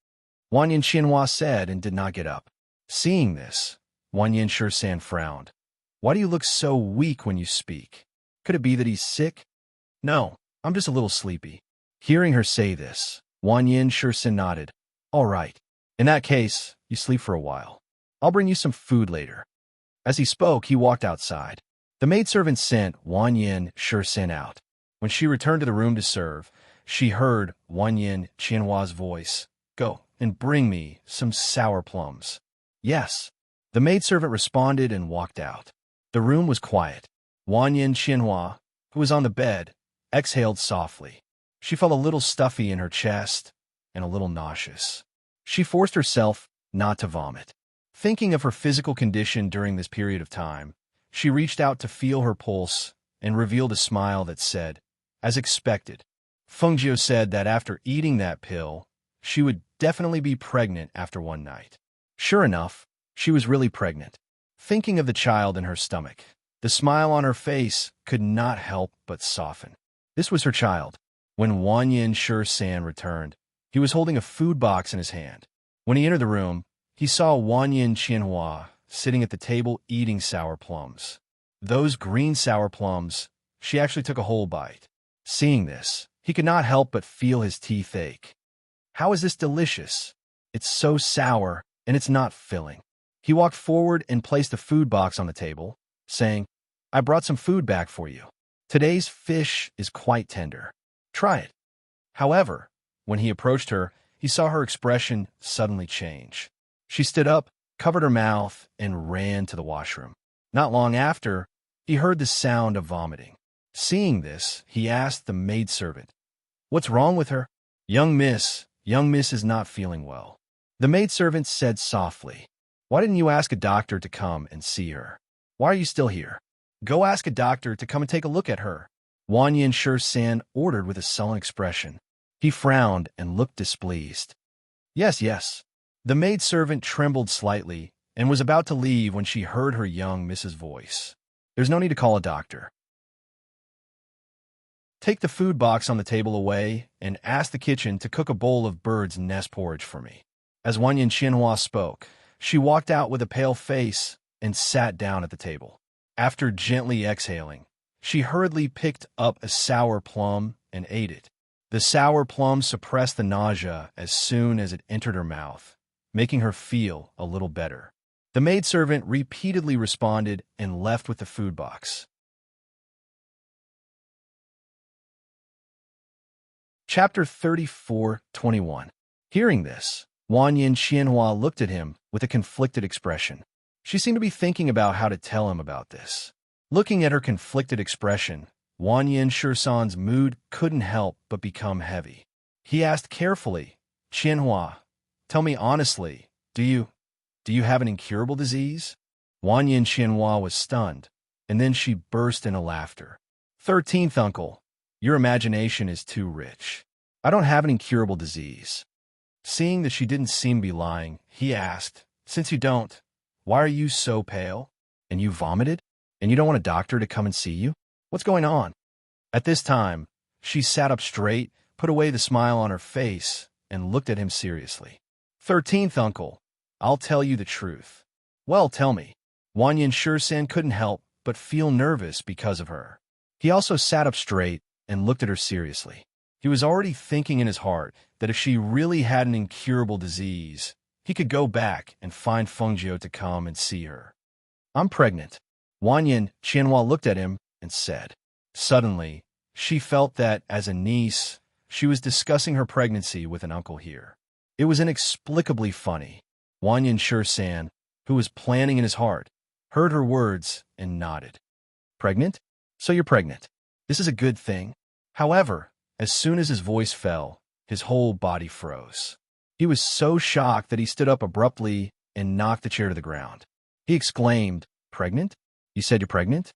Speaker 1: Wanyan Qianhua said and did not get up. Seeing this, Wanyan Shursan frowned. "Why do you look so weak when you speak? Could it be that he's sick?" "No, I'm just a little sleepy." Hearing her say this, Wanyan Shursan nodded. "All right. In that case, you sleep for a while. I'll bring you some food later." As he spoke, he walked outside. The maidservant sent Wanyan Shursan out. When she returned to the room to serve, she heard Wanyan Qianhua's voice. "Go and bring me some sour plums." "Yes." The maidservant responded and walked out. The room was quiet. Wanyan Qianhua, who was on the bed, exhaled softly. She felt a little stuffy in her chest and a little nauseous. She forced herself not to vomit. Thinking of her physical condition during this period of time, she reached out to feel her pulse and revealed a smile that said, "As expected." Fengjiu said that after eating that pill, she would definitely be pregnant after one night. Sure enough, she was really pregnant. Thinking of the child in her stomach, the smile on her face could not help but soften. This was her child. When Wanyan Shursan returned, he was holding a food box in his hand. When he entered the room, he saw Wanyan Qianhua sitting at the table eating sour plums. Those green sour plums, she actually took a whole bite. Seeing this, he could not help but feel his teeth ache. How is this delicious? It's so sour, and it's not filling. He walked forward and placed the food box on the table, saying, "I brought some food back for you. Today's fish is quite tender. Try it." However, when he approached her, he saw her expression suddenly change. She stood up, covered her mouth, and ran to the washroom. Not long after, he heard the sound of vomiting. Seeing this, he asked the maidservant, "What's wrong with her?" Young Miss is not feeling well." The maidservant said softly, "Why didn't you ask a doctor to come and see her? Why are you still here? Go ask a doctor to come and take a look at her." Wanyan Shursan ordered with a sullen expression. He frowned and looked displeased. Yes, yes." The maidservant trembled slightly and was about to leave when she heard her young Miss's voice. "There's no need to call a doctor. Take the food box on the table away and ask the kitchen to cook a bowl of bird's nest porridge for me." As Wanyan Qianhua spoke, she walked out with a pale face and sat down at the table. After gently exhaling, she hurriedly picked up a sour plum and ate it. The sour plum suppressed the nausea as soon as it entered her mouth, making her feel a little better. The maidservant repeatedly responded and left with the food box. Chapter 34:21. Hearing this, Wanyan Qianhua looked at him with a conflicted expression. She seemed to be thinking about how to tell him about this. Looking at her conflicted expression, Wanyan Shursan's mood couldn't help but become heavy. He asked carefully, "Qianhua, tell me honestly, do you have an incurable disease?" Wanyan Qianhua was stunned, and then she burst into laughter. 13th uncle, your imagination is too rich. I don't have an incurable disease." Seeing that she didn't seem to be lying, he asked, "Since you don't, why are you so pale? And you vomited? And you don't want a doctor to come and see you? What's going on?" At this time, she sat up straight, put away the smile on her face, and looked at him seriously. 13th uncle, I'll tell you the truth." "Well, tell me." Wanyan Shursan couldn't help but feel nervous because of her. He also sat up straight and looked at her seriously. He was already thinking in his heart that if she really had an incurable disease, he could go back and find Fengjiu to come and see her. "I'm pregnant." Wanyan Qianhua looked at him and said. Suddenly, she felt that, as a niece, she was discussing her pregnancy with an uncle here. It was inexplicably funny. Wanyan Shursan, who was planning in his heart, heard her words and nodded. Pregnant? So you're pregnant. This is a good thing. However, as soon as his voice fell, his whole body froze. He was so shocked that he stood up abruptly and knocked the chair to the ground. He exclaimed, Pregnant? You said you're pregnant?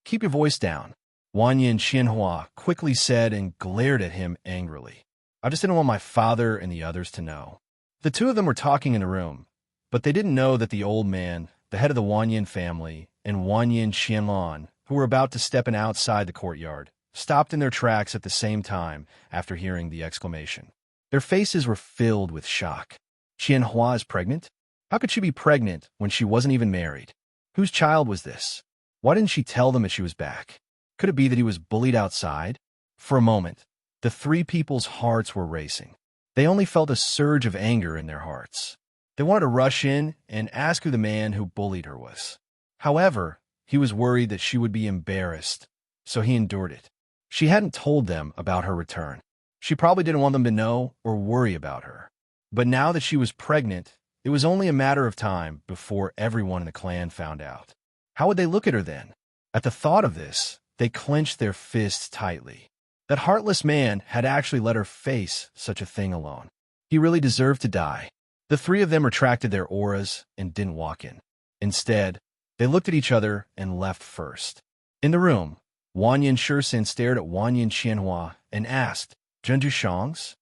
Speaker 1: Keep your voice down, Wanyan Qianhua quickly said and glared at him angrily. I just didn't want my father and the others to know. The two of them were talking in the room, but they didn't know that the old man, the head of the Wanyan family, and Wanyan Qianlan, who were about to step in outside the courtyard, stopped in their tracks at the same time after hearing the exclamation. Their faces were filled with shock. Qianhua is pregnant? How could she be pregnant when she wasn't even married? Whose child was this? Why didn't she tell them that she was back? Could it be that he was bullied outside? For a moment, the three people's hearts were racing. They only felt a surge of anger in their hearts. They wanted to rush in and ask who the man who bullied her was. However, he was worried that she would be embarrassed, so he endured it. She hadn't told them about her return. She probably didn't want them to know or worry about her. But now that she was pregnant, it was only a matter of time before everyone in the clan found out. How would they look at her then? At the thought of this, they clenched their fists tightly. That heartless man had actually let her face such a thing alone. He really deserved to die. The three of them retracted their auras and didn't walk in. Instead, they looked at each other and left first. In the room, Wanyan Shursan stared at Wanyan Qianhua and asked, Zhenju Shangs?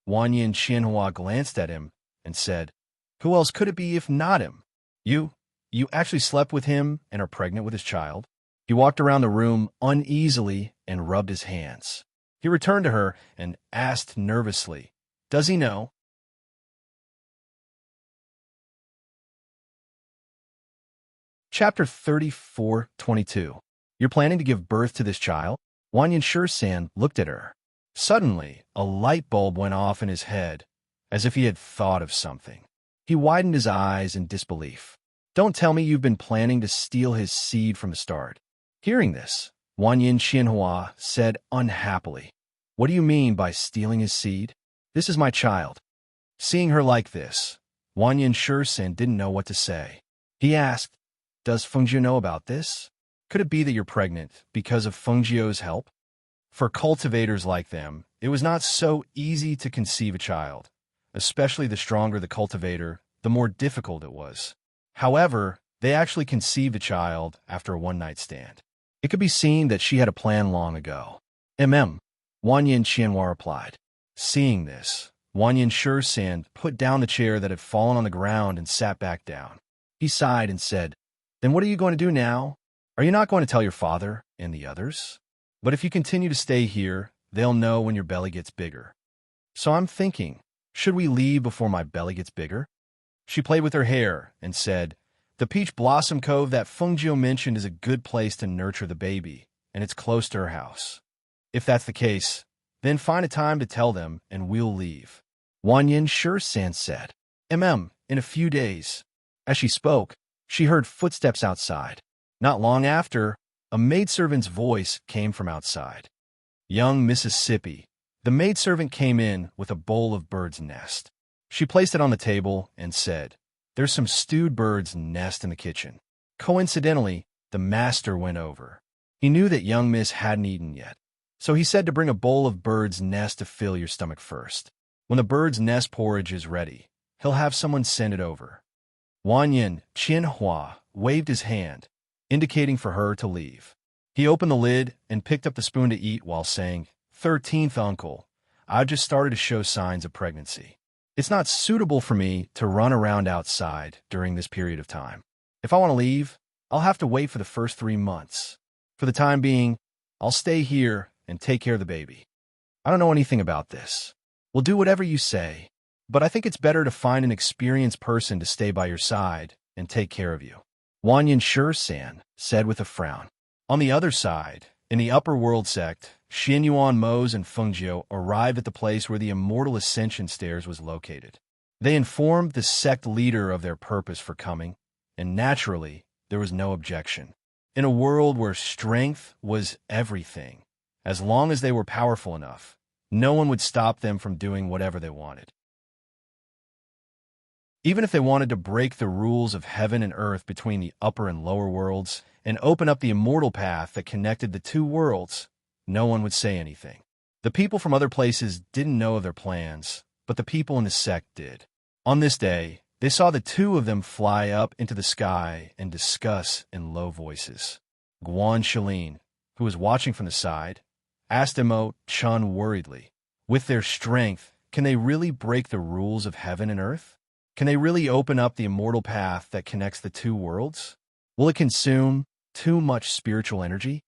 Speaker 1: Wanyan Qianhua glanced at him and said, Who else could it be if not him? You actually slept with him and are pregnant with his child? He walked around the room uneasily and rubbed his hands. He returned to her and asked nervously, Does he know? Chapter 34:22. You're planning to give birth to this child? Wanyan Shursan looked at her. Suddenly, a light bulb went off in his head, as if he had thought of something. He widened his eyes in disbelief. Don't tell me you've been planning to steal his seed from the start. Hearing this, Wanyan Qianhua said unhappily, What do you mean by stealing his seed? This is my child. Seeing her like this, Wanyan Shursan didn't know what to say. He asked, Does Fengjiu know about this? Could it be that you're pregnant because of Fengjiu's help? For cultivators like them, it was not so easy to conceive a child. Especially the stronger the cultivator, the more difficult it was. However, they actually conceived a child after a one-night stand. It could be seen that she had a plan long ago. Wanyan Qianhua replied. Seeing this, Wanyan Shursan put down the chair that had fallen on the ground and sat back down. He sighed and said, Then what are you going to do now? Are you not going to tell your father and the others? But if you continue to stay here, they'll know when your belly gets bigger. So I'm thinking, should we leave before my belly gets bigger? She played with her hair and said, The Peach Blossom Cove that Fengjiu mentioned is a good place to nurture the baby, and it's close to her house. If that's the case, then find a time to tell them and we'll leave. Wanyan Shursan said, in a few days. As she spoke, she heard footsteps outside. Not long after, a maidservant's voice came from outside. Young Mississippi. The maidservant came in with a bowl of bird's nest. She placed it on the table and said, There's some stewed bird's nest in the kitchen. Coincidentally, the master went over. He knew that young Miss hadn't eaten yet, so he said to bring a bowl of bird's nest to fill your stomach first. When the bird's nest porridge is ready, he'll have someone send it over. Wanyan Qianhua waved his hand, indicating for her to leave. He opened the lid and picked up the spoon to eat while saying, 13th uncle, I just started to show signs of pregnancy. It's not suitable for me to run around outside during this period of time. If I want to leave, I'll have to wait for the first 3 months. For the time being, I'll stay here and take care of the baby. I don't know anything about this. We'll do whatever you say, but I think it's better to find an experienced person to stay by your side and take care of you. Wanyan Shursan said with a frown. On the other side, in the upper world sect, Xianyuan Mose and Fengjiu arrived at the place where the immortal ascension stairs was located. They informed the sect leader of their purpose for coming, and naturally, there was no objection. In a world where strength was everything, as long as they were powerful enough, no one would stop them from doing whatever they wanted. Even if they wanted to break the rules of heaven and earth between the upper and lower worlds and open up the immortal path that connected the two worlds, no one would say anything. The people from other places didn't know of their plans, but the people in the sect did. On this day, they saw the two of them fly up into the sky and discuss in low voices. Guan Shilin, who was watching from the side, asked Emo Chun worriedly, "With their strength, can they really break the rules of heaven and earth? Can they really open up the immortal path that connects the two worlds? Will it consume too much spiritual energy?"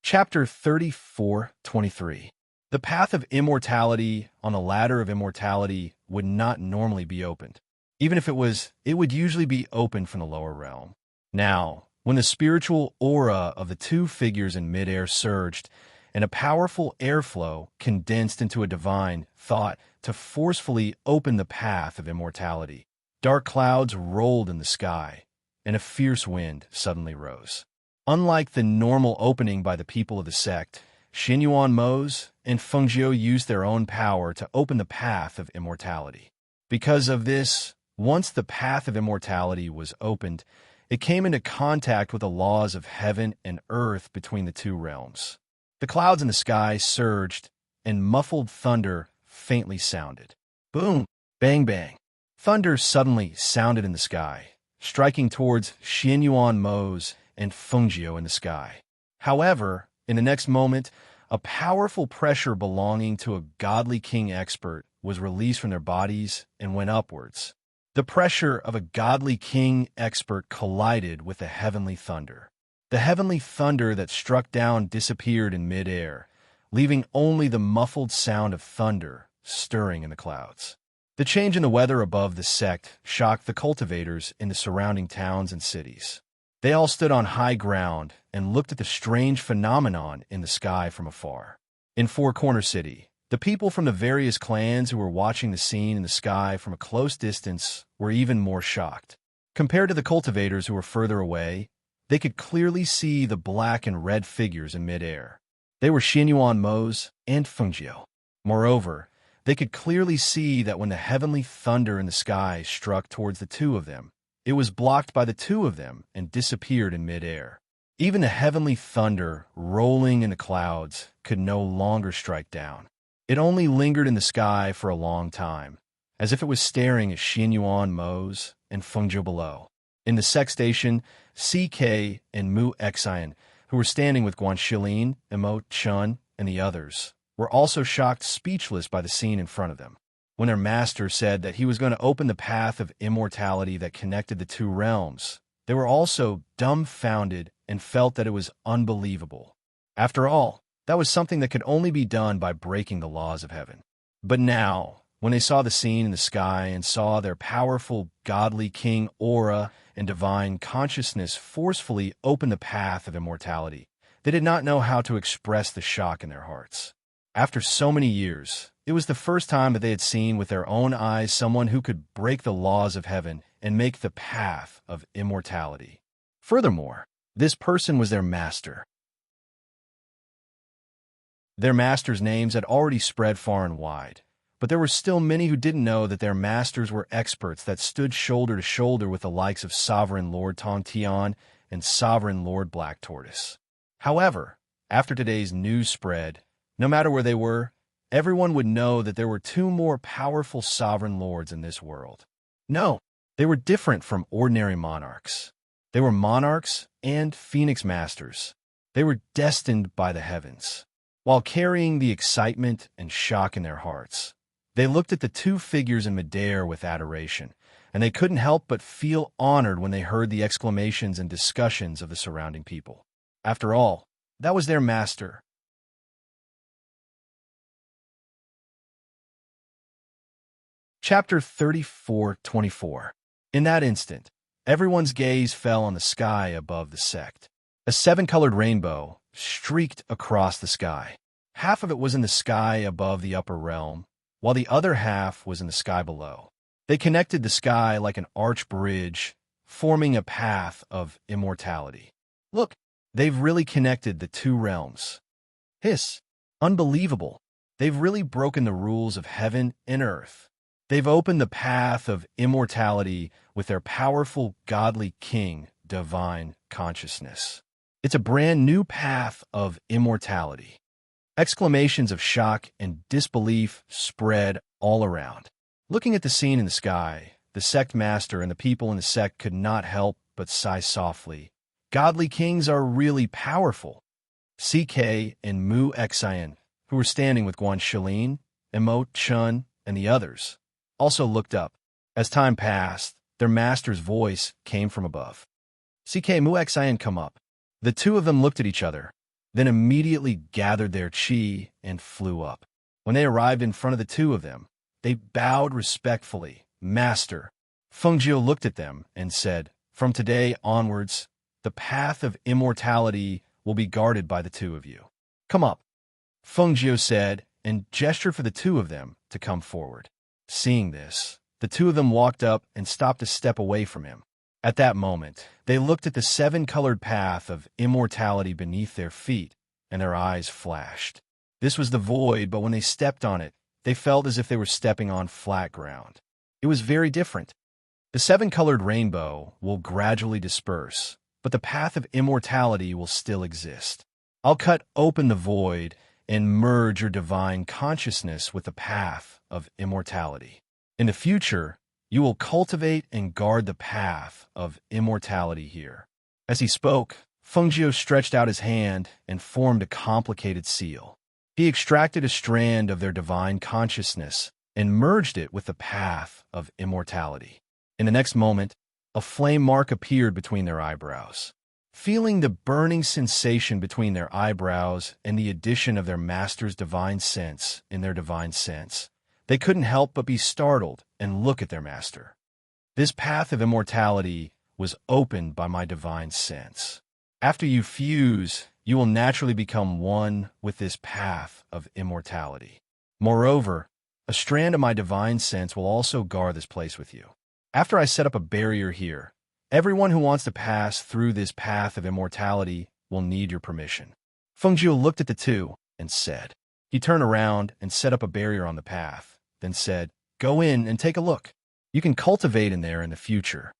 Speaker 1: Chapter 34:23. The path of immortality on the ladder of immortality would not normally be opened. Even if it was, it would usually be opened from the lower realm. Now, when the spiritual aura of the two figures in midair surged, and a powerful airflow condensed into a divine thought to forcefully open the path of immortality, dark clouds rolled in the sky, and a fierce wind suddenly rose. Unlike the normal opening by the people of the sect, Xinyuan Mo's and Fengjiu used their own power to open the path of immortality. Because of this, once the path of immortality was opened, it came into contact with the laws of heaven and earth between the two realms. The clouds in the sky surged, and muffled thunder faintly sounded. Boom! Bang bang! Thunder suddenly sounded in the sky, striking towards Xinyuan Mo's and Fengjiu in the sky. However, in the next moment, a powerful pressure belonging to a godly king expert was released from their bodies and went upwards. The pressure of a godly king expert collided with the heavenly thunder. The heavenly thunder that struck down disappeared in midair, leaving only the muffled sound of thunder stirring in the clouds. The change in the weather above the sect shocked the cultivators in the surrounding towns and cities. They all stood on high ground and looked at the strange phenomenon in the sky from afar. In Four Corner City, the people from the various clans who were watching the scene in the sky from a close distance were even more shocked. Compared to the cultivators who were further away, they could clearly see the black and red figures in midair. They were Xinyuan Mo's and Fengjiu. Moreover, they could clearly see that when the heavenly thunder in the sky struck towards the two of them, it was blocked by the two of them and disappeared in midair. Even the heavenly thunder rolling in the clouds could no longer strike down. It only lingered in the sky for a long time, as if it was staring at Xinyuan Mo's and Fengjiu below. In the sect station, CK and Mu Xian, who were standing with Guan Shilin, Emo Chun, and the others, were also shocked speechless by the scene in front of them. When their master said that he was going to open the path of immortality that connected the two realms, they were also dumbfounded and felt that it was unbelievable. After all, that was something that could only be done by breaking the laws of heaven. But now, when they saw the scene in the sky and saw their powerful godly king aura and divine consciousness forcefully open the path of immortality, they did not know how to express the shock in their hearts. After so many years, it was the first time that they had seen with their own eyes someone who could break the laws of heaven and make the path of immortality. Furthermore, this person was their master. Their masters' names had already spread far and wide, but there were still many who didn't know that their masters were experts that stood shoulder to shoulder with the likes of Sovereign Lord Tong Tian and Sovereign Lord Black Tortoise. However, after today's news spread, no matter where they were, everyone would know that there were two more powerful sovereign lords in this world. No, they were different from ordinary monarchs. They were monarchs and phoenix masters. They were destined by the heavens. While carrying the excitement and shock in their hearts, they looked at the two figures in midair with adoration, and they couldn't help but feel honored when they heard the exclamations and discussions of the surrounding people. After all, that was their master. Chapter 34:24. In that instant, everyone's gaze fell on the sky above the sect. A seven-colored rainbow streaked across the sky. Half of it was in the sky above the upper realm, while the other half was in the sky below. They connected the sky like an arch bridge, forming a path of immortality. Look, they've really connected the two realms. Hiss. Unbelievable. They've really broken the rules of heaven and earth. They've opened the path of immortality with their powerful, godly king, divine consciousness. It's a brand new path of immortality. Exclamations of shock and disbelief spread all around. Looking at the scene in the sky, the sect master and the people in the sect could not help but sigh softly. Godly kings are really powerful. CK and Mu Xian, who were standing with Guan Shilin, Emo Chun, and the others, also looked up. As time passed, their master's voice came from above. CK Mu Xian, come up. The two of them looked at each other, then immediately gathered their chi and flew up. When they arrived in front of the two of them, they bowed respectfully. Master. Fengjiu looked at them and said, from today onwards, the path of immortality will be guarded by the two of you. Come up. Fengjiu said, and gestured for the two of them to come forward. Seeing this, the two of them walked up and stopped a step away from him. At that moment, they looked at the seven-colored path of immortality beneath their feet, and their eyes flashed. This was the void, but when they stepped on it, they felt as if they were stepping on flat ground. It was very different. The seven-colored rainbow will gradually disperse, but the path of immortality will still exist. I'll cut open the void and merge your divine consciousness with the path of immortality. In the future, you will cultivate and guard the path of immortality here. As he spoke, Fengjiu stretched out his hand and formed a complicated seal. He extracted a strand of their divine consciousness and merged it with the path of immortality. In the next moment, a flame mark appeared between their eyebrows. Feeling the burning sensation between their eyebrows and the addition of their master's divine sense in their divine sense, they couldn't help but be startled and look at their master. This path of immortality was opened by my divine sense. After you fuse, you will naturally become one with this path of immortality. Moreover, a strand of my divine sense will also guard this place with you. After I set up a barrier here, everyone who wants to pass through this path of immortality will need your permission. Fengjiu looked at the two and said. He turned around and set up a barrier on the path, then said, go in and take a look. You can cultivate in there in the future.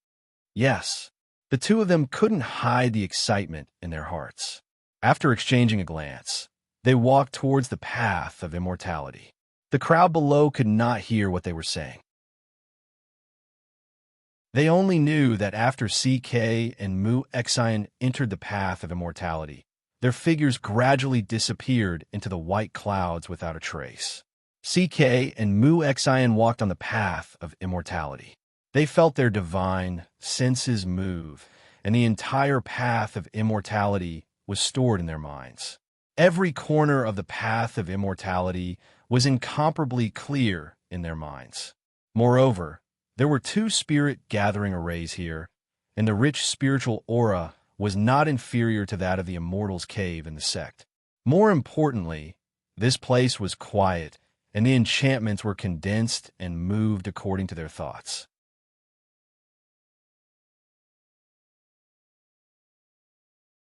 Speaker 1: Yes. The two of them couldn't hide the excitement in their hearts. After exchanging a glance, they walked towards the path of immortality. The crowd below could not hear what they were saying. They only knew that after CK and Mu Xian entered the path of immortality, their figures gradually disappeared into the white clouds without a trace. CK and Mu Xian walked on the path of immortality. They felt their divine senses move, and the entire path of immortality was stored in their minds. Every corner of the path of immortality was incomparably clear in their minds. Moreover, there were two spirit gathering arrays here, and the rich spiritual aura was not inferior to that of the Immortals' Cave in the sect. More importantly, this place was quiet, and the enchantments were condensed and moved according to their thoughts.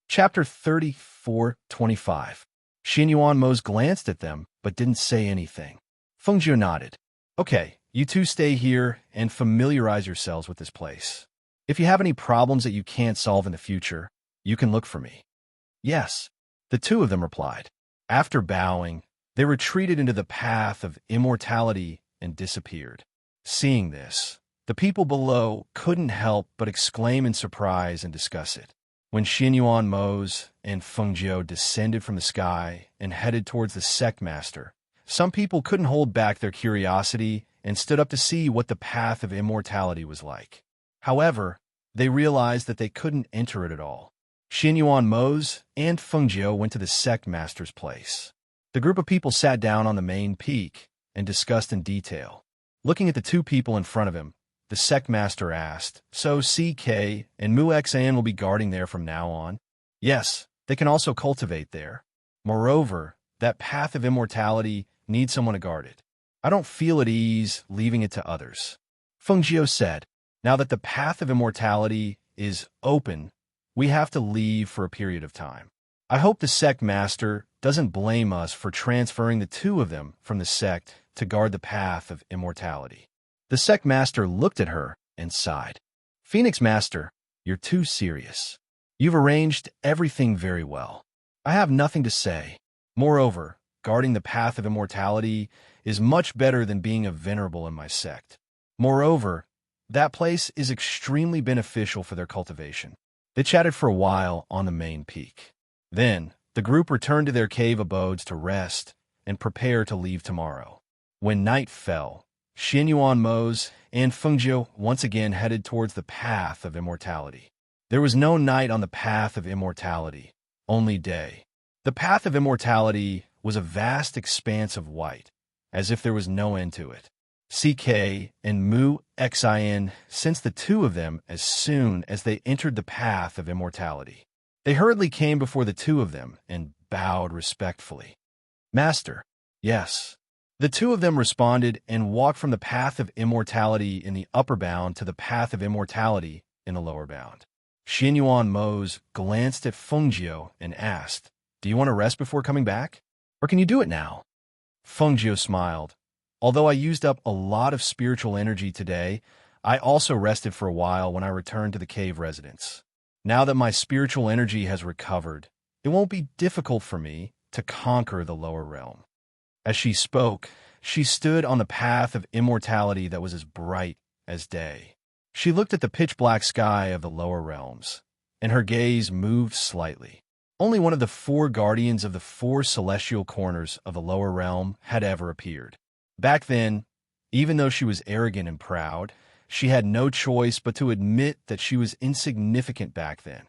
Speaker 1: Chapter 34:25. Xinyuan Mose glanced at them, but didn't say anything. Fengjiu nodded. Okay, you two stay here and familiarize yourselves with this place. If you have any problems that you can't solve in the future, you can look for me. Yes, the two of them replied. After bowing, they retreated into the path of immortality and disappeared. Seeing this, the people below couldn't help but exclaim in surprise and discuss it. When Xinyuan Mose and Fengjiu descended from the sky and headed towards the sect master, some people couldn't hold back their curiosity and stood up to see what the path of immortality was like. However, they realized that they couldn't enter it at all. Xinyuan Mose and Fengjiu went to the sect master's place. The group of people sat down on the main peak and discussed in detail. Looking at the two people in front of him, the sect master asked, so CK and Mu Xian will be guarding there from now on? Yes, they can also cultivate there. Moreover, that path of immortality needs someone to guard it. I don't feel at ease leaving it to others. Fengjiu said, now that the path of immortality is open, we have to leave for a period of time. I hope the sect master doesn't blame us for transferring the two of them from the sect to guard the path of immortality. The sect master looked at her and sighed. Phoenix Master, you're too serious. You've arranged everything very well. I have nothing to say. Moreover, guarding the path of immortality is much better than being a venerable in my sect. Moreover, that place is extremely beneficial for their cultivation. They chatted for a while on the main peak. Then, the group returned to their cave abodes to rest and prepare to leave tomorrow. When night fell, Xianyuan Mose and Fengjiu once again headed towards the path of immortality. There was no night on the path of immortality, only day. The path of immortality was a vast expanse of white, as if there was no end to it. CK and Mu Xin sensed the two of them as soon as they entered the path of immortality. They hurriedly came before the two of them and bowed respectfully. Master, yes. The two of them responded and walked from the path of immortality in the upper bound to the path of immortality in the lower bound. Xianyuan Mose glanced at Fengjiu and asked, do you want to rest before coming back? Or can you do it now? Fengjiu smiled. Although I used up a lot of spiritual energy today, I also rested for a while when I returned to the cave residence. Now that my spiritual energy has recovered, it won't be difficult for me to conquer the lower realm. As she spoke, she stood on the path of immortality that was as bright as day. She looked at the pitch-black sky of the lower realms, and her gaze moved slightly. Only one of the 4 guardians of the 4 celestial corners of the lower realm had ever appeared. Back then, even though she was arrogant and proud, she had no choice but to admit that she was insignificant back then.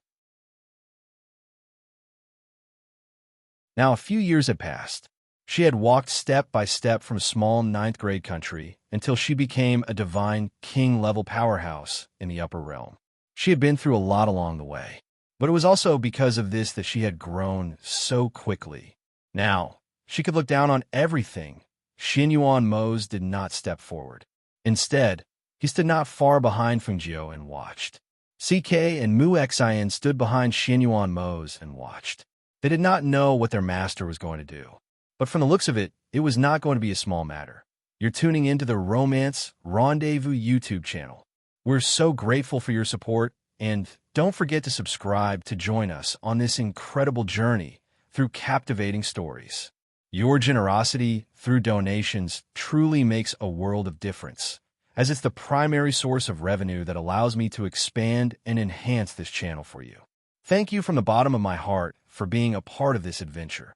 Speaker 1: Now, a few years had passed. She had walked step by step from a small 9th grade country until she became a divine king-level powerhouse in the upper realm. She had been through a lot along the way, but it was also because of this that she had grown so quickly. Now, she could look down on everything. Xianyuan Mose did not step forward. Instead, he stood not far behind Fengjiu and watched. CK and Mu Xin stood behind Xianyuan Mose and watched. They did not know what their master was going to do. But from the looks of it, it was not going to be a small matter. You're tuning into the Romance Rendezvous YouTube channel. We're so grateful for your support, and don't forget to subscribe to join us on this incredible journey through captivating stories. Your generosity through donations truly makes a world of difference, as it's the primary source of revenue that allows me to expand and enhance this channel for you. Thank you from the bottom of my heart for being a part of this adventure.